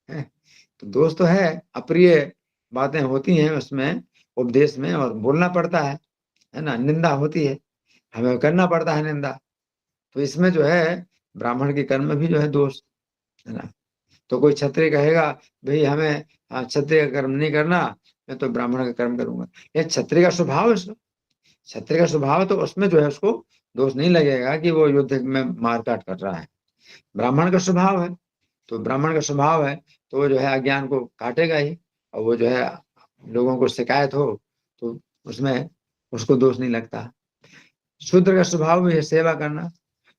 तो दोष तो है, अप्रिय बातें होती हैं उसमें उपदेश में और बोलना पड़ता है ना, निंदा होती है, हमें करना पड़ता है निंदा। तो इसमें जो है ब्राह्मण के कर्म में भी जो है दोष, है ना। तो कोई क्षत्रिय कहेगा भाई हमें क्षत्रिय का कर्म नहीं करना, मैं तो ब्राह्मण का कर्म करूंगा, ये क्षत्रिय का स्वभाव है उसका, क्षत्रिय का स्वभाव, तो उसमें जो है उसको दोष नहीं लगेगा कि वो युद्ध में मारकाट कर रहा है। ब्राह्मण का स्वभाव है, तो ब्राह्मण का स्वभाव है तो वो जो है अज्ञान को काटेगा ही, और वो जो है लोगों को शिकायत हो तो उसमें उसको दोष नहीं लगता। शूद्र का स्वभाव भी है सेवा करना,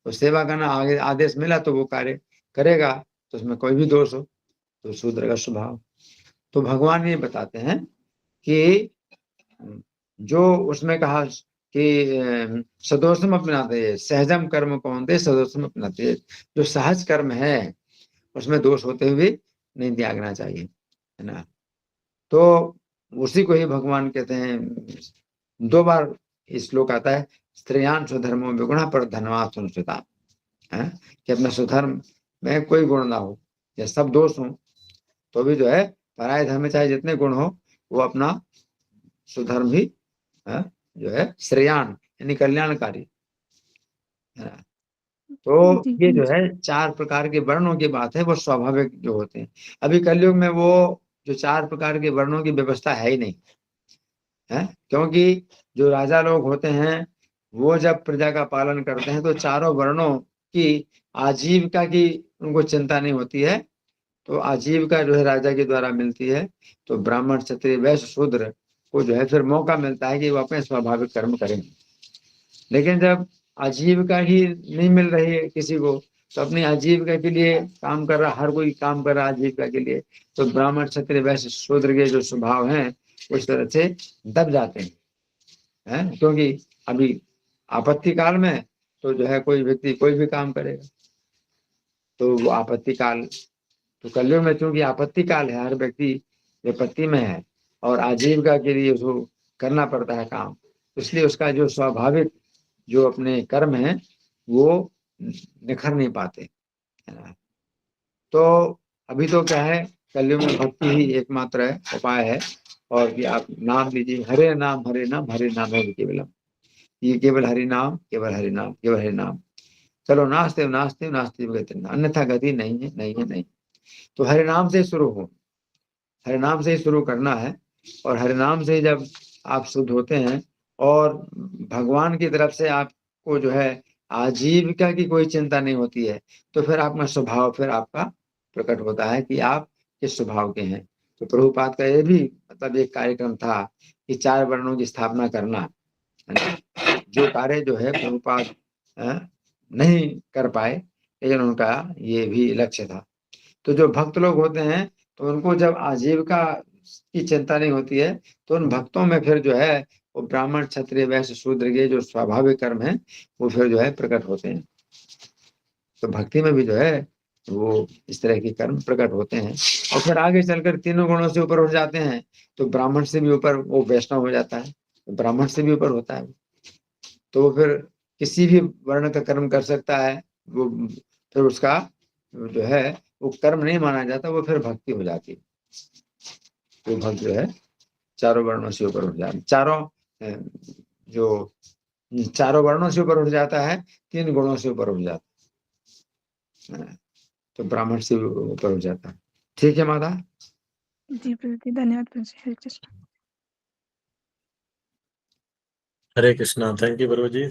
तो सेवा करना आगे आदेश मिला तो वो कार्य करेगा, तो उसमें कोई भी दोष हो तो शूद्र का स्वभाव। तो भगवान ये बताते हैं कि जो उसमें कहा कि सदोषम अपनाते, सहजम कर्म कौनते सदोषम अपनाते, जो सहज कर्म है उसमें दोष होते हुए नहीं त्यागना चाहिए, है ना। तो उसी को ही भगवान कहते हैं, 2 बार श्लोक आता है, स्त्रियान स्वधर्मो विगुणः पर धनवान सुनता है, कि अपना स्वधर्म में कोई गुण ना हो या सब दोष हो तो भी जो है पराय धर्म में चाहे जितने गुण हो वो अपना स्वधर्म ही जो है श्रेयान यानी कल्याणकारी, है ना। तो जी ये जो है 4 प्रकार के वर्णों की बात है, वो स्वाभाविक जो होते हैं। अभी कलयुग में वो जो 4 प्रकार के वर्णों की व्यवस्था है ही नहीं है, क्योंकि जो राजा लोग होते हैं वो जब प्रजा का पालन करते हैं तो चारों वर्णों की आजीविका की उनको चिंता नहीं होती है, तो आजीविका जो है राजा के द्वारा मिलती है। तो ब्राह्मण क्षत्रिय वैश्य शूद्र को जो है फिर मौका मिलता है कि वो अपने स्वाभाविक कर्म करें। लेकिन जब आजीविका ही नहीं मिल रही है किसी को, तो अपनी आजीविका के लिए काम कर रहा, हर कोई काम कर रहा आजीविका के लिए, तो ब्राह्मण क्षत्रिय वैश्य शूद्र के जो स्वभाव हैं उस तरह से दब जाते हैं, क्योंकि अभी आपत्ति काल में तो जो है कोई व्यक्ति कोई भी काम करेगा, तो वो आपत्ति काल, तो कलयुग में चूंकि आपत्ति काल है, हर व्यक्ति विपत्ति में है और आजीविका के लिए उसको करना पड़ता है काम, इसलिए उसका जो स्वाभाविक जो अपने कर्म है वो निखर नहीं पाते, है ना। तो अभी तो क्या है, कलयुग में भक्ति ही एकमात्र है, उपाय है, और कि आप नाम लीजिए, हरे नाम हरे नाम हरे नाम है केवलम, ये केवल हरि नाम केवल हरि नाम केवल हरि नाम, चलो नास्ते नास्ते नास्ते गति, अन्यथा गति नहीं है नहीं है नहीं। तो हरि नाम से शुरू हो, हरि नाम से ही शुरू करना है, और हरि नाम से जब आप शुद्ध होते हैं और भगवान की तरफ से आपको जो है आजीविका की कोई चिंता नहीं होती है, तो फिर अपना स्वभाव फिर आपका प्रकट होता है कि आप किस स्वभाव के हैं। तो प्रभुपाद का ये भी मतलब एक कार्यक्रम था कि 4 वर्णों की स्थापना करना, है ना, जो कार्य जो है प्रभुपाद नहीं कर पाए, लेकिन उनका ये भी लक्ष्य था। तो जो भक्त लोग होते हैं तो उनको जब आजीविका की चिंता नहीं होती है, तो उन भक्तों में फिर जो है वो ब्राह्मण क्षत्रिय वैश्य शूद्र के जो स्वाभाविक कर्म है वो फिर जो है प्रकट होते हैं। तो भक्ति में भी जो है वो इस तरह के कर्म प्रकट होते हैं, और फिर आगे चलकर तीनों गुणों से ऊपर उठ जाते हैं, तो ब्राह्मण से भी ऊपर वो वैष्णव हो जाता है, ब्राह्मण से भी ऊपर होता है, तो वो फिर किसी भी वर्ण का कर्म कर सकता है, वो फिर उसका जो है वो कर्म नहीं माना जाता, वो फिर भक्ति हो जाती है। वो भक्त जो है 4 वर्णों से ऊपर उठ जाता है, चारों वर्णों से ऊपर उठ जाता है, 3 गुणों से ऊपर उठ जाता है, तो ब्राह्मण से ऊपर उठ जाता है। ठीक है माता जी प्रभु जी, धन्यवाद प्रभु जी। हरे कृष्ण। हरे कृष्णा। थैंक यू प्रभु जी,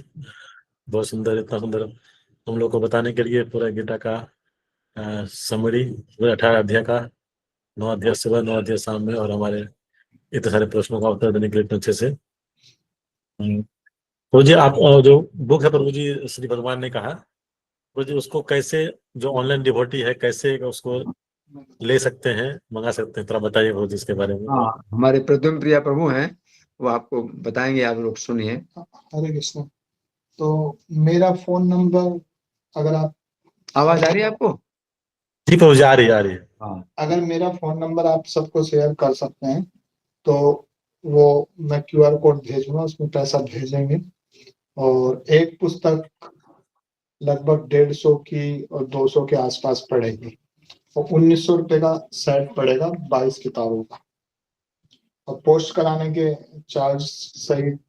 बहुत सुंदर, इतना सुंदर हम लोग को बताने के लिए पूरा गीता का समरी, पूरे 18 अध्याय का, 9 अध्याय सुबह 9 अध्याय शाम में, और हमारे इतने सारे प्रश्नों का उत्तर देने के लिए इतने अच्छे से। प्रभु जी आप जो बुक है प्रभु जी श्री भगवान ने कहा, प्रभु जी उसको कैसे, जो ऑनलाइन डिवोटी है कैसे उसको ले सकते हैं, मंगा सकते हैं, थोड़ा बताइए प्रभु जी इसके बारे में। हाँ, हमारे प्रद्युम्न प्रिया प्रभु हैं, वो आपको बताएंगे, आप लोग सुनिए। हरे कृष्ण। तो मेरा फोन नंबर, अगर आप आवाज आ रही है आपको? जी प्रभु जी आ रही है। हाँ, अगर मेरा फोन नंबर आप सबको शेयर कर सकते हैं तो वो मैं QR कोड भेजूंगा, उसमें पैसा भेजेंगे, और एक पुस्तक लगभग 150 की और 200 के आसपास पड़ेगी, और 1900 रुपये का सेट पड़ेगा 22 किताबों का। और पोस्ट कराने के चार्ज सहित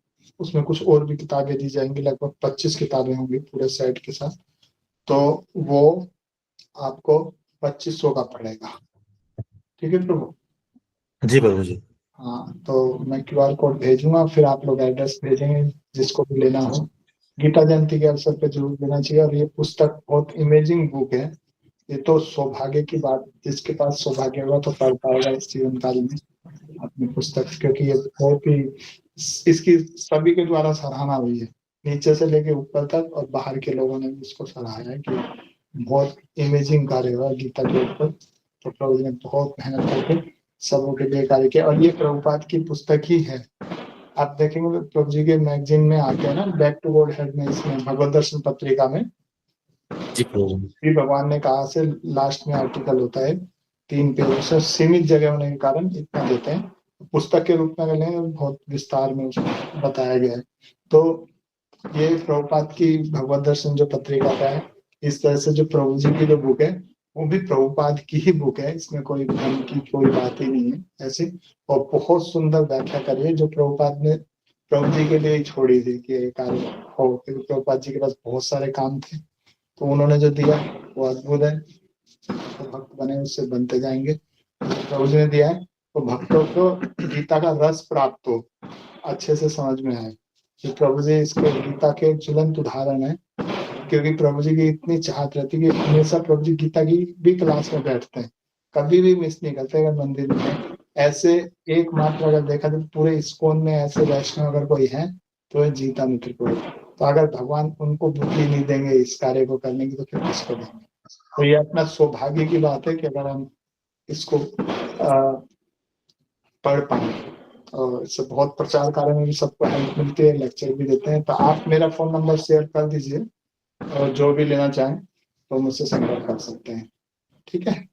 उसमें कुछ और भी किताबें दी जाएंगी, लगभग 25 किताबें होंगी पूरे सेट के साथ, तो वो आपको 2500 का पड़ेगा। ठीक है प्रभु? जी प्रभु जी। हाँ, तो मैं QR कोड भेजूंगा, फिर आप लोग एड्रेस भेजेंगे जिसको भी लेना हो। गीता जयंती के अवसर पे जरूर लेना चाहिए। और ये पुस्तक बहुत इमेजिंग बुक है। ये तो सौभाग्य की बात, जिसके पास सौभाग्य होगा तो पढ़ पाएगा इस जीवन काल में अपनी पुस्तक, क्योंकि ये बहुत ही इसकी सभी के द्वारा सराहना हुई है, नीचे से लेके ऊपर तक, और बाहर के लोगों ने भी इसको सराहा है कि बहुत इमेजिंग कार्य हुआ गीता के ऊपर। तो प्रभु जी ने बहुत मेहनत करके सबों के लिए कार्य किया, और ये प्रभुपाद की पुस्तक ही है। आप देखेंगे प्रभु जी के मैगजीन में आते हैं ना, बैक टू गॉड हेड में, इसमें भगवत दर्शन पत्रिका में जी प्रभु जी। श्री भगवान ने कहा से लास्ट में आर्टिकल होता है, 3 पेज से, सीमित जगह होने के कारण इतना देते हैं। पुस्तक के रूप में लें बहुत विस्तार में उसमें बताया गया है। तो ये प्रभुपाद की भगवत दर्शन जो पत्रिका का है, इस तरह से जो प्रभु जी की जो बुक है वो भी प्रभुपाद की ही बुक है, इसमें कोई भ्रम की कोई बात ही नहीं है ऐसी। और बहुत सुंदर व्याख्या करी है जो प्रभुपाद ने प्रभु जी के लिए ही छोड़ी थी कि ये कार्य हो, क्योंकि प्रभुपाद जी के पास बहुत सारे काम थे, तो उन्होंने जो दिया वो अद्भुत है। तो भक्त बने उससे बनते जाएंगे। प्रभु जी ने दिया है तो भक्तों को गीता का रस प्राप्त हो, अच्छे से समझ में आए। कि प्रभु जी इसके गीता के ज्वलंत उदाहरण है, क्योंकि प्रभु जी की इतनी चाहत रहती है कि हमेशा प्रभु जी गीता की भी क्लास में बैठते हैं, कभी भी मिस नहीं करते। अगर मंदिर में ऐसे एकमात्र अगर देखा तो पूरे इस्कॉन में ऐसे वैष्णव अगर कोई है तो गीता मित्र को। तो अगर भगवान उनको बुद्धि नहीं देंगे इस कार्य को करने की तो फिर किसको देंगे? तो ये अपना सौभाग्य की बात है कि अगर हम इसको पढ़ पाए। और इससे बहुत प्रचार कार्य में भी सबको हेल्प मिलती है, लेक्चर भी देते हैं। तो आप मेरा फोन नंबर शेयर कर दीजिए, और जो भी लेना चाहें तो मुझसे संपर्क कर सकते हैं। ठीक है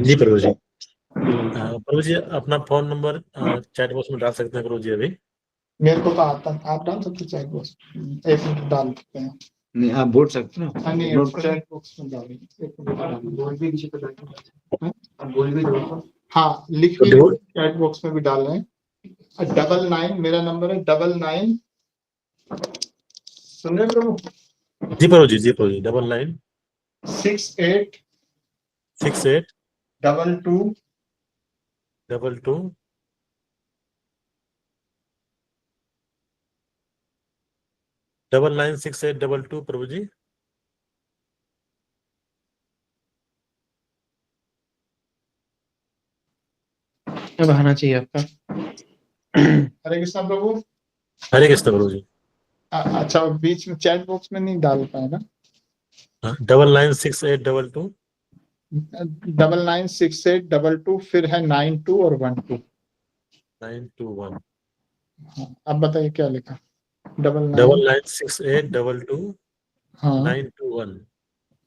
जी प्रभु जी। प्रभु जी अपना फोन नंबर चैट बॉक्स में डाल सकते हैं प्रभु जी अभी? मेरे को तो आता, आप डाल सकते चैट बॉक्स, एक मिनट डाल सकते हैं। नहीं, आप बोल सकते हो ना। नहीं, चैट बॉक्स में डालिए, बोल भी किसी को बोल भी दो। हाँ, लिखिए, चैट बॉक्स में भी डाल रहे हैं। 99 मेरा नंबर है, 99 सुन रहे प्रभु? जी प्रभु जी, जी प्रभु जी। 99 68 68 22 22 996822 प्रभु जी। क्या बहाना चाहिए आपका? हरे कृष्णा प्रभु। हरे कृष्ण प्रभु जी। अच्छा, बीच में चैट बॉक्स में नहीं डाल पाए ना? 996822 996822 फिर है 92 और 12। 921 अब बताइए क्या लिखा? 996822 हाँ, 921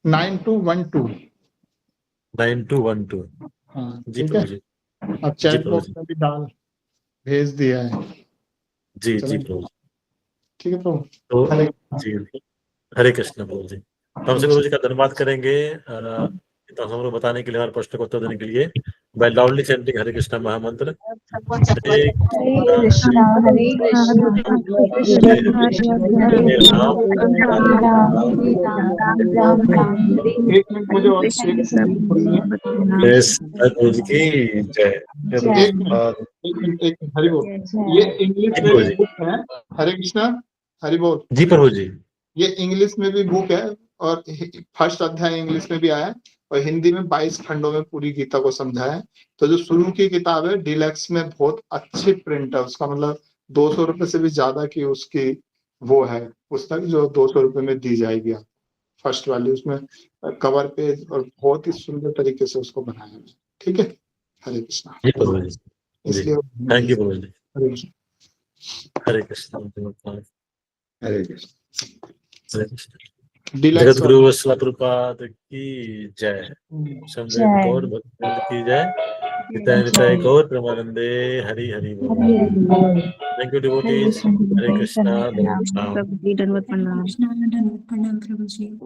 9212। 9212। हाँ जी ठीक प्रभु है। जी। अब जी चैट प्रभु बॉक्स जी। में भी डाल भेज दिया है। जी चलो, जी प्रभु जी। ठीक है प्रभु। तो हरे जी हरे कृष्ण प्रभु जी। तो हमसे प्रभु जी का धन्यवाद करेंगे तो हम लोग बताने के लिए, हमारे प्रश्न को उत्तर देने के लिए। बाय लाउडली चैंटिंग हरे कृष्ण महामंत्र। हरे कृष्णा हरे कृष्णा कृष्ण कृष्ण हरे हरे राम राम राम हरे एक मिनट मुझे और एक प्रभु जी की जय। जय। एक मिनट हरि बोल। ये इंग्लिश में भी बुक है, हरे कृष्णा हरि बोल। जी प्रभु जी। ये इंग्लिश में भी बुक है, और फर्स्ट अध्याय इंग्लिश में भी आया है, और हिंदी में 22 खंडों में पूरी गीता को समझाया है। तो जो शुरू की किताब है डीलक्स में बहुत अच्छी प्रिंट है उसका, मतलब 200 रुपए से भी ज्यादा की उसकी वो है पुस्तक, जो 200 रुपए में दी जाएगी। आप फर्स्ट वाली उसमें कवर पेज और बहुत ही सुंदर तरीके से उसको बनाया है। ठीक है, हरे कृष्णा। जी प्रभु जी। इसलिए थैंक यू प्रभु जी। हरे कृष्णा। हरे कृष्ण हरे कृष्ण। हरे कृष्ण। डीलक्स जगत गुरु शिला प्रभुपाद की जय। जय। समवेत गौर भक्त की जय। निताय निताय गौर प्रेमानंदे हरि हरि बोल। Thank you devotees. Hare Krishna, धन्यवाद। प्रभु जी दंडवत प्रणाम। कृष्णा दंडवत प्रणाम प्रभु जी।